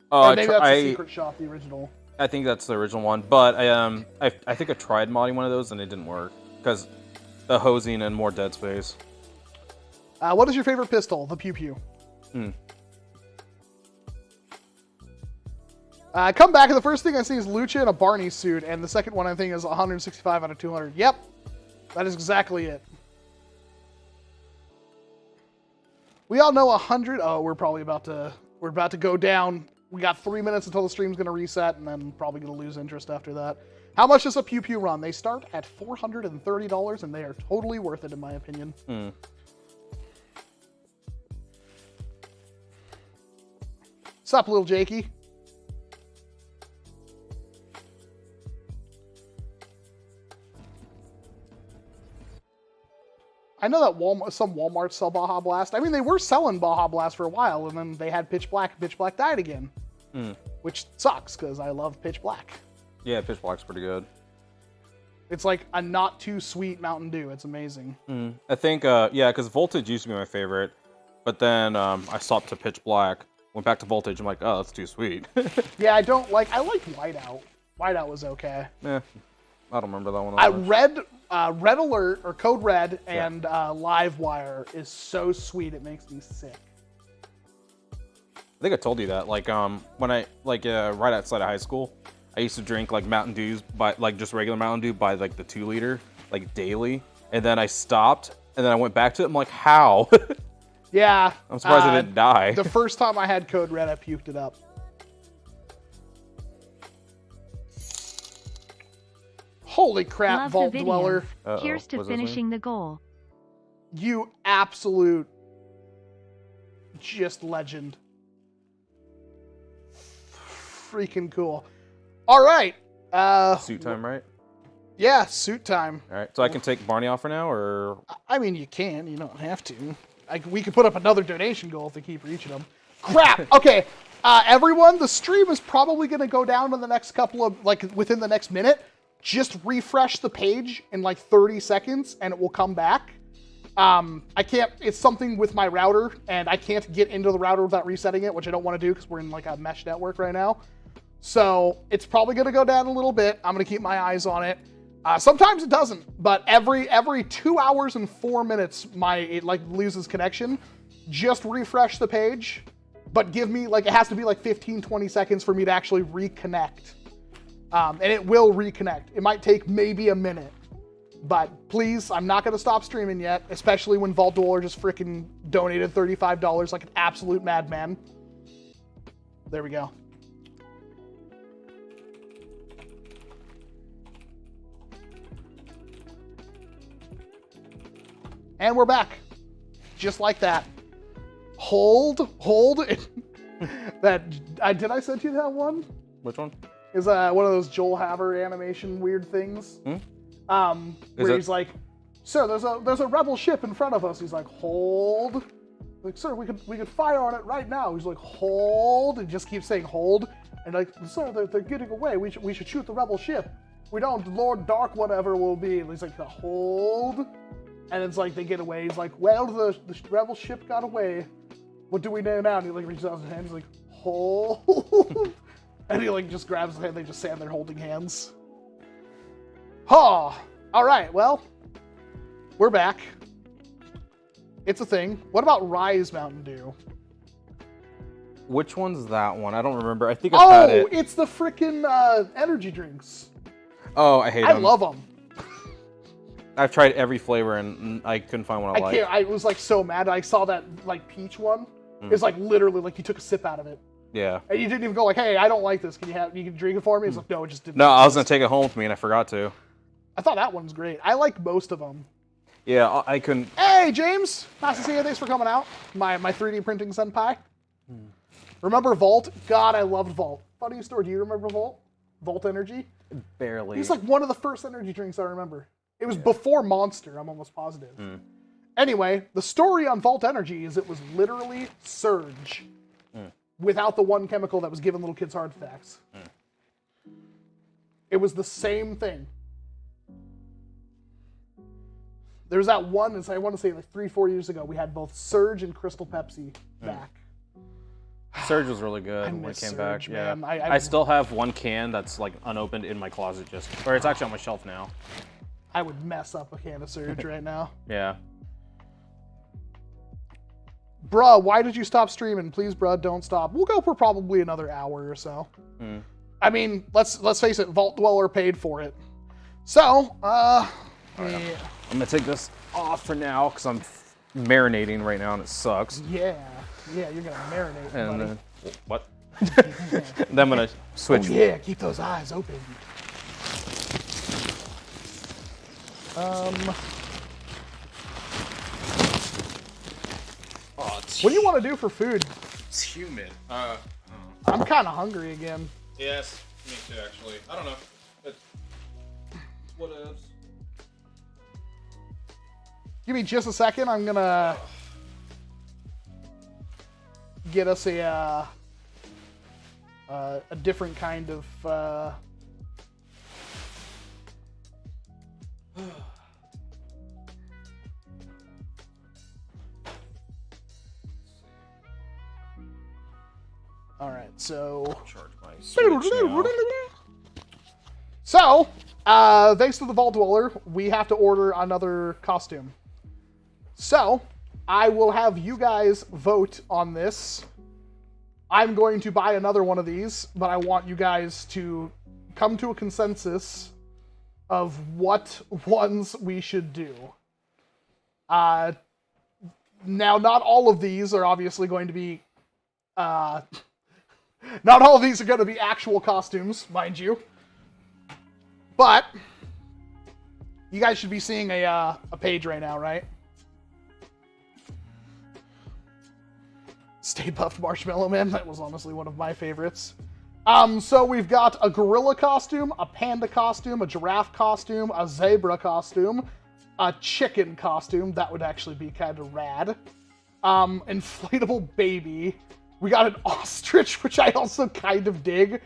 Oh, maybe that's the Secret Shot, the original. I think that's the original one, but I think I tried modding one of those and it didn't work because the hosing and more dead space. What is your favorite pistol? The Pew Pew. Come back and the first thing I see is Lucha in a Barney suit, and the second one I think is 165 out of 200. Yep, that is exactly it. We all know 100. Oh, we're about to go down. We got 3 minutes until the stream's gonna reset, and then probably gonna lose interest after that. How much does a Pew Pew run? They start at $430, and they are totally worth it in my opinion. Sup, little Jakey? I know that some Walmarts sell Baja Blast. I mean, they were selling Baja Blast for a while, and then they had Pitch Black, and Pitch Black died again. Which sucks, because I love Pitch Black. Yeah, Pitch Black's pretty good. It's like a not too sweet Mountain Dew. It's amazing. I think, yeah, because Voltage used to be my favorite, but then I swapped to Pitch Black, went back to Voltage, I'm like, oh, that's too sweet. Yeah, I like Whiteout. Whiteout was okay. Yeah, I don't remember that one. Red Alert, or Code Red, and Livewire is so sweet, it makes me sick. I think I told you that, like, when I, like, right outside of high school, I used to drink, like, Mountain Dews, like, just regular Mountain Dew by, like, the 2 liter, like, daily, and then I stopped, and then I went back to it, I'm like, how? Yeah. I'm surprised I didn't die. The first time I had Code Red, I puked it up. Holy crap, Love Vault the videos. Dweller. Here's to finishing the goal. You absolute just legend. Freaking cool. All right. Suit time, right? Yeah, suit time. All right, so I can take Barney off for now, or? I mean, you can. You don't have to. We could put up another donation goal if they keep reaching them. Crap. Okay. Everyone, the stream is probably going to go down in the next couple of, like, within the next minute. Just refresh the page in like 30 seconds and it will come back. I can't, it's something with my router and I can't get into the router without resetting it, which I don't want to do because we're in like a mesh network right now. So it's probably going to go down a little bit. I'm going to keep my eyes on it. Sometimes it doesn't, but every 2 hours and 4 minutes, it like loses connection. Just refresh the page, but give me like, it has to be like 15, 20 seconds for me to actually reconnect. And it will reconnect. It might take maybe a minute. But please, I'm not going to stop streaming yet, especially when Vault Dweller just freaking donated $35 like an absolute madman. There we go. And we're back. Just like that. Hold. Did I send you that one? Which one? Is one of those Joel Haver animation weird things. Where he's like, "Sir, there's a rebel ship in front of us." He's like, "Hold." Like, "Sir, we could fire on it right now." He's like, "Hold." And just keeps saying hold. And like, "Sir, they're getting away. We should shoot the rebel ship. We don't, Lord Dark whatever will be." And he's like, "Hold." And it's like they get away. He's like, "Well, the rebel ship got away. What do we do now?" And he like reaches out his hand. He's like, "Hold." And he like just grabs his hand, they just stand there holding hands. Oh, all right, well, we're back. It's a thing. What about Rise Mountain Dew? Which one's that one? I don't remember. I think I've had it. Oh, it's the freaking energy drinks. Oh, I hate them. I love them. I've tried every flavor and I couldn't find one I like. I was like so mad. I saw that like peach one. It's like literally like you took a sip out of it. Yeah. And you didn't even go like, hey, I don't like this. You can drink it for me? It's like, no, it just didn't. No, I was gonna take it home with me and I forgot to. I thought that one's great. I like most of them. Yeah, I couldn't. Hey, James. Nice to see you. Thanks for coming out. My 3D printing senpai. Remember Vault? God, I loved Vault. Funny story. Do you remember Vault? Vault Energy? Barely. He's like one of the first energy drinks I remember. It was before Monster, I'm almost positive. Anyway, the story on Vault Energy is it was literally Surge without the one chemical that was giving little kids heart attacks. It was the same thing. There's that one, I want to say like 3-4 years ago, we had both Surge and Crystal Pepsi back. Surge was really good I when it miss came Surge, back. Yeah, man. I still have one can that's like unopened in my closet, or it's actually on my shelf now. I would mess up a can of Surge right now. Yeah. Bruh, why did you stop streaming? Please, bruh, don't stop. We'll go for probably another hour or so. I mean, let's face it, Vault Dweller paid for it. So, I'm gonna take this off for now because I'm marinating right now and it sucks. yeah, you're gonna marinate, And buddy. what? Then I'm gonna switch. Oh, yeah, keep those eyes open. What do you want to do for food? It's humid. I'm kind of hungry again. Yes, me too. Actually, I don't know. It's what else? Give me just a second. I'm gonna get us a different kind of. All right, so. Charge my Switch now. So, thanks to the Vault Dweller, we have to order another costume. So, I will have you guys vote on this. I'm going to buy another one of these, but I want you guys to come to a consensus of what ones we should do. Now, not all of these are obviously going to be... not all of these are going to be actual costumes, mind you. But you guys should be seeing a page right now, right? Stay Puffed Marshmallow Man. That was honestly one of my favorites. So we've got a gorilla costume, a panda costume, a giraffe costume, a zebra costume, a chicken costume. That would actually be kind of rad. Inflatable baby. We got an ostrich, which I also kind of dig.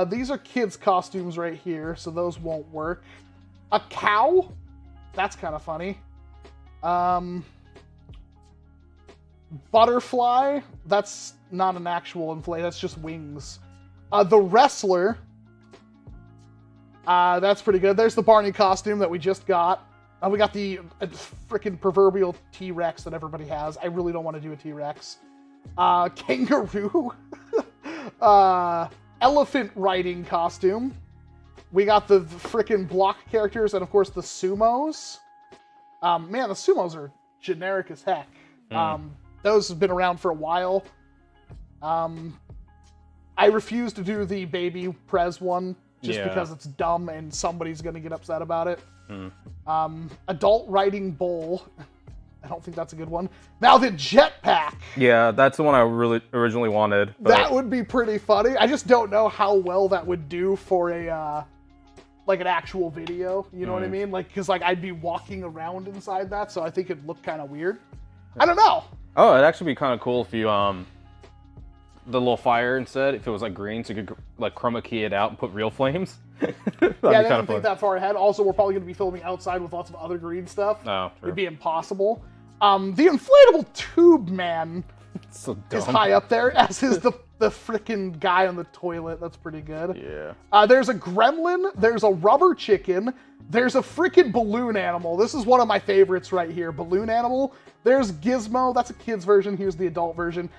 These are kids' costumes right here, so those won't work. A cow? That's kind of funny. Butterfly? That's not an actual inflate, that's just wings. The wrestler? That's pretty good. There's the Barney costume that we just got. We got the freaking proverbial T-Rex that everybody has. I really don't want to do a T-Rex. Kangaroo? Elephant riding costume. We got the frickin' block characters and, of course, the sumos. Man, the sumos are generic as heck. Those have been around for a while. I refuse to do the baby Prez one just because it's dumb and somebody's going to get upset about it. Adult riding bull. I don't think that's a good one. Now the jetpack. Yeah, that's the one I really originally wanted. But... That would be pretty funny. I just don't know how well that would do for a like an actual video. You know what I mean? Like, because like I'd be walking around inside that, so I think it'd look kind of weird. I don't know. Oh, it'd actually be kind of cool if you the little fire instead, if it was like green, so you could like chroma key it out and put real flames. Yeah, I didn't think that far ahead. Also, we're probably going to be filming outside with lots of other green stuff. Oh, true. It'd be impossible. The inflatable tube man. So is dumb. high up there, as is the freaking guy on the toilet. That's pretty good. Yeah. There's a gremlin, there's a rubber chicken, there's a freaking balloon animal. This is one of my favorites right here, balloon animal. There's Gizmo, that's a kid's version, here's the adult version.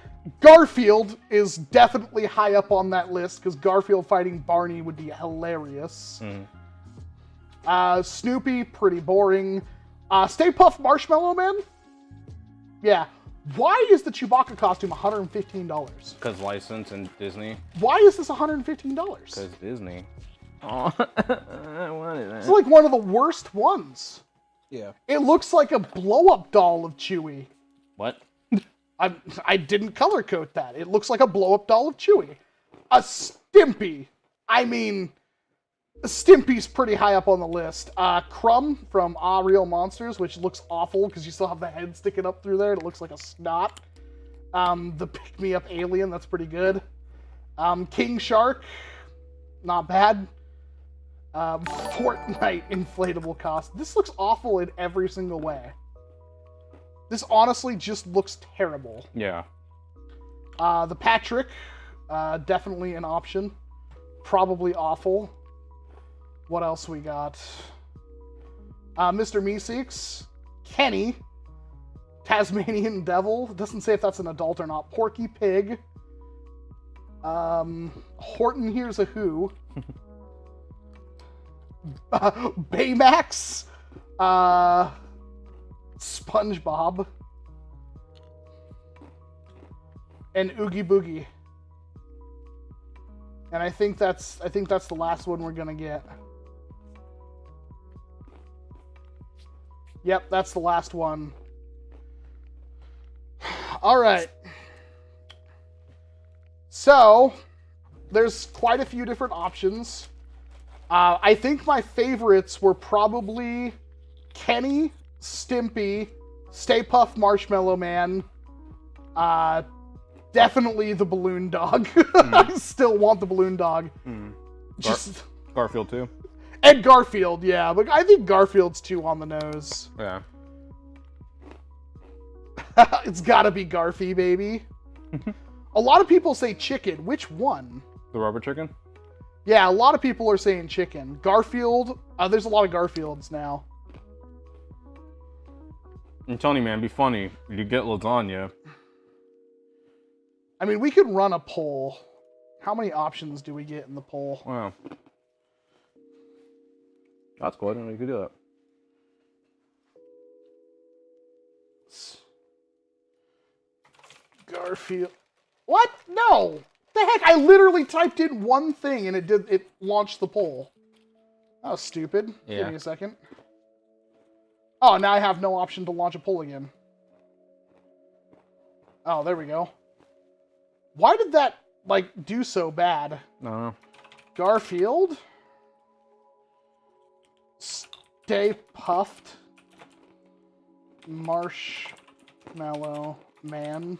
Garfield is definitely high up on that list, because Garfield fighting Barney would be hilarious. Snoopy, pretty boring. Stay Puft Marshmallow Man? Yeah. Why is the Chewbacca costume $115? Because license and Disney. Why is this $115? Because Disney. Oh, I wanted that. It's like one of the worst ones. Yeah. It looks like a blow-up doll of Chewie. What? I didn't color code that. It looks like a blow-up doll of Chewie. A Stimpy. I mean, Stimpy's pretty high up on the list. Crumb from Ah Real Monsters, which looks awful because you still have the head sticking up through there. It looks like a snot. The pick-me-up alien, that's pretty good. King Shark, not bad. Fortnite inflatable cost. This looks awful in every single way. This honestly just looks terrible. Yeah. The Patrick, definitely an option. Probably awful. What else we got? Mr. Meeseeks, Kenny, Tasmanian Devil. Doesn't say if that's an adult or not. Porky Pig. Horton Here's a Who. Baymax. SpongeBob. And Oogie Boogie. And I think that's the last one we're gonna get. Yep, that's the last one. All right. So, there's quite a few different options. I think my favorites were probably Kenny, Stimpy, Stay Puft Marshmallow Man, definitely the balloon dog. I still want the balloon dog. Just Garfield too. And Garfield, yeah, but I think Garfield's too on the nose. Yeah. It's gotta be Garfy, baby. A lot of people say chicken. Which one? The rubber chicken? Yeah, a lot of people are saying chicken. Garfield, there's a lot of Garfields now. I'm telling you, man, be funny. You get lasagna. I mean, we could run a poll. How many options do we get in the poll? Wow. That's good. You could do that. Garfield. What? No. The heck? I literally typed in one thing and it launched the poll. That was stupid. Yeah. Give me a second. Oh, now I have no option to launch a poll again. Oh, there we go. Why did that, do so bad? I don't know. Garfield? Stay Puffed Marshmallow Man.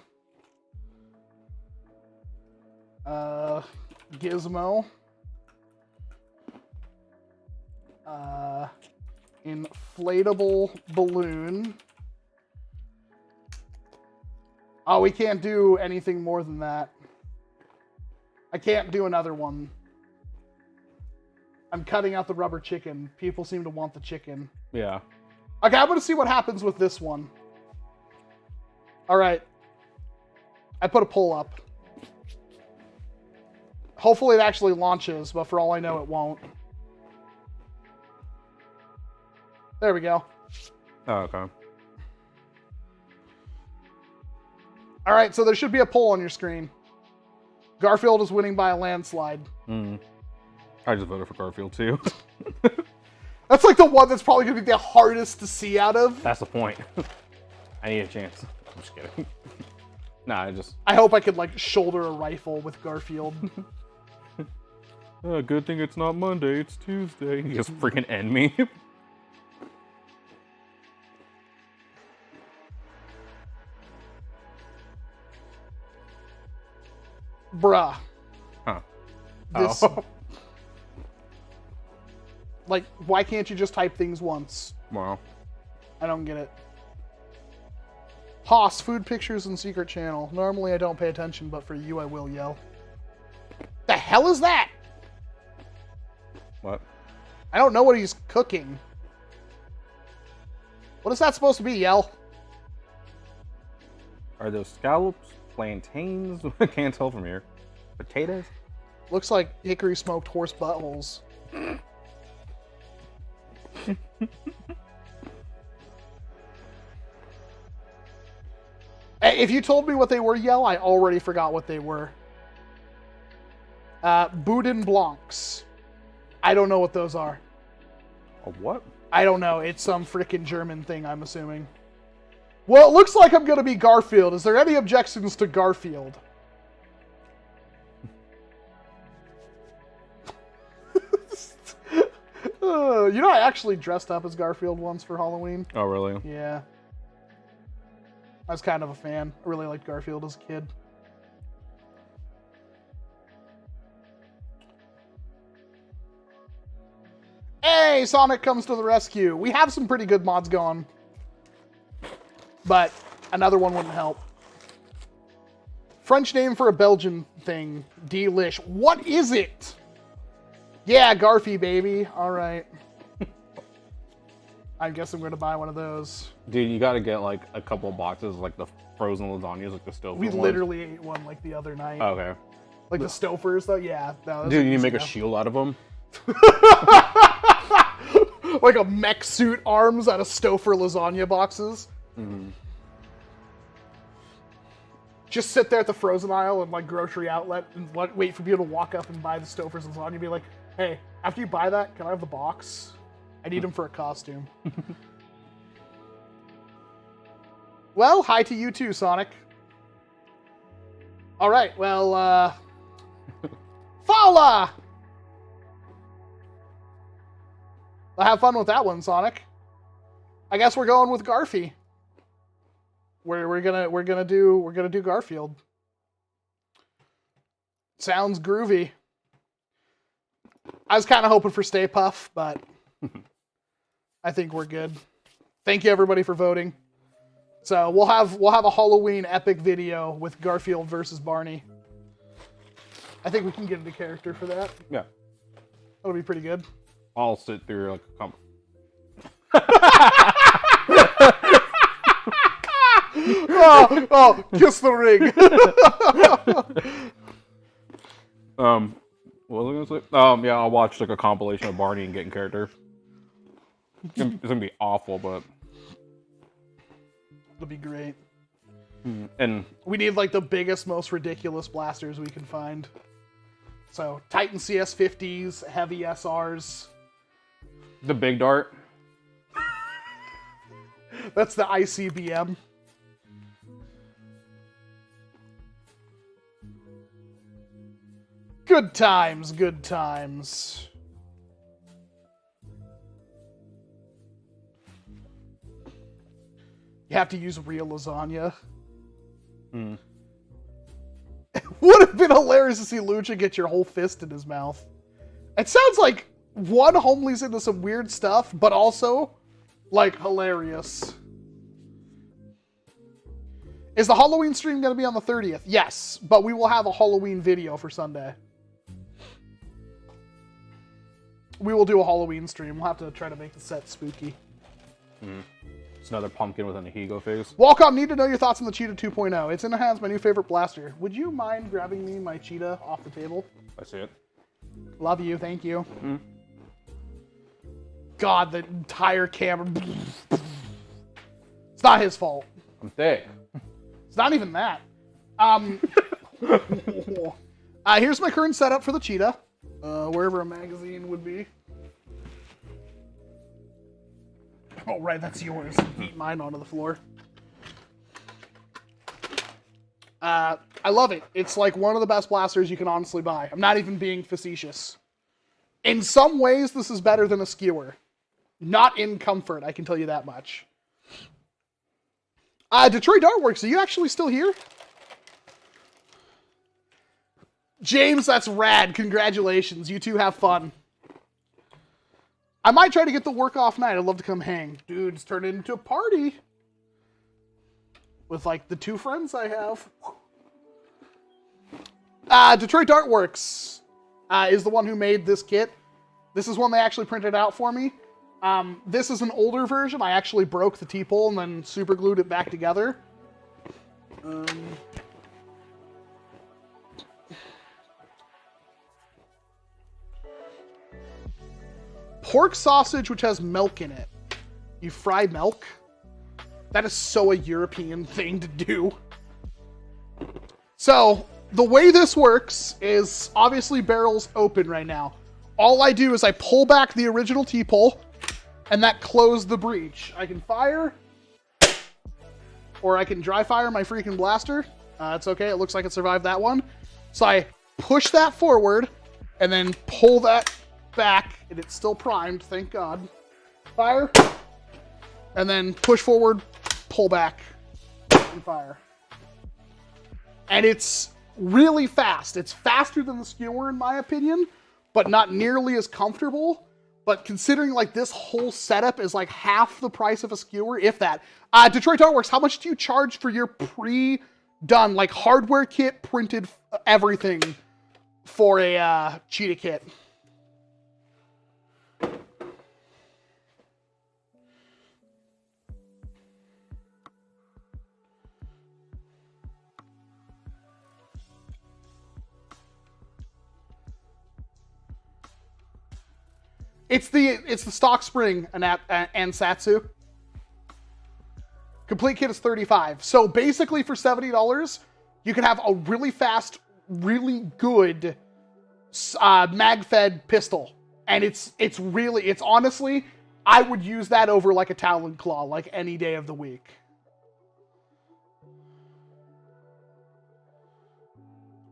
Gizmo. Inflatable balloon. Oh, we can't do anything more than that. I can't do another one. I'm cutting out the rubber chicken. People seem to want the chicken. Yeah. Okay, I'm going to see what happens with this one. All right. I put a poll up. Hopefully it actually launches, but for all I know, it won't. There we go. Oh, okay. All right, so there should be a poll on your screen. Garfield is winning by a landslide. I just voted for Garfield too. That's like the one that's probably going to be the hardest to see out of. That's the point. I need a chance. I'm just kidding. Nah, I hope I could, shoulder a rifle with Garfield. Good thing it's not Monday, it's Tuesday. You just freaking end me. Bruh. Huh. This... Oh. Why can't you just type things once? Wow. I don't get it. Hoss, food pictures and secret channel. Normally I don't pay attention, but for you I will yell. The hell is that? What? I don't know what he's cooking. What is that supposed to be, Yell? Are those scallops? Plantains? I can't tell from here. Potatoes? Looks like hickory smoked horse buttholes. If you told me what they were, Yell, I already forgot what they were. Boudin Blancs. I don't know what those are. A what? I don't know. It's some frickin' German thing, I'm assuming. Well, it looks like I'm going to be Garfield. Is there any objections to Garfield? You know, I actually dressed up as Garfield once for Halloween. Oh, really? Yeah. I was kind of a fan. I really liked Garfield as a kid. Hey, Sonic comes to the rescue. We have some pretty good mods going. But another one wouldn't help. French name for a Belgian thing. Delish. What is it? Yeah, Garfy, baby. All right. I guess I'm going to buy one of those. Dude, you gotta get like a couple of boxes, like the frozen lasagnas, like the Stouffer We ones. literally ate one like the other night. Oh, okay. Like the Stouffer's, though? Yeah. No, Dude, you need to make a shield out of them. Like a mech suit arms out of Stouffer lasagna boxes. Mm-hmm. Just sit there at the frozen aisle and like grocery outlet and wait for people to walk up and buy the Stouffer's lasagna. Be like, hey, after you buy that, can I have the box? I need them for a costume. Well, hi to you too, Sonic. All right, well, Fala! Well, have fun with that one, Sonic. I guess we're going with Garfy. We're gonna do Garfield. Sounds groovy. I was kind of hoping for Stay Puff, but I think we're good. Thank you everybody for voting. So we'll have a Halloween epic video with Garfield versus Barney. I think we can get into character for that. Yeah. That'll be pretty good. I'll sit through like a oh, kiss the ring. What was I gonna say? Yeah, I'll watch like a compilation of Barney and getting character. It's gonna be awful, but It'll be great. and We need like the biggest, most ridiculous blasters we can find. So Titan CS50s, heavy SRs. the big dart. That's the ICBM. Good times, good times. You have to use real lasagna. Hmm. It would have been hilarious to see Lucha get your whole fist in his mouth. It sounds like one, Homely's into some weird stuff, but also like hilarious. Is the Halloween stream going to be on the 30th? Yes, but we will have a Halloween video for Sunday. We will do a Halloween stream. We'll have to try to make the set spooky. It's another pumpkin with an Ahigo face. Walcom, need to know your thoughts on the Cheetah 2.0. It's in the hands, my new favorite blaster. Would you mind grabbing me my Cheetah off the table? I see it. Love you, thank you. God, the entire camera. It's not his fault. I'm thick. It's not even that. Here's my current setup for the Cheetah. Wherever a magazine would be. Oh, right, that's yours. Eat mine onto the floor. I love it. It's like one of the best blasters you can honestly buy. I'm not even being facetious. In some ways, this is better than a skewer. Not in comfort, I can tell you that much. Detroit Dartworks, are you actually still here? James, that's rad. Congratulations. You two have fun. I might try to get the work off night. I'd love to come hang. Dude, it's turned into a party. with like the 2 friends I have. Detroit Dart Works is the one who made this kit. This is one they actually printed out for me. This is an older version. I actually broke the T-pole and then super glued it back together. Pork sausage which has milk in it. You fry milk? That is so a European thing to do. So, the way this works is, obviously barrel's open right now. All I do is I pull back the original T-pole, and that closed the breech. I can fire, or I can dry fire my freaking blaster. It's okay, it looks like it survived that one. So I push that forward, and then pull that back, and it's still primed, thank God. Fire, and then push forward, pull back, and fire. And it's really fast. It's faster than the skewer in my opinion, but not nearly as comfortable. But considering like this whole setup is like half the price of a skewer, if that. Detroit Dart Works, how much do you charge for your pre-done, like hardware kit, printed everything for a cheetah kit? It's the stock spring and Satsu. Complete kit is $35. So basically for $70, you can have a really fast, really good mag-fed pistol. And it's honestly, I would use that over like a Talon Claw, like any day of the week.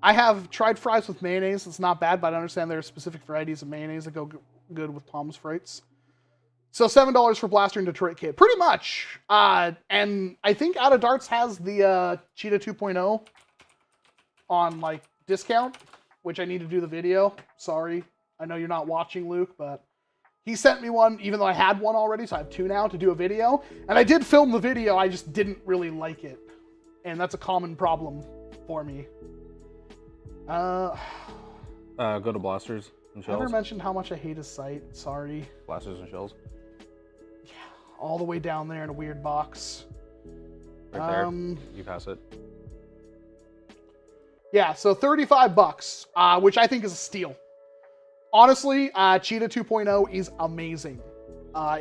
I have tried fries with mayonnaise. It's not bad, but I understand there are specific varieties of mayonnaise that go good with Palms Frites. So $7 for Blaster and Detroit kit. Pretty much. And I think Out of Darts has the Cheetah 2.0 on like discount, which I need to do the video. Sorry. I know you're not watching, Luke, but he sent me one, even though I had one already, so I have 2 now to do a video. And I did film the video, I just didn't really like it. And that's a common problem for me. Go to Blasters and I Shells. never mentioned how much I hate his site. Sorry. Blasters and Shells. Yeah, all the way down there in a weird box. Right there. You pass it. Yeah, so $35, which I think is a steal. Honestly, Cheetah 2.0 is amazing. A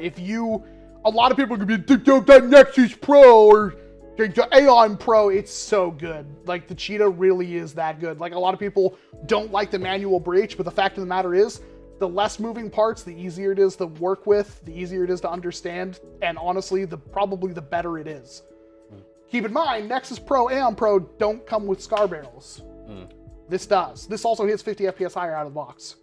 lot of people are gonna be, that Nexus Pro or the Aeon Pro, it's so good. Like, the Cheetah really is that good. Like, a lot of people don't like the manual breech, but the fact of the matter is, the less moving parts, the easier it is to work with, the easier it is to understand, and honestly, probably the better it is. Keep in mind, Nexus Pro, Aeon Pro don't come with scar barrels. This does. This also hits 50 FPS higher out of the box.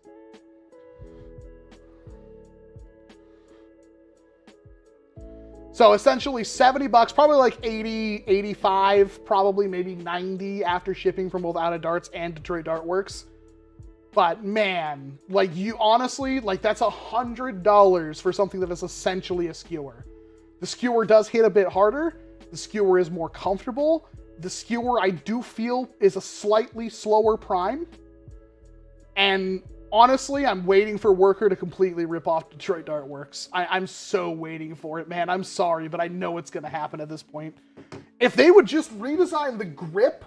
So essentially $70, probably like 80, 85, probably maybe 90 after shipping from both Out of Darts and Detroit Dart Works. But man, like you honestly, like that's $100 for something that is essentially a skewer. The skewer does hit a bit harder. The skewer is more comfortable. The skewer I do feel is a slightly slower prime. And honestly, I'm waiting for Worker to completely rip off Detroit Dart Works. I'm so waiting for it, man. I'm sorry, but I know it's going to happen at this point. If they would just redesign the grip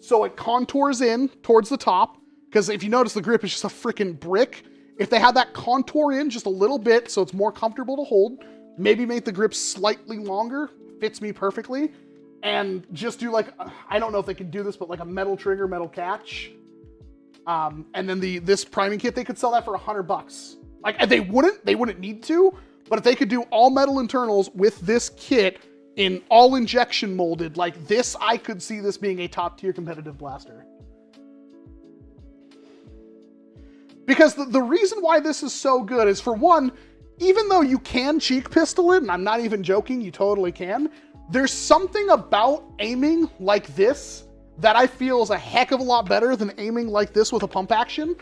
so it contours in towards the top, because if you notice, the grip is just a freaking brick. If they had that contour in just a little bit so it's more comfortable to hold, maybe make the grip slightly longer, fits me perfectly, and just do like, I don't know if they can do this, but like a metal trigger, metal catch. And then this priming kit, they could sell that for $100. Like, they wouldn't need to, but if they could do all metal internals with this kit in all injection molded, like this, I could see this being a top tier competitive blaster. Because the reason why this is so good is, for one, even though you can cheek pistol it, and I'm not even joking, you totally can, there's something about aiming like this that I feel is a heck of a lot better than aiming like this with a pump action.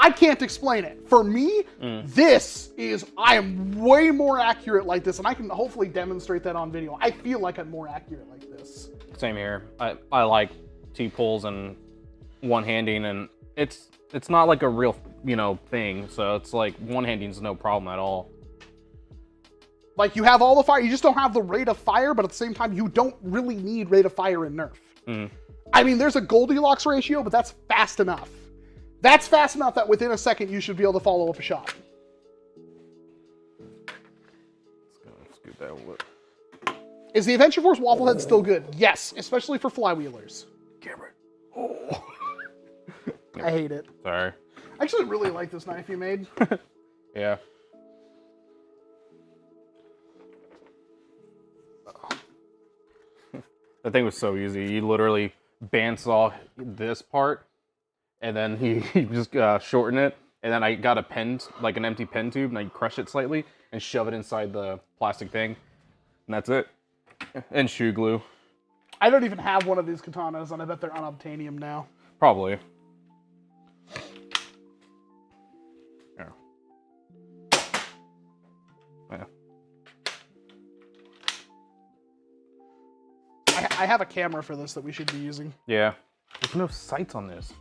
I can't explain it. For me, I am way more accurate like this, and I can hopefully demonstrate that on video. I feel like I'm more accurate like this. Same here. I like T-pulls and one-handing, and it's not like a real, thing. So it's like one-handing is no problem at all. Like, you have all the fire, you just don't have the rate of fire, but at the same time, you don't really need rate of fire in Nerf. I mean, there's a Goldilocks ratio, but that's fast enough. That's fast enough that within a second, you should be able to follow up a shot. Let's scoot that one. Is the Adventure Force Waffle Head still good? Yes, especially for flywheelers. Cameron. Oh. I hate it. Sorry. I actually really like this knife you made. Yeah. That thing was so easy. You literally bandsaw this part, and then he just shortened it, and then I got a pen, like an empty pen tube, and I crush it slightly and shove it inside the plastic thing, and that's it. And shoe glue. I don't even have one of these katanas, and I bet they're unobtainium now. Probably. Yeah. Yeah. I have a camera for this that we should be using. Yeah. There's no sights on this.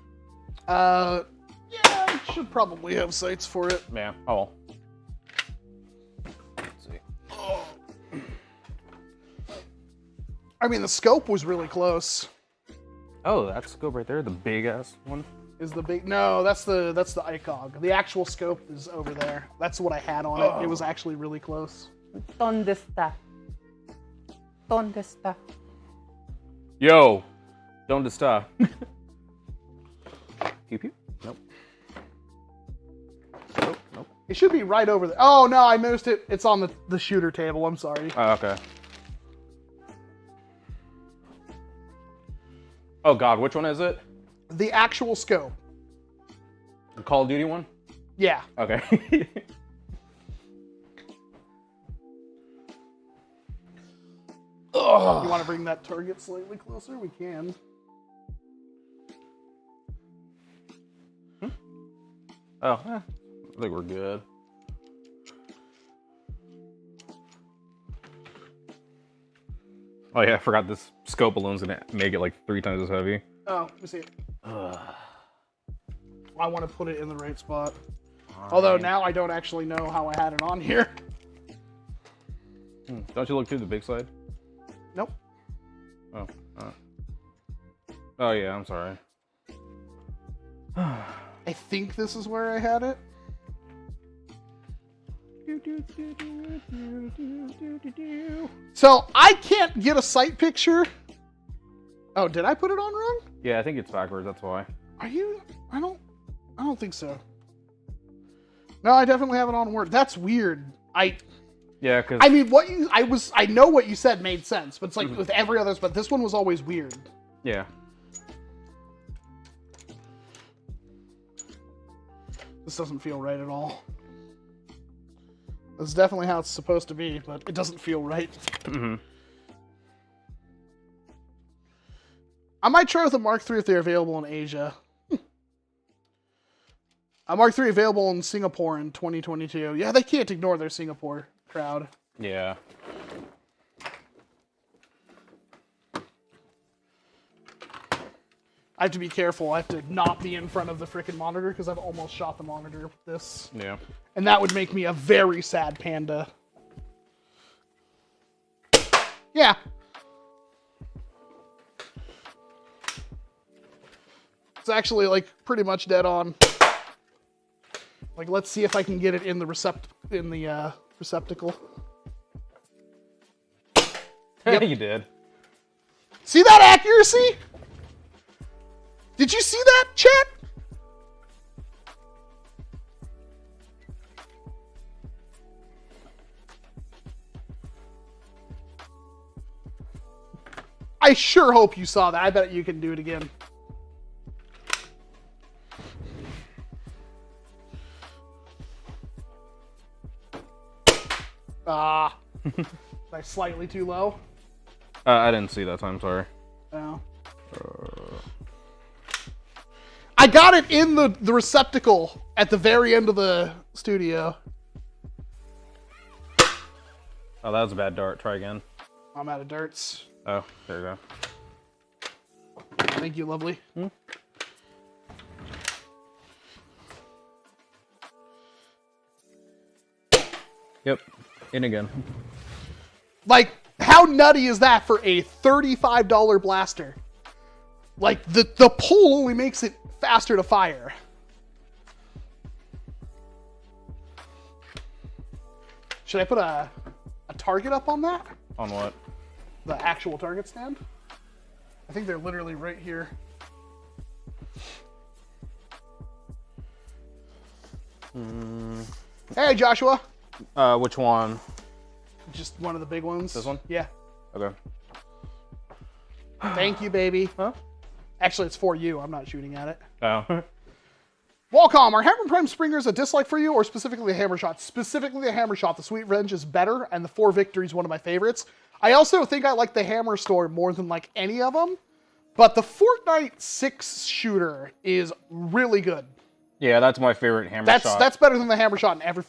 Yeah, I should probably have sights for it. Yeah. Oh. Let's see. Oh. I mean, the scope was really close. Oh, that scope right there, the big ass one. Is the big? No, that's the ICOG. The actual scope is over there. That's what I had on it. It was actually really close. ¿Dónde está? ¿Dónde está? Yo, don't stop. Pew pew. Nope. Nope. Nope. It should be right over there. Oh no, I missed it. It's on the shooter table. I'm sorry. Oh, okay. Oh God, which one is it? The actual scope. The Call of Duty one? Yeah. Okay. You want to bring that target slightly closer? We can. Oh, I think we're good. Oh yeah, I forgot this scope alone's gonna make it like 3 times as heavy. Oh, let me see it. I want to put it in the right spot. Although now I don't actually know how I had it on here. Don't you look through the big side? Nope. Oh. Oh yeah, I'm sorry. I think this is where I had it. So I can't get a sight picture. Oh, did I put it on wrong? Yeah, I think it's backwards. That's why. Are you? I don't think so. No, I definitely have it on word. That's weird. Yeah, because I mean, I know what you said made sense, but it's like with every other, but this one was always weird. Yeah. This doesn't feel right at all. This is definitely how it's supposed to be, but it doesn't feel right. I might try with a Mark III if they're available in Asia. A Mark III available in Singapore in 2022. Yeah, they can't ignore their Singapore crowd. Yeah. I have to be careful. I have to not be in front of the frickin' monitor because I've almost shot the monitor with this. Yeah. And that would make me a very sad panda. Yeah. It's actually, like, pretty much dead on. Like, let's see if I can get it in the receptacle. Yep. You did. See that accuracy? Did you see that, chat? I sure hope you saw that. I bet you can do it again. Ah. Like slightly too low? I didn't see that time, sorry. Oh. I got it in the receptacle, at the very end of the studio. Oh, that was a bad dart. Try again. I'm out of darts. Oh, there you go. Thank you, lovely. Yep. In again. Like, how nutty is that for a $35 blaster? Like, the pull only makes it faster to fire. Should I put a target up on that? On what? The actual target stand? I think they're literally right here. Hey, Joshua. Which one? Just one of the big ones. This one? Yeah. Okay. Thank you, baby. Huh? Actually, it's for you. I'm not shooting at it. Oh. Walcom, are Hammer Prime Springers a dislike for you, or specifically the Hammer Shot? Specifically the Hammer Shot. The Sweet Revenge is better, and the 4 Victory is one of my favorites. I also think I like the Hammer Storm more than like any of them, but the Fortnite 6 shooter is really good. Yeah, that's my favorite hammer shot. That's better than the Hammer Shot in every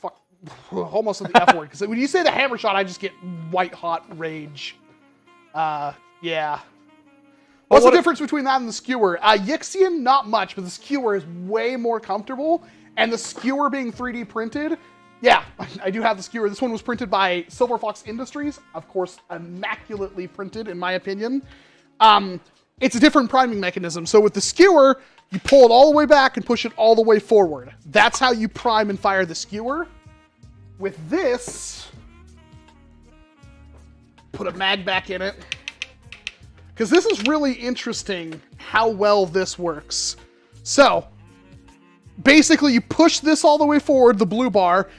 almost in the F word. Because when you say the Hammer Shot, I just get white hot rage. Yeah. What's the difference between that and the Skewer? Yixian, not much, but the Skewer is way more comfortable. And the Skewer being 3D printed, yeah, I do have the Skewer. This one was printed by Silver Fox Industries. Of course, immaculately printed, in my opinion. It's a different priming mechanism. So with the Skewer, you pull it all the way back and push it all the way forward. That's how you prime and fire the Skewer. With this, put a mag back in it. Because this is really interesting how well this works. So, basically you push this all the way forward, the blue bar,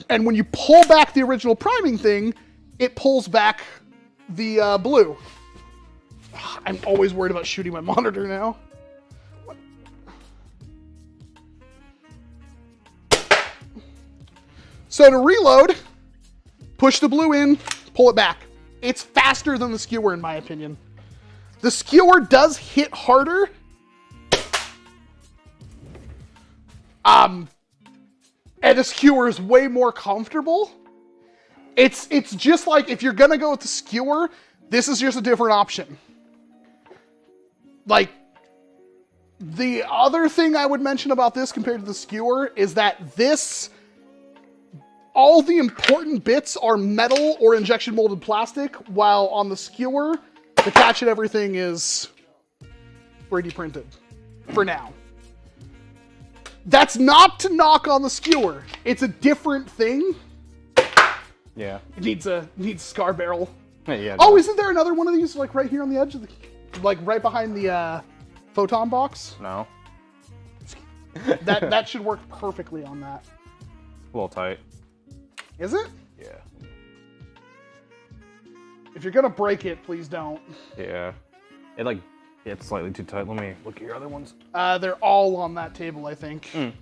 and when you pull back the original priming thing, it pulls back the blue. I'm always worried about shooting my monitor now. So to reload, push the blue in, pull it back. It's faster than the Skewer in my opinion. The Skewer does hit harder. And the Skewer is way more comfortable. It's just like if you're gonna go with the Skewer, this is just a different option. Like, the other thing I would mention about this compared to the Skewer is that this, all the important bits are metal or injection molded plastic, while on the Skewer, the catch and everything is 3D printed, for now. That's not to knock on the Skewer. It's a different thing. Yeah. It needs a scar barrel. Yeah. Oh, isn't there another one of these like right here on the edge of the, like right behind the photon box? No. That should work perfectly on that. A little tight. Is it? Yeah. If you're gonna break it, please don't. Yeah. It's slightly too tight. Let me look at your other ones. They're all on that table, I think. Hey,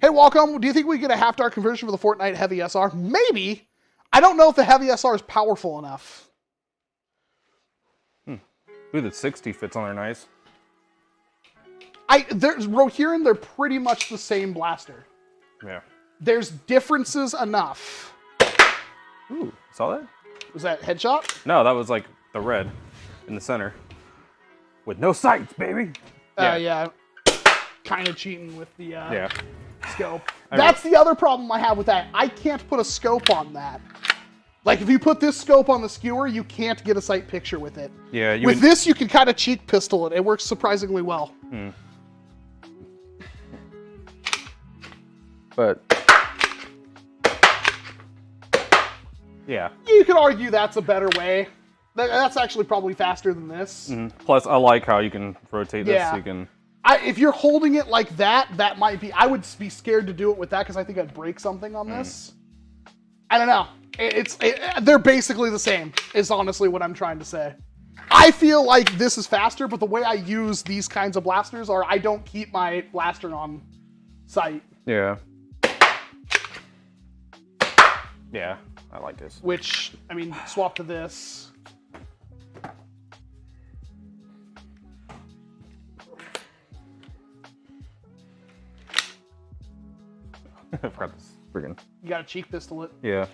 Welcome. Do you think we get a half-dark conversion for the Fortnite Heavy SR? Maybe. I don't know if the Heavy SR is powerful enough. Ooh, the 60 fits on there nice. There's Rohirrim, they're pretty much the same blaster. Yeah. There's differences enough. Ooh, saw that? Was that headshot? No, that was like the red in the center. With no sights, baby. Yeah. Kind of cheating with the scope. I That's the other problem I have with that. I can't put a scope on that. Like, if you put this scope on the Skewer, you can't get a sight picture with it. Yeah. With this, you can kind of cheek pistol it. It works surprisingly well. But yeah. You could argue that's a better way. That's actually probably faster than this. Plus, I like how you can rotate this. Yeah. So you can. If you're holding it like that, that might be... I would be scared to do it with that because I think I'd break something on this. I don't know. They're basically the same, is honestly what I'm trying to say. I feel like this is faster, but the way I use these kinds of blasters are I don't keep my blaster on sight. Yeah. Yeah, I like this. Which, I mean, swap to this. I forgot this friggin'. You gotta cheek pistol it. Yeah.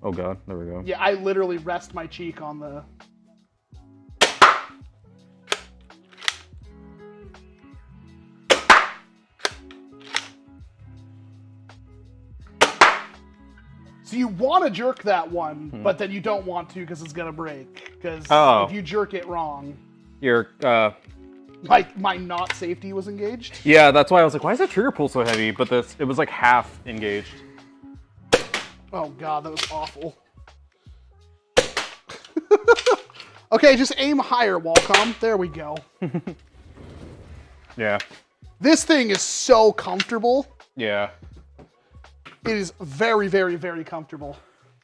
Oh god, there we go. Yeah, I literally rest my cheek on the... So you want to jerk that one, but then you don't want to because it's gonna break. Because if you jerk it wrong, Your like my not safety was engaged. yeah, that's why I was like, why is that trigger pull so heavy? But it was like half engaged. Oh god, that was awful. Okay, just aim higher, Walcom. There we go. Yeah. This thing is so comfortable. Yeah. It is very, very, very comfortable.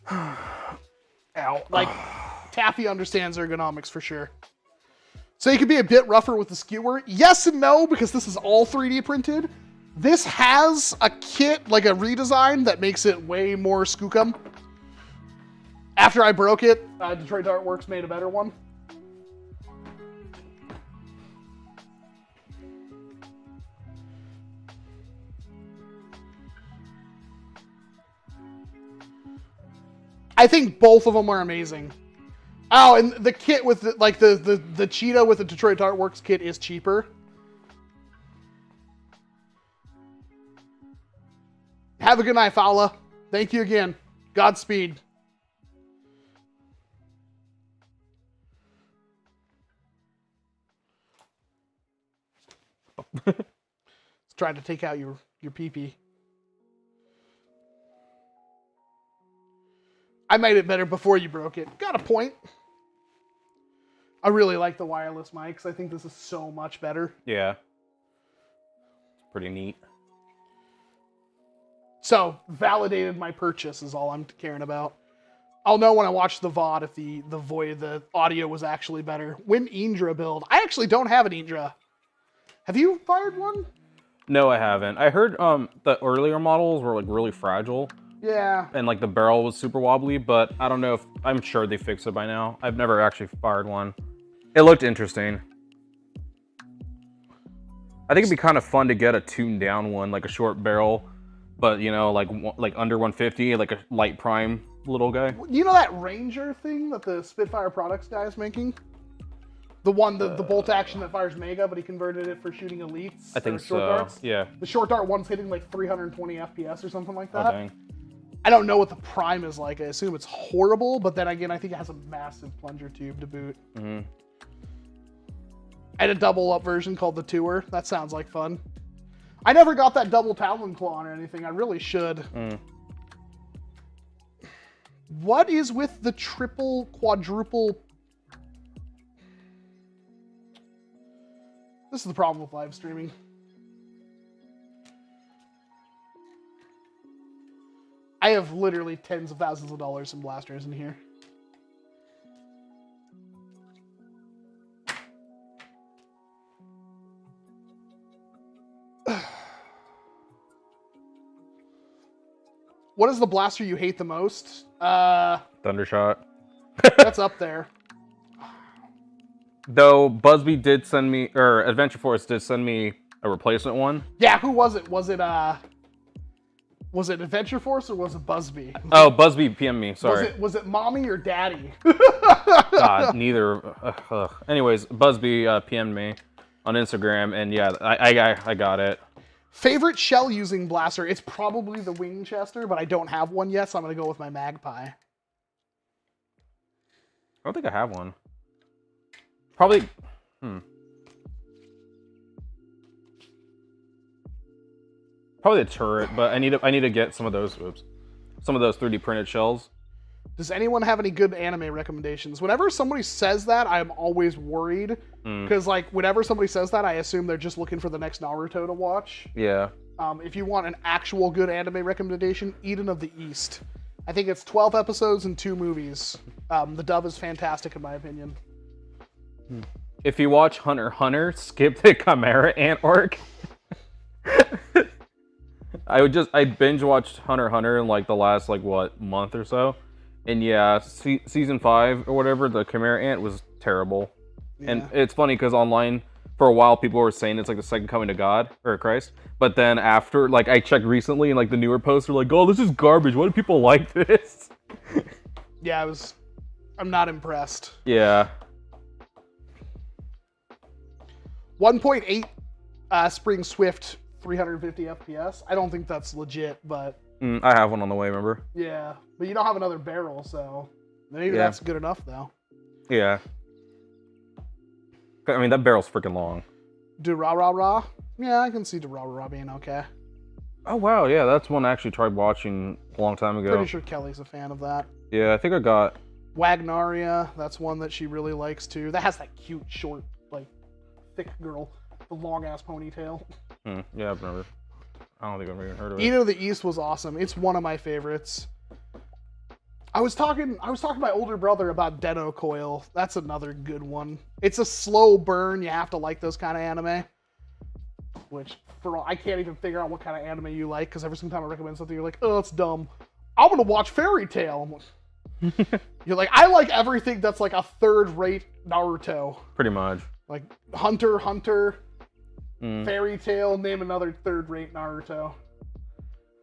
Ow. Like, Taffy understands ergonomics for sure. So you can be a bit rougher with the skewer. Yes and no, because this is all 3D printed. This has a kit, like a redesign, that makes it way more skookum. After I broke it, Detroit Dartworks made a better one. I think both of them are amazing. Oh, and the kit with the cheetah with the Detroit Dartworks kit is cheaper. Have a good night, Fowler. Thank you again. Godspeed. Let's try to take out your pee-pee. I made it better before you broke it. Got a point. I really like the wireless mics. I think this is so much better. Yeah. It's pretty neat. So, validated my purchase is all I'm caring about. I'll know when I watch the VOD if the audio was actually better. When Indra build. I actually don't have an Indra. Have you fired one? No, I haven't. I heard the earlier models were like really fragile. Yeah. And like the barrel was super wobbly, but I don't know if I'm sure they fixed it by now. I've never actually fired one. It looked interesting. I think it'd be kind of fun to get a tuned down one, like a short barrel, but you know, like under 150, like a light prime little guy. You know that Ranger thing that the Spitfire Products guy is making? The one, the bolt action that fires Mega, but he converted it for shooting elites. I think short so. darts. Yeah. The short dart one's hitting like 320 FPS or something like that. Oh, dang. I don't know what the prime is like. I assume it's horrible, but then again, I think it has a massive plunger tube to boot. Mm-hmm. I had a double up version called the Tour. That sounds like fun. I never got that double Talon Claw or anything. I really should. Mm. What is with the triple, quadruple? This is the problem with live streaming. I have literally tens of thousands of dollars in blasters in here. What is the blaster you hate the most? Thundershot. That's up there. Though Busby did send me, or Adventure Force did send me a replacement one. Yeah, who was it? Was it Adventure Force or was it Busby? Oh, Busby PM me, sorry. Was it mommy or daddy? God, neither. Anyways, Busby PM'd me on Instagram, and yeah, I got it. Favorite shell using blaster? It's probably the Winchester, but I don't have one yet, so I'm gonna go with my Magpie. I don't think I have one. Probably. Probably the turret, but I need to get some of those. Oops, some of those 3D printed shells. Does anyone have any good anime recommendations? Whenever somebody says that, I'm always worried. Because, like, whenever somebody says that, I assume they're just looking for the next Naruto to watch. Yeah. If you want an actual good anime recommendation, Eden of the East. I think it's 12 episodes and 2 movies. The dub is fantastic, in my opinion. If you watch Hunter x Hunter, skip the Chimera Ant arc. I binge watched Hunter x Hunter in like the last month or so. And yeah, season 5 or whatever, the Chimera Ant was terrible. Yeah. And it's funny because online for a while people were saying it's like the second coming to God or Christ, but then after, like, I checked recently and like the newer posts are like, oh, this is garbage. Why do people like this? Yeah, I'm not impressed. Yeah. 1.8 Spring Swift 350 FPS. I don't think that's legit, but I have one on the way, remember? yeah. But you don't have another barrel, so maybe Yeah. that's good enough though. Yeah. I mean, that barrel's freaking long. Do rah rah rah? Yeah, I can see do rah rah being okay. Oh, wow. Yeah, that's one I actually tried watching a long time ago. Pretty sure Kelly's a fan of that. Yeah, I think I got... Wagnaria, that's one that she really likes too. That has that cute, short, like, thick girl. The long-ass ponytail. Yeah, I've never... I don't think I've even heard of it. Eden of the East was awesome. It's one of my favorites. I was talking to my older brother about Deno Coil. That's another good one. It's a slow burn. You have to like those kind of anime. Which, I can't even figure out what kind of anime you like, because every single time I recommend something, you're like, oh, it's dumb. I'm gonna watch Fairy Tail. I'm like, you're like, I like everything that's like a third-rate Naruto. Pretty much. Like Hunter, Fairy Tail, name another third-rate Naruto.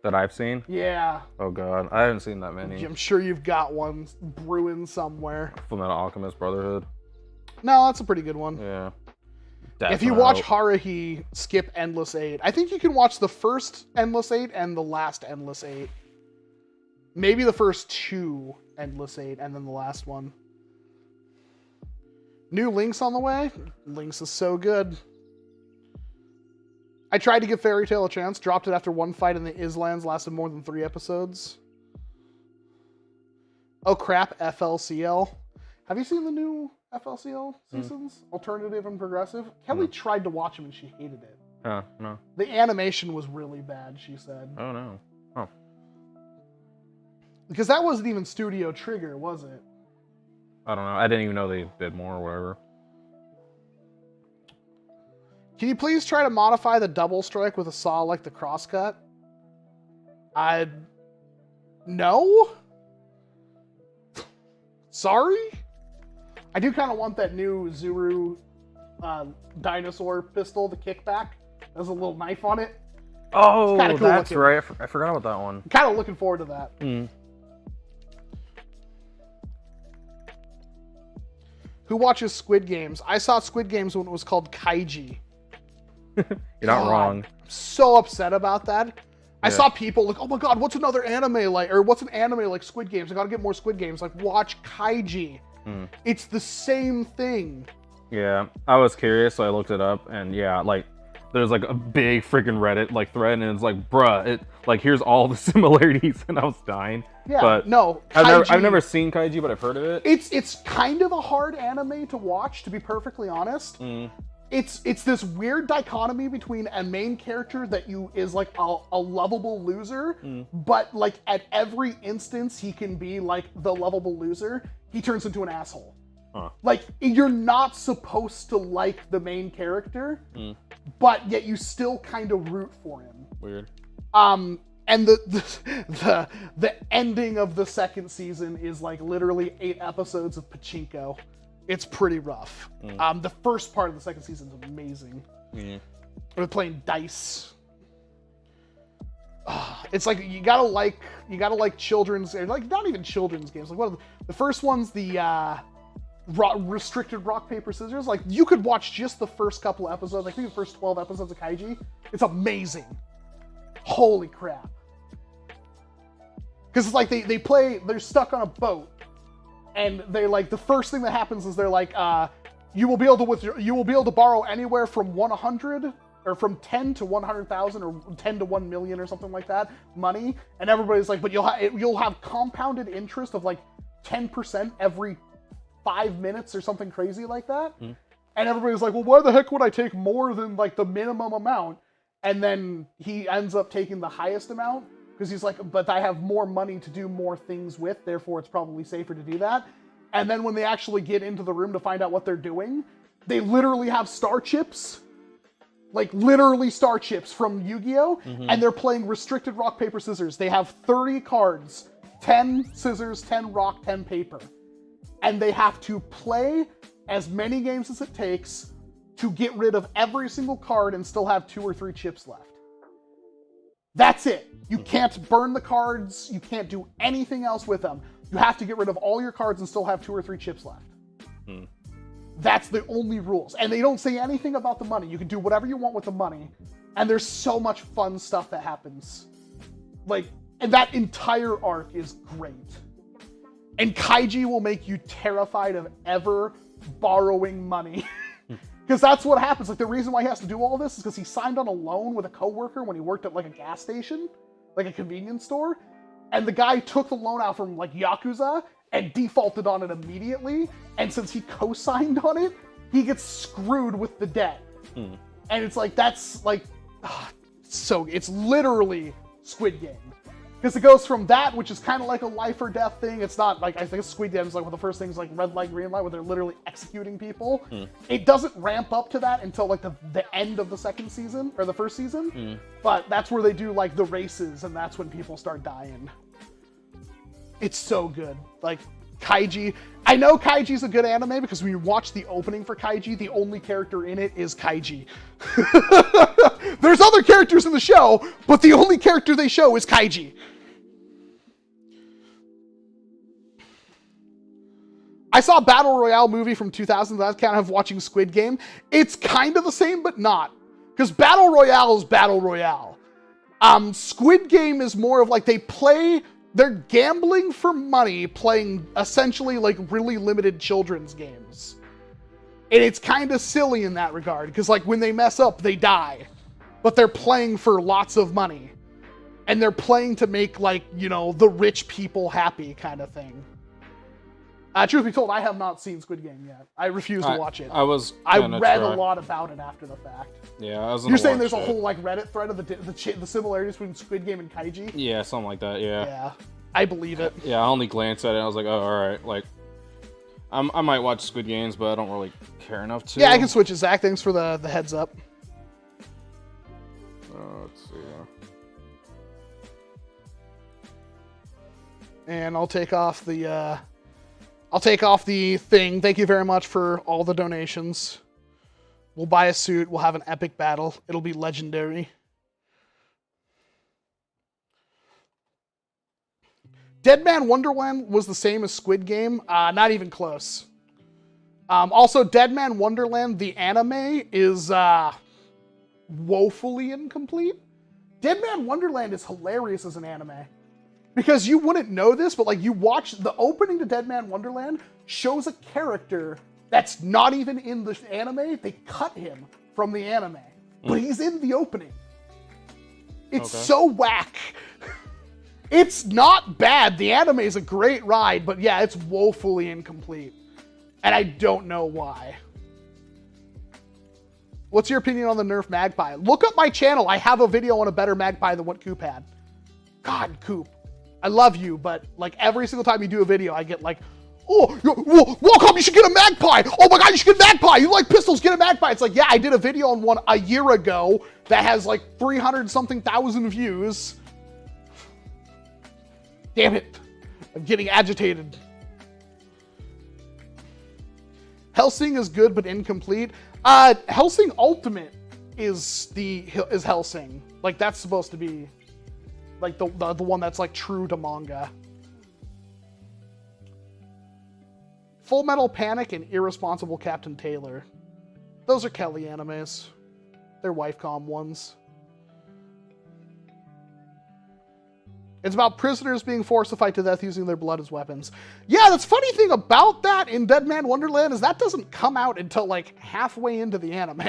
That I've seen? Yeah. Oh, God. I haven't seen that many. I'm sure you've got one brewing somewhere. Fullmetal Alchemist Brotherhood. No, that's a pretty good one. Yeah. If you watch Haruhi, skip Endless 8. I think you can watch the first Endless 8 and the last Endless 8. Maybe the first 2 Endless 8 and then the last one. New Links on the way? Links is so good. I tried to give Fairy Tail a chance, dropped it after one fight in the Islands, lasted more than 3 episodes. Oh crap, FLCL. Have you seen the new FLCL seasons? Alternative and Progressive? Kelly tried to watch them and she hated it. No. The animation was really bad, she said. Oh, no. Oh. Because that wasn't even Studio Trigger, was it? I don't know. I didn't even know they did more or whatever. Can you please try to modify the double strike with a saw like the crosscut? No? Sorry? I do kind of want that new Zuru dinosaur pistol, the kickback. There's a little knife on it. Oh, cool that's looking. right. I forgot about that one. Kind of looking forward to that. Who watches Squid Games? I saw Squid Games when it was called Kaiji. You're not wrong. I'm so upset about that. I Yeah. saw people like, oh my god, what's another anime like, or what's an anime like Squid Games? I gotta get more Squid Games. Like, watch Kaiji. It's the same thing. Yeah, I was curious, so I looked it up, and yeah, like, there's like a big freaking Reddit like thread, and it's like, bruh, it like here's all the similarities, and I was dying. Yeah, but no, I've never seen Kaiji, but I've heard of it. It's kind of a hard anime to watch, to be perfectly honest. It's this weird dichotomy between a main character that is like a lovable loser, but like at every instance he can be like the lovable loser, he turns into an asshole. Like, you're not supposed to like the main character, but yet you still kind of root for him. Weird. And the ending of the second season is like literally 8 episodes of pachinko. It's pretty rough. The first part of the second season is amazing. We're playing dice. It's like you gotta like children's, like not even children's games. Like the first one's the restricted rock paper scissors. Like you could watch just the first couple episodes. I think the first 12 episodes of Kaiji. It's amazing. Holy crap! Because it's like they're stuck on a boat. And they like the first thing that happens is they're like, you will be able to borrow anywhere from 100 or from 10 to 100,000 or 10 to 1 million or something like that money. And everybody's like, but you'll have compounded interest of like 10% every 5 minutes or something crazy like that. And everybody's like, well, why the heck would I take more than like the minimum amount? And then he ends up taking the highest amount. Because he's like, but I have more money to do more things with, therefore it's probably safer to do that. And then when they actually get into the room to find out what they're doing, they literally have star chips. Like, literally star chips from Yu-Gi-Oh! And they're playing restricted rock, paper, scissors. They have 30 cards, 10 scissors, 10 rock, 10 paper. And they have to play as many games as it takes to get rid of every single card and still have 2 or 3 chips left. That's it. You can't burn the cards. You can't do anything else with them. You have to get rid of all your cards and still have 2 or 3 chips left. That's the only rules. And they don't say anything about the money. You can do whatever you want with the money. And there's so much fun stuff that happens. Like, and that entire arc is great. And Kaiji will make you terrified of ever borrowing money. Because that's what happens. Like, the reason why he has to do all this is because he signed on a loan with a coworker when he worked at, like, a gas station, like a convenience store. And the guy took the loan out from, like, Yakuza and defaulted on it immediately. And since he co-signed on it, he gets screwed with the debt. And it's like, that's, like, so it's literally Squid Game. Because it goes from that, which is kind of like a life or death thing. It's not like, I think Squid Game is like one of the first things, like red light, green light, where they're literally executing people. It doesn't ramp up to that until like the end of the second season, or the first season. But that's where they do like the races, and that's when people start dying. It's so good. Like, Kaiji. I know Kaiji's a good anime because when you watch the opening for Kaiji, the only character in it is Kaiji. There's other characters in the show, but the only character they show is Kaiji. I saw a Battle Royale movie from 2000 that I was kind of watching Squid Game. It's kind of the same, but not. Because Battle Royale is Battle Royale. Squid Game is more of like they're gambling for money, playing essentially like really limited children's games. And it's kind of silly in that regard, because like when they mess up, they die. But they're playing for lots of money. And they're playing to make, like, you know, the rich people happy kind of thing. Truth be told, I have not seen Squid Game yet. I refuse to watch it. I read a lot about it after the fact. Yeah, I was. You're saying there's a whole like Reddit thread of the similarities between Squid Game and Kaiji? Yeah, something like that. Yeah. Yeah, I believe it. Yeah, I only glanced at it. And I was like, oh, all right. Like, I might watch Squid Games, but I don't really care enough to. Yeah, I can switch it. Zach, thanks for the heads up. Let's see. And I'll take off the thing. Thank you very much for all the donations. We'll buy a suit. We'll have an epic battle. It'll be legendary. Dead Man Wonderland was the same as Squid Game. Not even close. Also, Dead Man Wonderland, the anime, is woefully incomplete. Dead Man Wonderland is hilarious as an anime. Because you wouldn't know this, but like you watch the opening to Dead Man Wonderland shows a character that's not even in the anime. They cut him from the anime, but he's in the opening. It's so whack. It's not bad. The anime is a great ride, but yeah, it's woefully incomplete. And I don't know why. What's your opinion on the NERF Magpie? Look up my channel. I have a video on a better Magpie than what Coop had. God, Coop. I love you, but like every single time you do a video, I get like, oh, welcome, you should get a Magpie. Oh my God, you should get a Magpie. You like pistols, get a Magpie. It's like, yeah, I did a video on one a year ago that has like 300-something thousand views. Damn it. I'm getting agitated. Hellsing is good, but incomplete. Hellsing Ultimate is Hellsing. Like that's supposed to be like the one that's like true to manga. Full Metal Panic and Irresponsible Captain Taylor. Those are Kelly animes. They're Wifecom ones. It's about prisoners being forced to fight to death using their blood as weapons. Yeah, that's funny thing about that in Dead Man Wonderland is that doesn't come out until like halfway into the anime.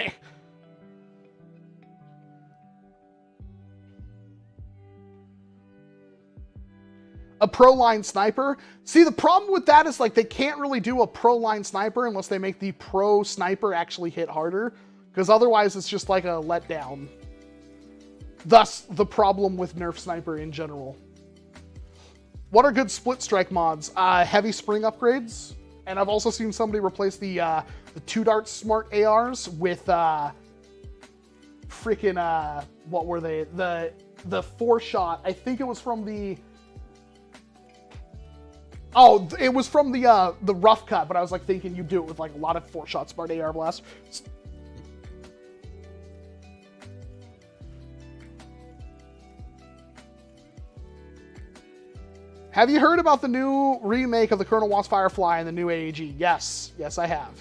A pro-line sniper. See, the problem with that is like they can't really do a pro-line sniper unless they make the pro sniper actually hit harder, because otherwise it's just like a letdown. Thus, the problem with NERF sniper in general. What are good split strike mods? Heavy spring upgrades, and I've also seen somebody replace the 2-dart smart ARs with freaking what were they? The 4-shot. I think it was from the. Oh, it was from the rough cut, but I was like thinking you do it with like a lot of 4-shot smart AR blasts. Have you heard about the new remake of the Colonel Wants Firefly and the new AEG? Yes. Yes, I have.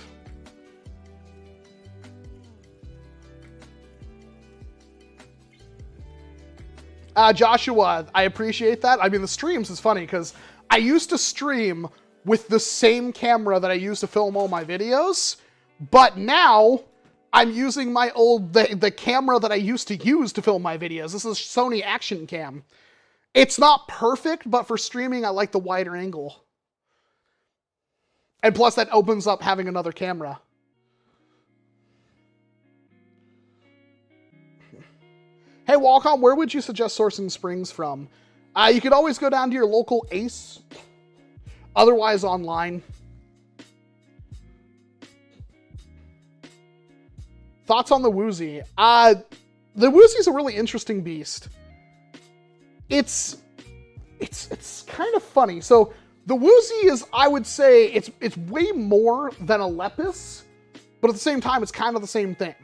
Joshua, I appreciate that. I mean, the streams is funny because I used to stream with the same camera that I used to film all my videos, but now I'm using my the camera that I used to use to film my videos. This is Sony Action Cam. It's not perfect, but for streaming, I like the wider angle. And plus, that opens up having another camera. Hey, Walcom, where would you suggest sourcing springs from? You could always go down to your local Ace. Otherwise, online. Thoughts on the Woozy? The Woozy's a really interesting beast. It's kind of funny. So the Woozy is, I would say, it's way more than a Lepus, but at the same time, it's kind of the same thing.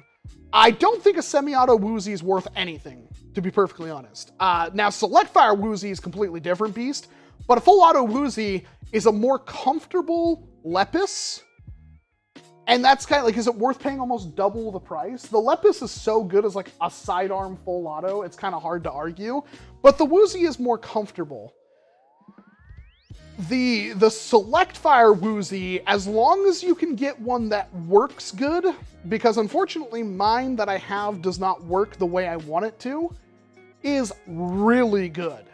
I don't think a semi-auto Woozy is worth anything, to be perfectly honest. Now, Select Fire Woozy is a completely different beast, but a full auto Woozy is a more comfortable Lepus. And that's kind of like, is it worth paying almost double the price? The Lepus is so good as like a sidearm full auto, it's kind of hard to argue. But the Woozy is more comfortable. The Select Fire Woozy, as long as you can get one that works good, because unfortunately mine that I have does not work the way I want it to, is really good.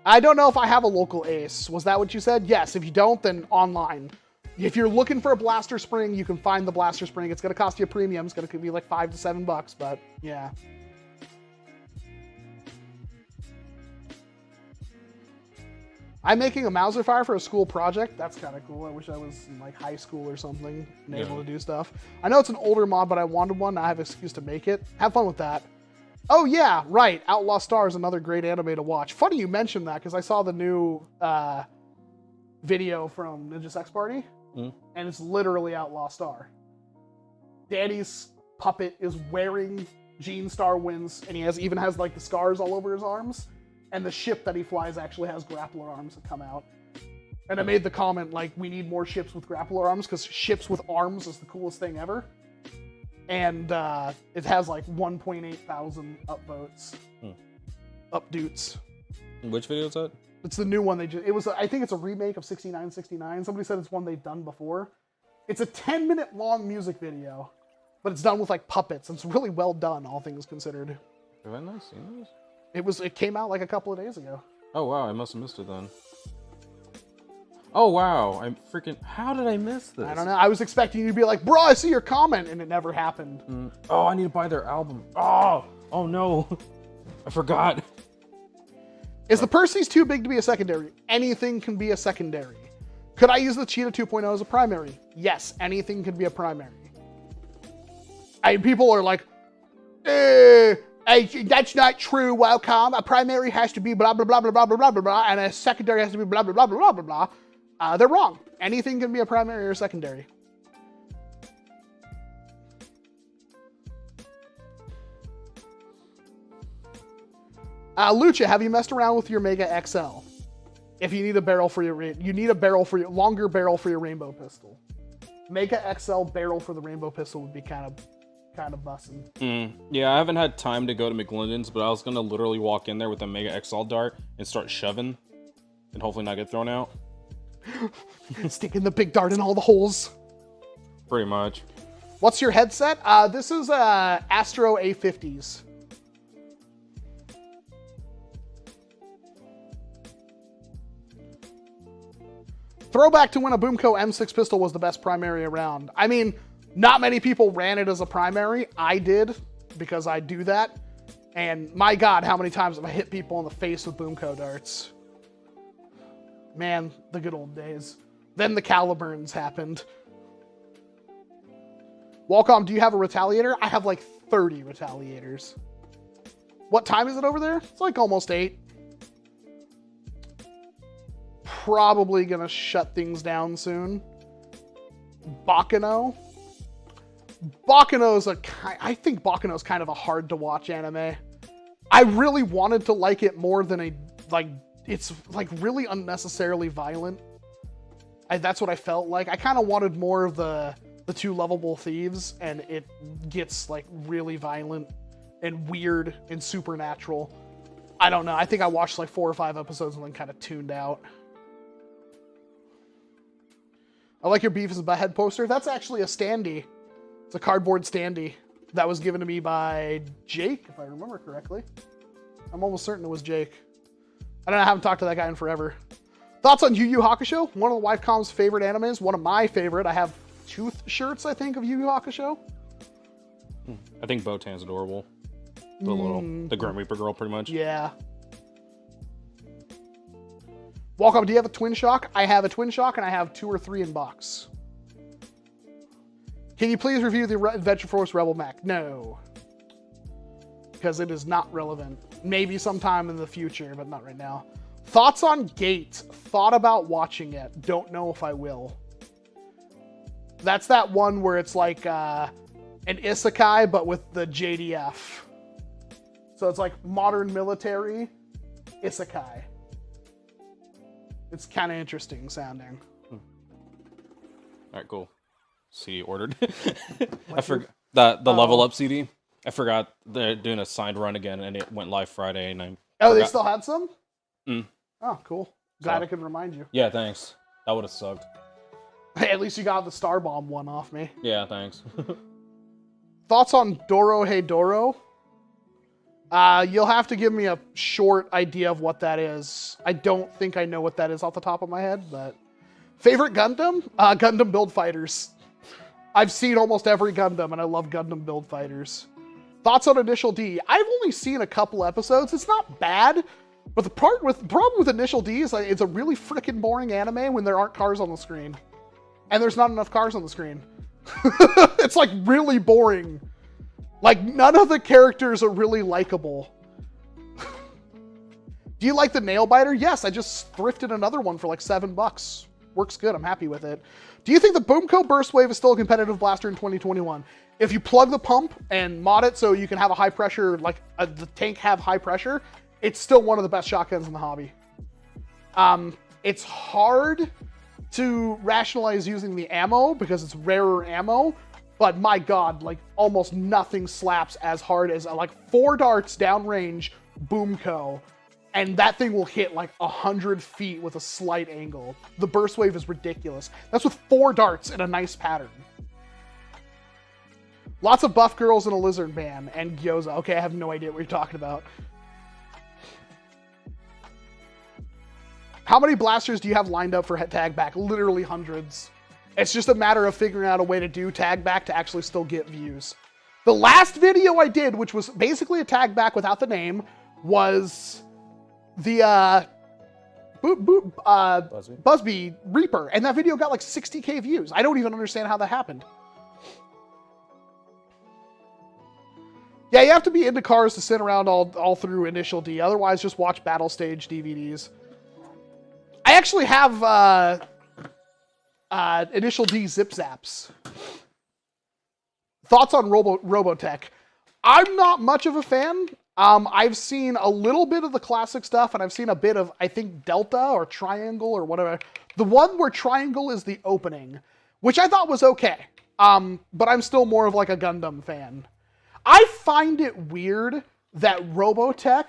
I don't know if I have a local Ace. Was that what you said? Yes. If you don't, then online. If you're looking for a blaster spring, you can find the blaster spring. It's going to cost you a premium. It's going to be like $5 to $7, but yeah. I'm making a Mauser fire for a school project. That's kind of cool. I wish I was in like high school or something and able to do stuff. I know it's an older mod, but I wanted one. I have an excuse to make it. Have fun with that. Oh yeah, right. Outlaw Star is another great anime to watch. Funny you mentioned that because I saw the new video from Ninja Sex Party, and it's literally Outlaw Star. Daddy's puppet is wearing Gene Star wins, and he even has like the scars all over his arms. And the ship that he flies actually has grappler arms that come out. And I made the comment, like, we need more ships with grappler arms, because ships with arms is the coolest thing ever. And it has, like, 1.8 thousand upvotes. Updoots. Which video is that? It's the new one they just... It was, I think it's a remake of 6969. Somebody said it's one they've done before. It's a 10-minute long music video, but it's done with, like, puppets. And it's really well done, all things considered. Have I not seen this? It came out like a couple of days ago. Oh wow, I must have missed it then. Oh wow, I'm freaking... How did I miss this? I don't know. I was expecting you to be like, bro, I see your comment, and it never happened. Oh, I need to buy their album. Oh no. I forgot. Is the Percy's too big to be a secondary? Anything can be a secondary. Could I use the Cheetah 2.0 as a primary? Yes, anything can be a primary. People are like, that's not true, Welcome. A primary has to be blah, blah, blah, blah, blah, blah, blah, blah, blah, and a secondary has to be blah, blah, blah, blah, blah, blah, blah. They're wrong. Anything can be a primary or secondary. Lucha, have you messed around with your Mega XL? If you need a barrel for your... You need a barrel for your... Longer barrel for your rainbow pistol. Mega XL barrel for the rainbow pistol would be kind of bussin'. Yeah, I haven't had time to go to McLinden's, but I was gonna literally walk in there with a Mega XL dart and start shoving, and hopefully not get thrown out. Sticking the big dart in all the holes. Pretty much. What's your headset? This is Astro A50s. Throwback to when a Boomco M6 pistol was the best primary around. I mean, not many people ran it as a primary. I did, because I do that. And my God, how many times have I hit people in the face with Boomco darts? Man, the good old days. Then the Caliburns happened. Walcom, do you have a Retaliator? I have like 30 Retaliators. What time is it over there? It's like almost 8. Probably gonna shut things down soon. Bakano. Bakuno's I think Bakuno's kind of a hard to watch anime. I really wanted to like it more than it's like really unnecessarily violent. That's what I felt like. I kind of wanted more of the two lovable thieves, and it gets like really violent and weird and supernatural. I don't know. I think I watched like 4 or 5 episodes and then kind of tuned out. I like your Beavis and Butthead poster. That's actually a standee. It's a cardboard standee that was given to me by Jake, if I remember correctly. I'm almost certain it was Jake. I don't know. I haven't talked to that guy in forever. Thoughts on Yu Yu Hakusho? One of the Wifecom's favorite animes. One of my favorite. I have tooth shirts, I think, of Yu Yu Hakusho. I think Botan's adorable. The Grim Reaper girl, pretty much. Yeah. Welcome. Do you have a Twin Shock? I have a Twin Shock, and I have 2 or 3 in box. Can you please review the Adventure Force Rebel Mech? No. Because it is not relevant. Maybe sometime in the future, but not right now. Thoughts on Gate? Thought about watching it. Don't know if I will. That's that one where it's like an isekai, but with the JDF. So it's like modern military isekai. It's kind of interesting sounding. All right, cool. CD ordered. I forgot the level up CD. I forgot they're doing a signed run again, and it went live Friday. And they still had some? Mm. Oh, cool. Glad I could remind you. Yeah, thanks. That would have sucked. Hey, at least you got the Star Bomb one off me. Yeah, thanks. Thoughts on Doro Hey Doro? You'll have to give me a short idea of what that is. I don't think I know what that is off the top of my head, but... Favorite Gundam? Gundam Build Fighters. I've seen almost every Gundam, and I love Gundam Build Fighters. Thoughts on Initial D? I've only seen a couple episodes. It's not bad, but the problem with Initial D is it's a really freaking boring anime when there aren't cars on the screen. And there's not enough cars on the screen. It's like really boring. Like none of the characters are really likable. Do you like the nail biter? Yes, I just thrifted another one for like $7. Works good. I'm happy with it. Do you think the Boomco Burst Wave is still a competitive blaster in 2021? If you plug the pump and mod it so you can have a high pressure, like the tank have high pressure, it's still one of the best shotguns in the hobby. It's hard to rationalize using the ammo because it's rarer ammo, but my god, like almost nothing slaps as hard as like 4 darts downrange Boomco, and that thing will hit like 100 feet with a slight angle. The burst wave is ridiculous. That's with 4 darts in a nice pattern. Lots of buff girls in a lizard man and gyoza. Okay, I have no idea what you're talking about. How many blasters do you have lined up for tag back? Literally hundreds. It's just a matter of figuring out a way to do tag back to actually still get views. The last video I did, which was basically a tag back without the name, was the Busby Reaper, and that video got like 60k views. I don't even understand how that happened. Yeah, you have to be into cars to sit around all through Initial D. Otherwise, just watch Battle Stage DVDs. I actually have Initial D Zip Zaps. Thoughts on Robotech? I'm not much of a fan. I've seen a little bit of the classic stuff, and I've seen a bit of, I think, Delta or Triangle or whatever. The one where Triangle is the opening, which I thought was okay. But I'm still more of like a Gundam fan. I find it weird that Robotech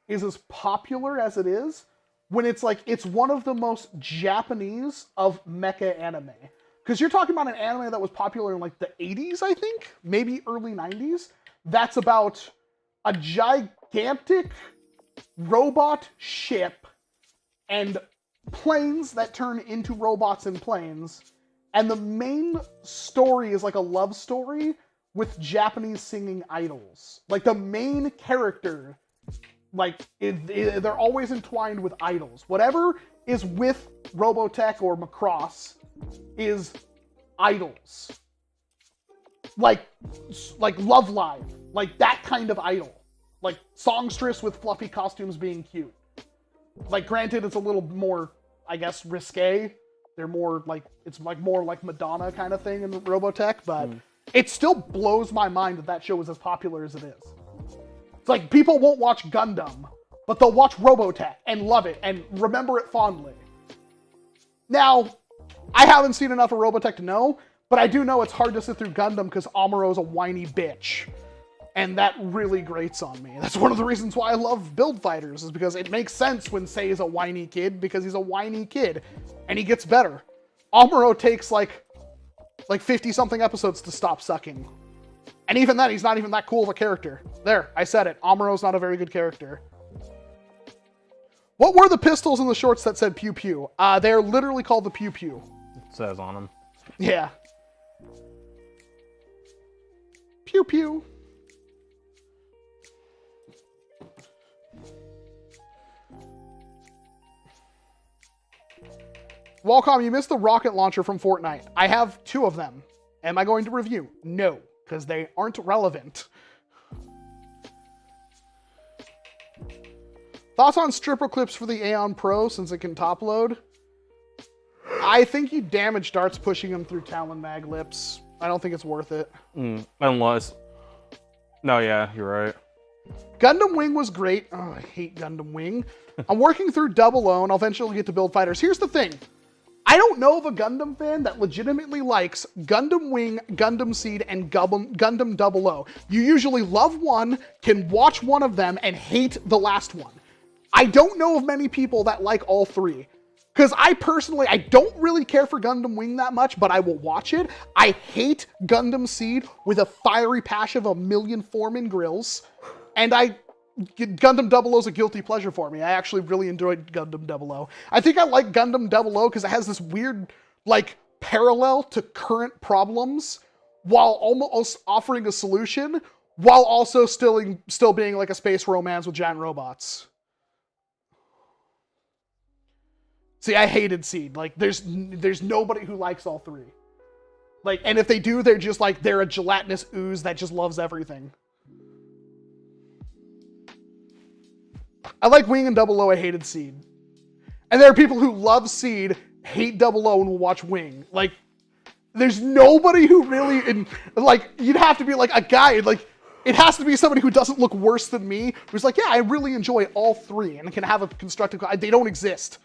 is as popular as it is when it's like, it's one of the most Japanese of mecha anime. Because you're talking about an anime that was popular in like the 80s, I think, maybe early 90s. That's about a gigantic robot ship and planes that turn into robots and planes. And the main story is like a love story with Japanese singing idols. Like the main character, like they're always entwined with idols. Whatever is with Robotech or Macross is idols. Like Love Live, like that kind of idol. Like songstress with fluffy costumes being cute. Like granted, it's a little more, I guess, risque. They're more like, it's like more like Madonna kind of thing in Robotech, but It still blows my mind that that show is as popular as it is. It's like people won't watch Gundam, but they'll watch Robotech and love it and remember it fondly. Now, I haven't seen enough of Robotech to know, but I do know it's hard to sit through Gundam because Amuro's a whiny bitch. And that really grates on me. That's one of the reasons why I love Build Fighters, is because it makes sense when Sei is a whiny kid, because he's a whiny kid, and he gets better. Amuro takes like 50-something episodes to stop sucking. And even then, he's not even that cool of a character. There, I said it. Amuro's not a very good character. What were the pistols in the shorts that said pew pew? They're literally called the pew pew. It says on them. Yeah. Pew pew. Walcom, you missed the rocket launcher from Fortnite. I have 2 of them. Am I going to review? No, because they aren't relevant. Thoughts on stripper clips for the Aeon Pro since it can top load? I think you damage darts pushing them through Talon Mag lips. I don't think it's worth it. Unless... No, yeah, you're right. Gundam Wing was great. Oh, I hate Gundam Wing. I'm working through Double O, and I'll eventually get to Build Fighters. Here's the thing. I don't know of a Gundam fan that legitimately likes Gundam Wing, Gundam Seed, and Gundam 00. You usually love one, can watch one of them, and hate the last one. I don't know of many people that like all 3. Because I personally, I don't really care for Gundam Wing that much, but I will watch it. I hate Gundam Seed with a fiery passion of a million Foreman grills. And Gundam 00 is a guilty pleasure for me. I actually really enjoyed Gundam 00. I think I like Gundam 00 because it has this weird, like, parallel to current problems while almost offering a solution, while also still being like a space romance with giant robots. See, I hated Seed. Like, there's nobody who likes all 3. Like, and if they do, they're just like, they're a gelatinous ooze that just loves everything. I like Wing and 00, I hated Seed. And there are people who love Seed, hate 00, and will watch Wing. Like, there's nobody who really, like, you'd have to be like a guy, like, it has to be somebody who doesn't look worse than me, who's like, yeah, I really enjoy all 3, and can have a constructive, they don't exist.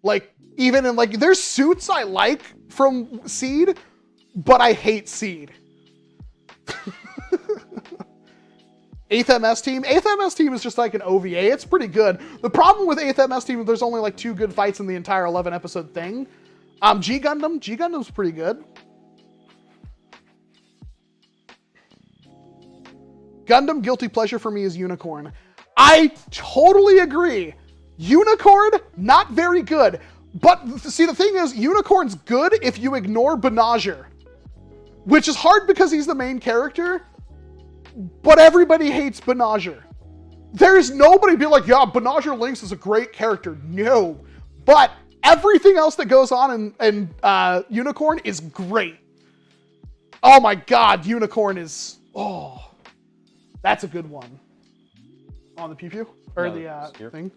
Like, even in, like, there's suits I like from Seed, but I hate Seed. 8th MS Team? 8th MS Team is just like an OVA. It's pretty good. The problem with 8th MS Team is there's only like 2 good fights in the entire 11-episode thing. G Gundam's pretty good. Gundam guilty pleasure for me is Unicorn. I totally agree. Unicorn, not very good. But see, the thing is, Unicorn's good if you ignore Benager. Which is hard because he's the main character. But everybody hates Benager. There's nobody be like, yeah, Benager Lynx is a great character. No. But everything else that goes on in Unicorn is great. Oh my god, Unicorn is... Oh. That's a good one. On the pew-pew? Or No, the thing.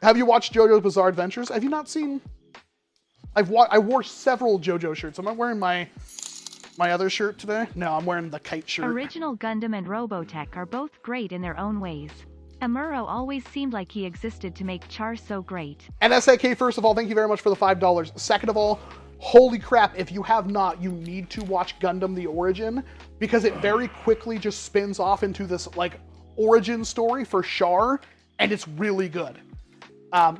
Have you watched JoJo's Bizarre Adventures? Have you not seen... I wore several JoJo shirts. Am I wearing my other shirt today? No, I'm wearing the kite shirt. Original Gundam and Robotech are both great in their own ways. Amuro always seemed like he existed to make Char so great. And SAK, first of all, thank you very much for the $5. Second of all, holy crap, if you have not, you need to watch Gundam The Origin, because it very quickly just spins off into this, like, origin story for Char, and it's really good.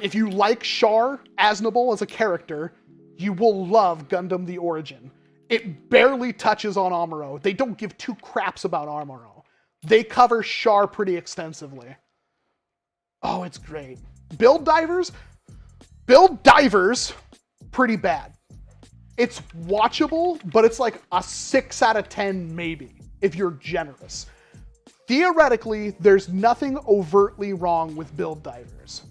If you like Char Aznable as a character, you will love Gundam The Origin. It barely touches on Amuro. They don't give 2 craps about Amuro. They cover Char pretty extensively. Oh, it's great. Build Divers, pretty bad. It's watchable, but it's like a 6 out of 10 maybe, if you're generous. Theoretically, there's nothing overtly wrong with Build Divers.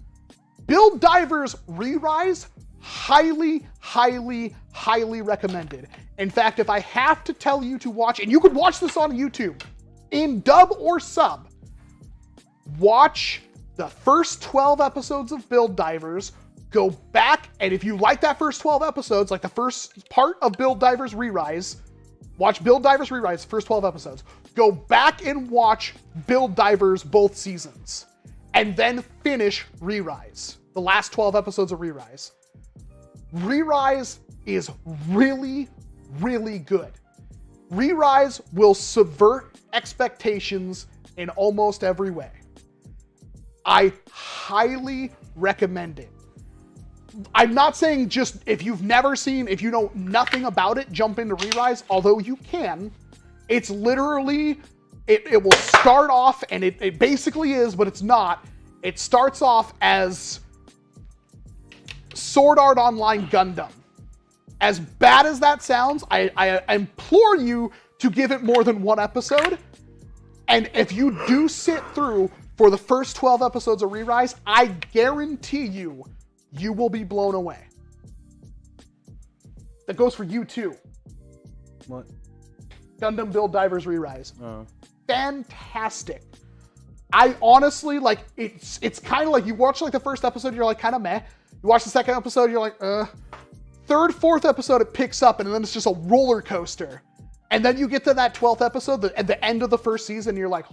Build Divers Re-Rise, highly, highly, highly recommended. In fact, if I have to tell you to watch, and you could watch this on YouTube, in dub or sub, watch the first 12 episodes of Build Divers, go back, and if you like that first 12 episodes, like the first part of Build Divers Re-Rise, Watch Build Divers Re-Rise, first 12 episodes. Go back and watch Build Divers both seasons. And then finish Re-Rise. The last 12 episodes of Re-Rise. Re-Rise is really, really good. Re-Rise will subvert expectations in almost every way. I highly recommend it. I'm not saying just if you've never seen, if you know nothing about it, jump into Re-Rise, although you can. It's literally, it will start off, and it basically is, but it's not. It starts off as Sword Art Online Gundam. As bad as that sounds, I implore you to give it more than one episode. And if you do sit through for the first 12 episodes of Re-Rise, I guarantee you, you will be blown away. That goes for you too. What? Gundam Build Divers Re-Rise. Oh. Fantastic. I honestly, like, it's kind of like you watch like the first episode, you're like kind of meh. You watch the second episode, you're like, Third, fourth episode, it picks up, and then it's just a roller coaster. And then you get to that 12th episode, at the end of the first season, you're like,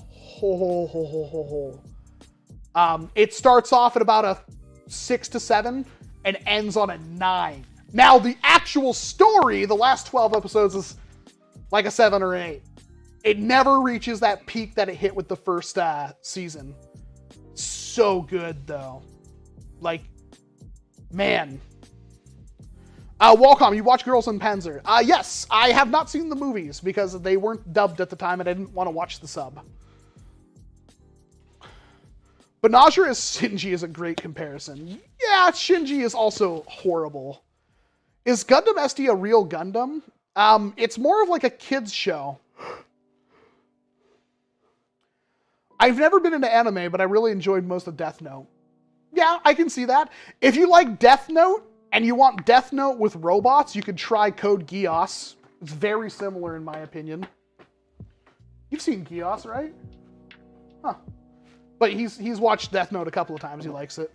it starts off at about a 6 to 7 and ends on a 9. Now, the actual story, the last 12 episodes, is like a 7 or an 8. It never reaches that peak that it hit with the first season. So good, though. Like, man. Walcom, you watch Girls in Panzer. Yes, I have not seen the movies because they weren't dubbed at the time and I didn't want to watch the sub. But Najra as Shinji is a great comparison. Yeah, Shinji is also horrible. Is Gundam SD a real Gundam? It's more of like a kid's show. I've never been into anime, but I really enjoyed most of Death Note. Yeah, I can see that. If you like Death Note, and you want Death Note with robots, you could try Code Geass. It's very similar in my opinion. You've seen Geass, right? Huh. But he's watched Death Note a couple of times. He likes it.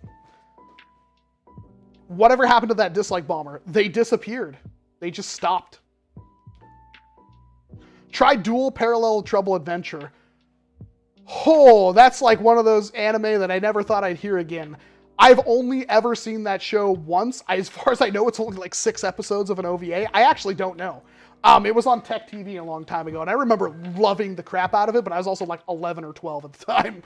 Whatever happened to that dislike bomber? They disappeared. They just stopped. Try Dual Parallel Trouble Adventure. Oh, that's like one of those anime that I never thought I'd hear again. I've only ever seen that show once. As far as I know, it's only like 6 episodes of an OVA. I actually don't know. It was on Tech TV a long time ago, and I remember loving the crap out of it, but I was also like 11 or 12 at the time.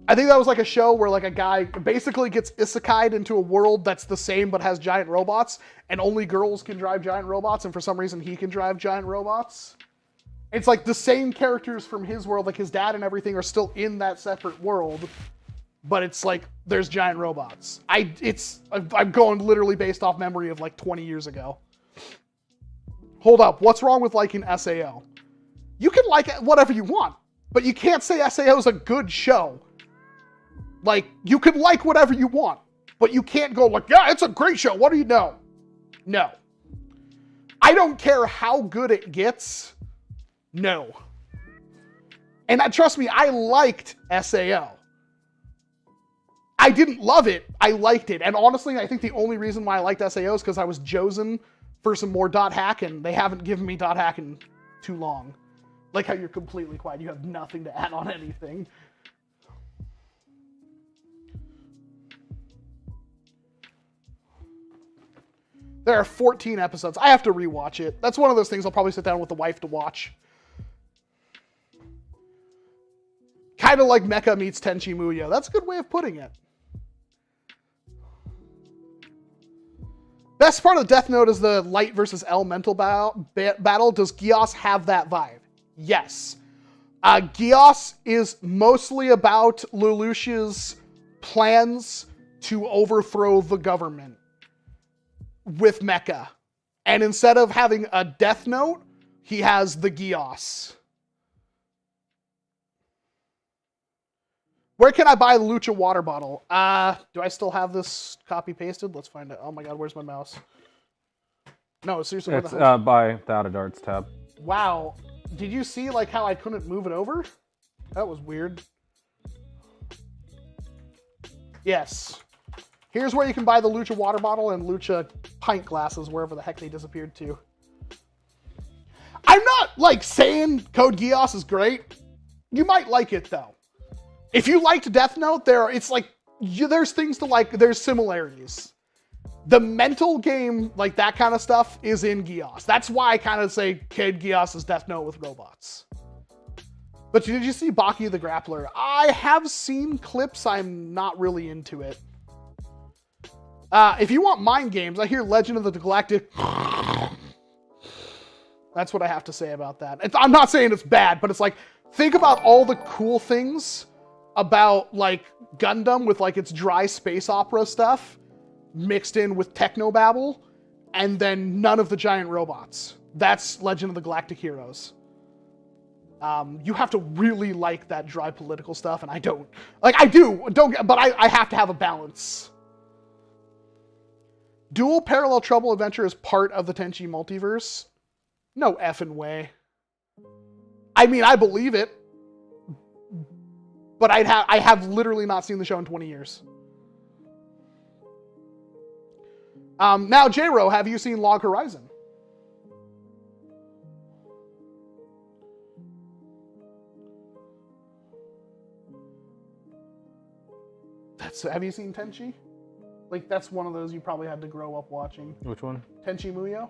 I think that was like a show where like a guy basically gets isekai'd into a world that's the same but has giant robots, and only girls can drive giant robots, and for some reason he can drive giant robots. It's like the same characters from his world, like his dad and everything, are still in that separate world. But it's like, there's giant robots. I'm going literally based off memory of like 20 years ago. Hold up, what's wrong with liking SAO? You can like whatever you want, but you can't say SAO is a good show. Like, you can like whatever you want, but you can't go like, yeah, it's a great show, what do you know? No. I don't care how good it gets, no. And trust me, I liked SAO. I didn't love it, I liked it. And honestly, I think the only reason why I liked SAO is because I was chosen for some more .hack, and they haven't given me .hack in too long. Like how you're completely quiet, you have nothing to add on anything. There are 14 episodes. I have to rewatch it. That's one of those things I'll probably sit down with the wife to watch. Kind of like Mecha meets Tenchi Muyo. That's a good way of putting it. Best part of Death Note is the Light versus Elemental battle. Does Geass have that vibe? Yes. Geass is mostly about Lelouch's plans to overthrow the government with mecha. And instead of having a Death Note, he has the Geass. Where can I buy the Lucha water bottle? Do I still have this copy pasted? Let's find it. Oh my god, where's my mouse? No, seriously, It's by the Out of Darts tab. Wow. Did you see like how I couldn't move it over? That was weird. Yes. Here's where you can buy the Lucha water bottle and Lucha pint glasses, wherever the heck they disappeared to. not like saying Code Geass is great. You might like it though. If you liked Death Note, there's things to like. There's similarities. The mental game, like that kind of stuff, is in Geass. That's why I kind of say Code Geass is Death Note with robots. But did you see Baki the Grappler? I have seen clips. I'm not really into it. If you want mind games, I hear Legend of the Galactic. That's what I have to say about that. I'm not saying it's bad, but it's like, think about all the cool things about like Gundam with like its dry space opera stuff mixed in with technobabble, and then none of the giant robots. That's Legend of the Galactic Heroes. You have to really like that dry political stuff, and I don't. Like, I do, but I have to have a balance. Dual Parallel Trouble Adventure is part of the Tenchi multiverse? No effing way. I mean, I believe it, but I have literally not seen the show in 20 years. Now, J-Ro, have you seen Log Horizon? Have you seen Tenchi? Like, that's one of those you probably had to grow up watching. Which one? Tenchi Muyo?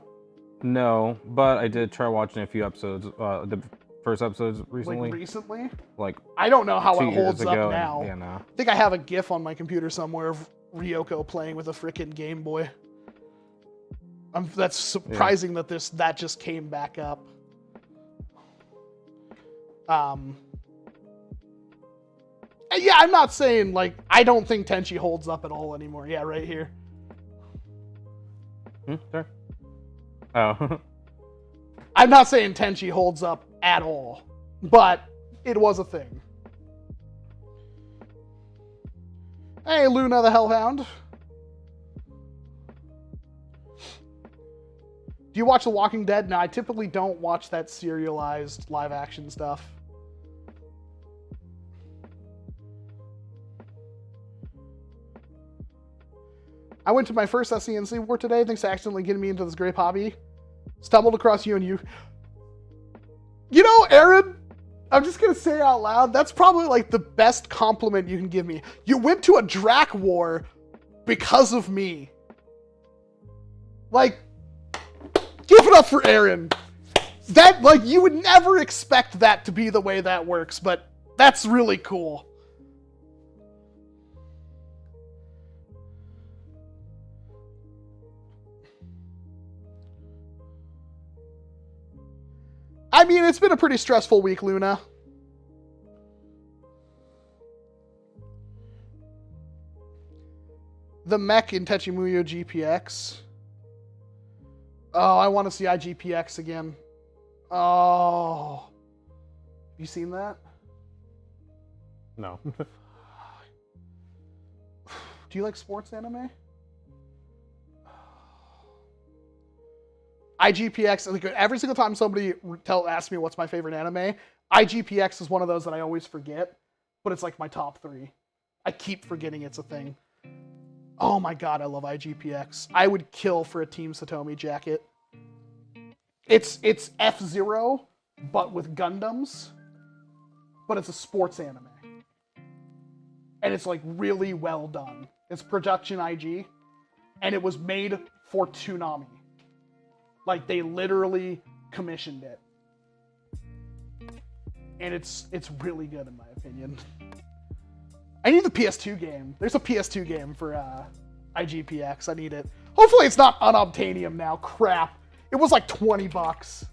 No, but I did try watching a few episodes, the first episodes recently. Like, recently? Like, I don't know how 2 it years holds ago, up now. and, yeah, no. I think I have a GIF on my computer somewhere of Ryoko playing with a frickin' Game Boy. That's surprising that that just came back up. Yeah, I'm not saying, like, I don't think Tenchi holds up at all anymore. Yeah, right here. Sure. Oh. I'm not saying Tenchi holds up at all, but it was a thing. Hey, Luna the Hellhound. Do you watch The Walking Dead? No, I typically don't watch that serialized live-action stuff. I went to my first SNST war today, thanks to accidentally getting me into this great hobby. Stumbled across you and you. You know, Aaron, I'm just going to say out loud, that's probably like the best compliment you can give me. You went to a Drac war because of me. Like, give it up for Aaron. That, like, you would never expect that to be the way that works, but that's really cool. I mean, it's been a pretty stressful week, Luna. The mech in Techimuyo GPX. Oh, I want to see IGPX again. Oh. Have you seen that? No. Do you like sports anime? IGPX, like every single time somebody asks me what's my favorite anime, IGPX is one of those that I always forget, but it's like my top 3. I keep forgetting it's a thing. Oh my god, I love IGPX. I would kill for a Team Satomi jacket. It's F-Zero, but with Gundams, but it's a sports anime. And it's like really well done. It's production IG, and it was made for Toonami. Like, they literally commissioned it. And it's really good, in my opinion. I need the PS2 game. There's a PS2 game for IGPX. I need it. Hopefully it's not unobtainium now. Crap. It was like $20.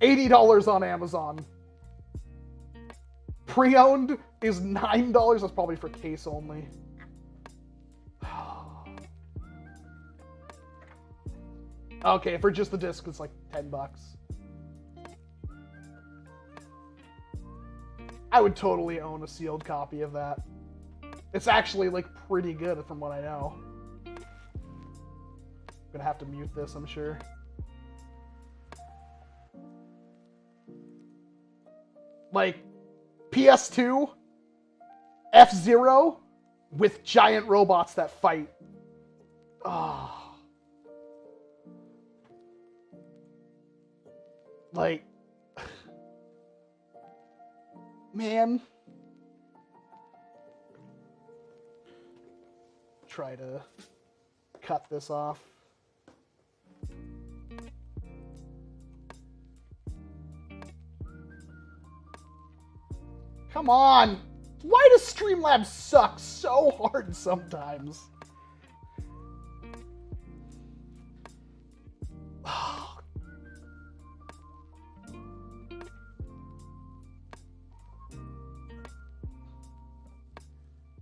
$80 on Amazon. Pre-owned is $9. That's probably for case only. Okay, for just the disc, it's like $10. I would totally own a sealed copy of that. It's actually, like, pretty good from what I know. I'm gonna have to mute this, I'm sure. Like, PS2, F-Zero, with giant robots that fight. Oh. Like, man. Try to cut this off. Come on! Why does Streamlabs suck so hard sometimes?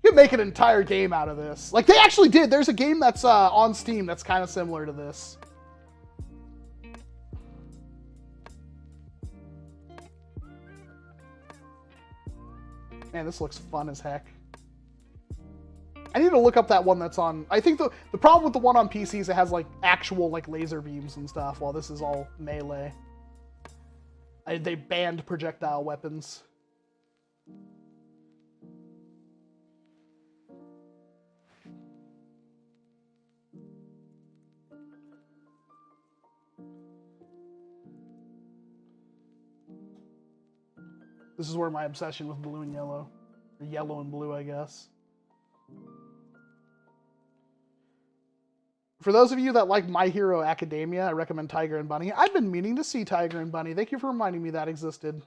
You could make an entire game out of this. Like, they actually did. There's a game that's on Steam that's kind of similar to this. Man, this looks fun as heck. I need to look up that one that's on... I think the problem with the one on PC is it has, like, actual, like, laser beams and stuff, while this is all melee. They banned projectile weapons. This is where my obsession with blue and yellow, or yellow and blue, I guess. For those of you that like My Hero Academia, I recommend Tiger and Bunny. I've been meaning to see Tiger and Bunny. Thank you for reminding me that existed.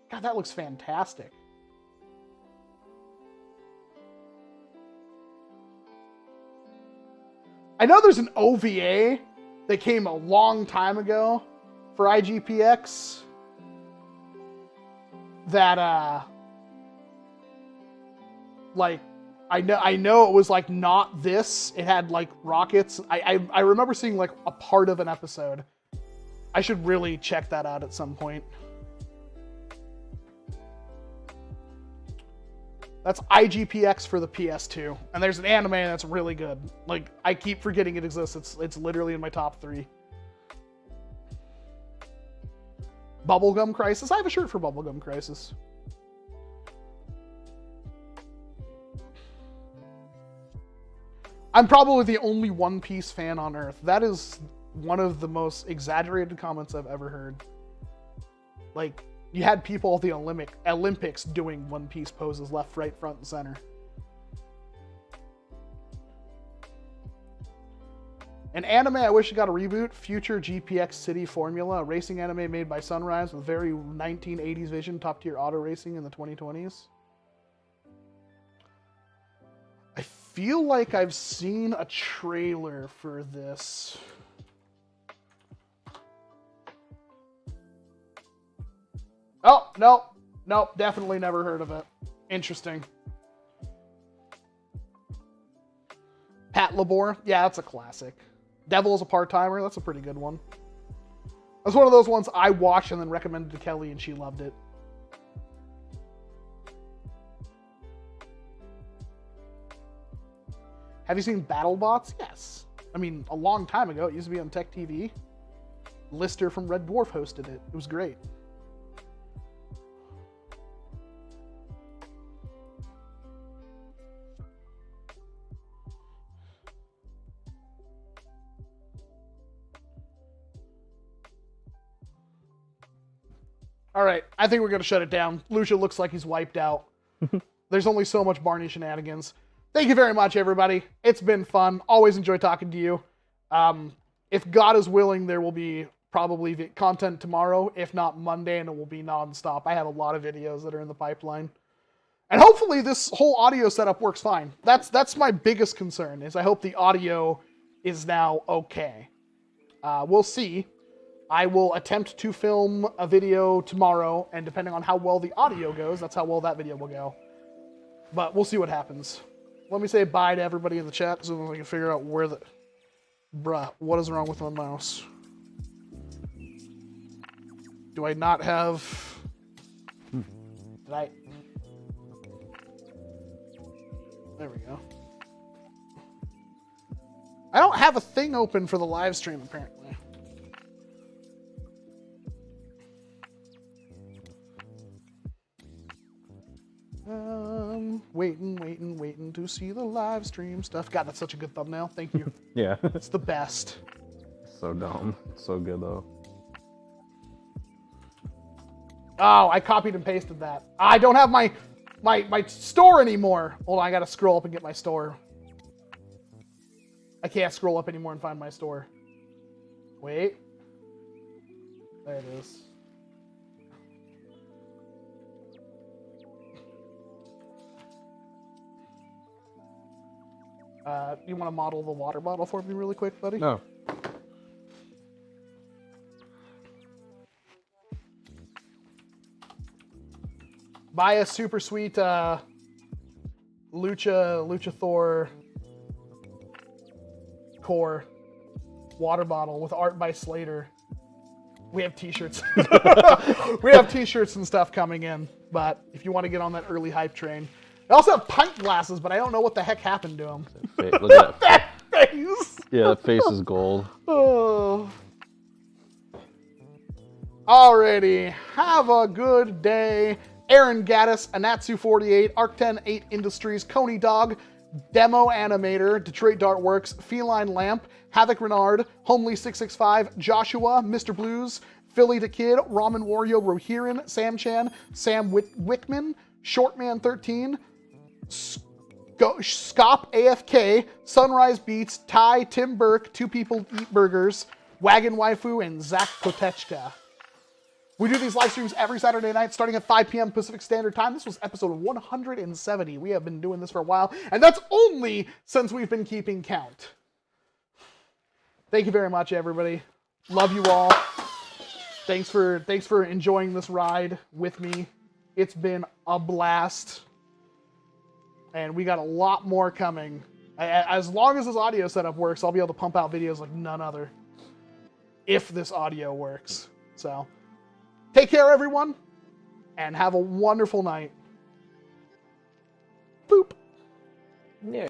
God, that looks fantastic. I know there's an OVA that came a long time ago for IGPX that like I know it was like not this. It had like rockets. I remember seeing like a part of an episode. I should really check that out at some point. That's IGPX for the PS2. And there's an anime that's really good. Like, I keep forgetting it exists. It's literally in my top 3. Bubblegum Crisis. I have a shirt for Bubblegum Crisis. I'm probably the only One Piece fan on Earth. That is one of the most exaggerated comments I've ever heard. Like, you had people at the Olympics doing One Piece poses left, right, front, and center. An anime I wish it got a reboot, Future GPX City Formula, a racing anime made by Sunrise with very 1980s vision, top-tier auto racing in the 2020s. I feel like I've seen a trailer for this. Oh, nope, definitely never heard of it. Interesting. Pat Labor, yeah, that's a classic. Devil is a Part-Timer, that's a pretty good one. That's one of those ones I watched and then recommended to Kelly and she loved it. Have you seen BattleBots? Yes. I mean, a long time ago, it used to be on Tech TV. Lister from Red Dwarf hosted it. It was great. All right, I think we're going to shut it down. Lucia looks like he's wiped out. There's only so much Barney shenanigans. Thank you very much, everybody. It's been fun. Always enjoy talking to you. If God is willing, there will be probably content tomorrow, if not Monday, and it will be nonstop. I have a lot of videos that are in the pipeline. And hopefully this whole audio setup works fine. That's my biggest concern, is I hope the audio is now okay. We'll see. I will attempt to film a video tomorrow, and depending on how well the audio goes, that's how well that video will go. But we'll see what happens. Let me say bye to everybody in the chat so we can figure out where the... Bruh, what is wrong with my mouse? Do I not have... Did I... There we go. I don't have a thing open for the live stream, apparently. waiting to see the live stream stuff. God, that's such a good thumbnail. Thank you. Yeah. It's the best. So dumb. So good though. Oh, I copied and pasted that. I don't have my store anymore. Hold on, I gotta scroll up and get my store. I can't scroll up anymore and find my store. Wait. There it is. You want to model the water bottle for me really quick, buddy? No. Buy a super sweet Luchathor core water bottle with art by Slater. We have t-shirts. We have t-shirts and stuff coming in, but if you want to get on that early hype train. I also have pint glasses, but I don't know what the heck happened to them. Look at that. That face! Yeah, that face is gold. Oh. Alrighty, have a good day. Aaron Gaddis, Anatsu48, Arc10 8 Industries, Coney Dog, Demo Animator, Detroit Dartworks, Feline Lamp, Havoc Renard, Homely665, Joshua, Mr. Blues, Philly the Kid, Ramen Wario, Rohiran, Sam Chan, Sam Wickman, Shortman13, Scop AFK, Sunrise Beats, Ty, Tim Burke, Two People Eat Burgers, Wagon Waifu, and Zach Kotechka. We do these live streams every Saturday night starting at 5 p.m. Pacific Standard Time. This was episode 170. We have been doing this for a while, and that's only since we've been keeping count. Thank you very much, everybody. Love you all. Thanks for enjoying this ride with me. It's been a blast. And we got a lot more coming. As long as this audio setup works, I'll be able to pump out videos like none other. If this audio works. So, take care, everyone, and have a wonderful night. Boop. Yeah.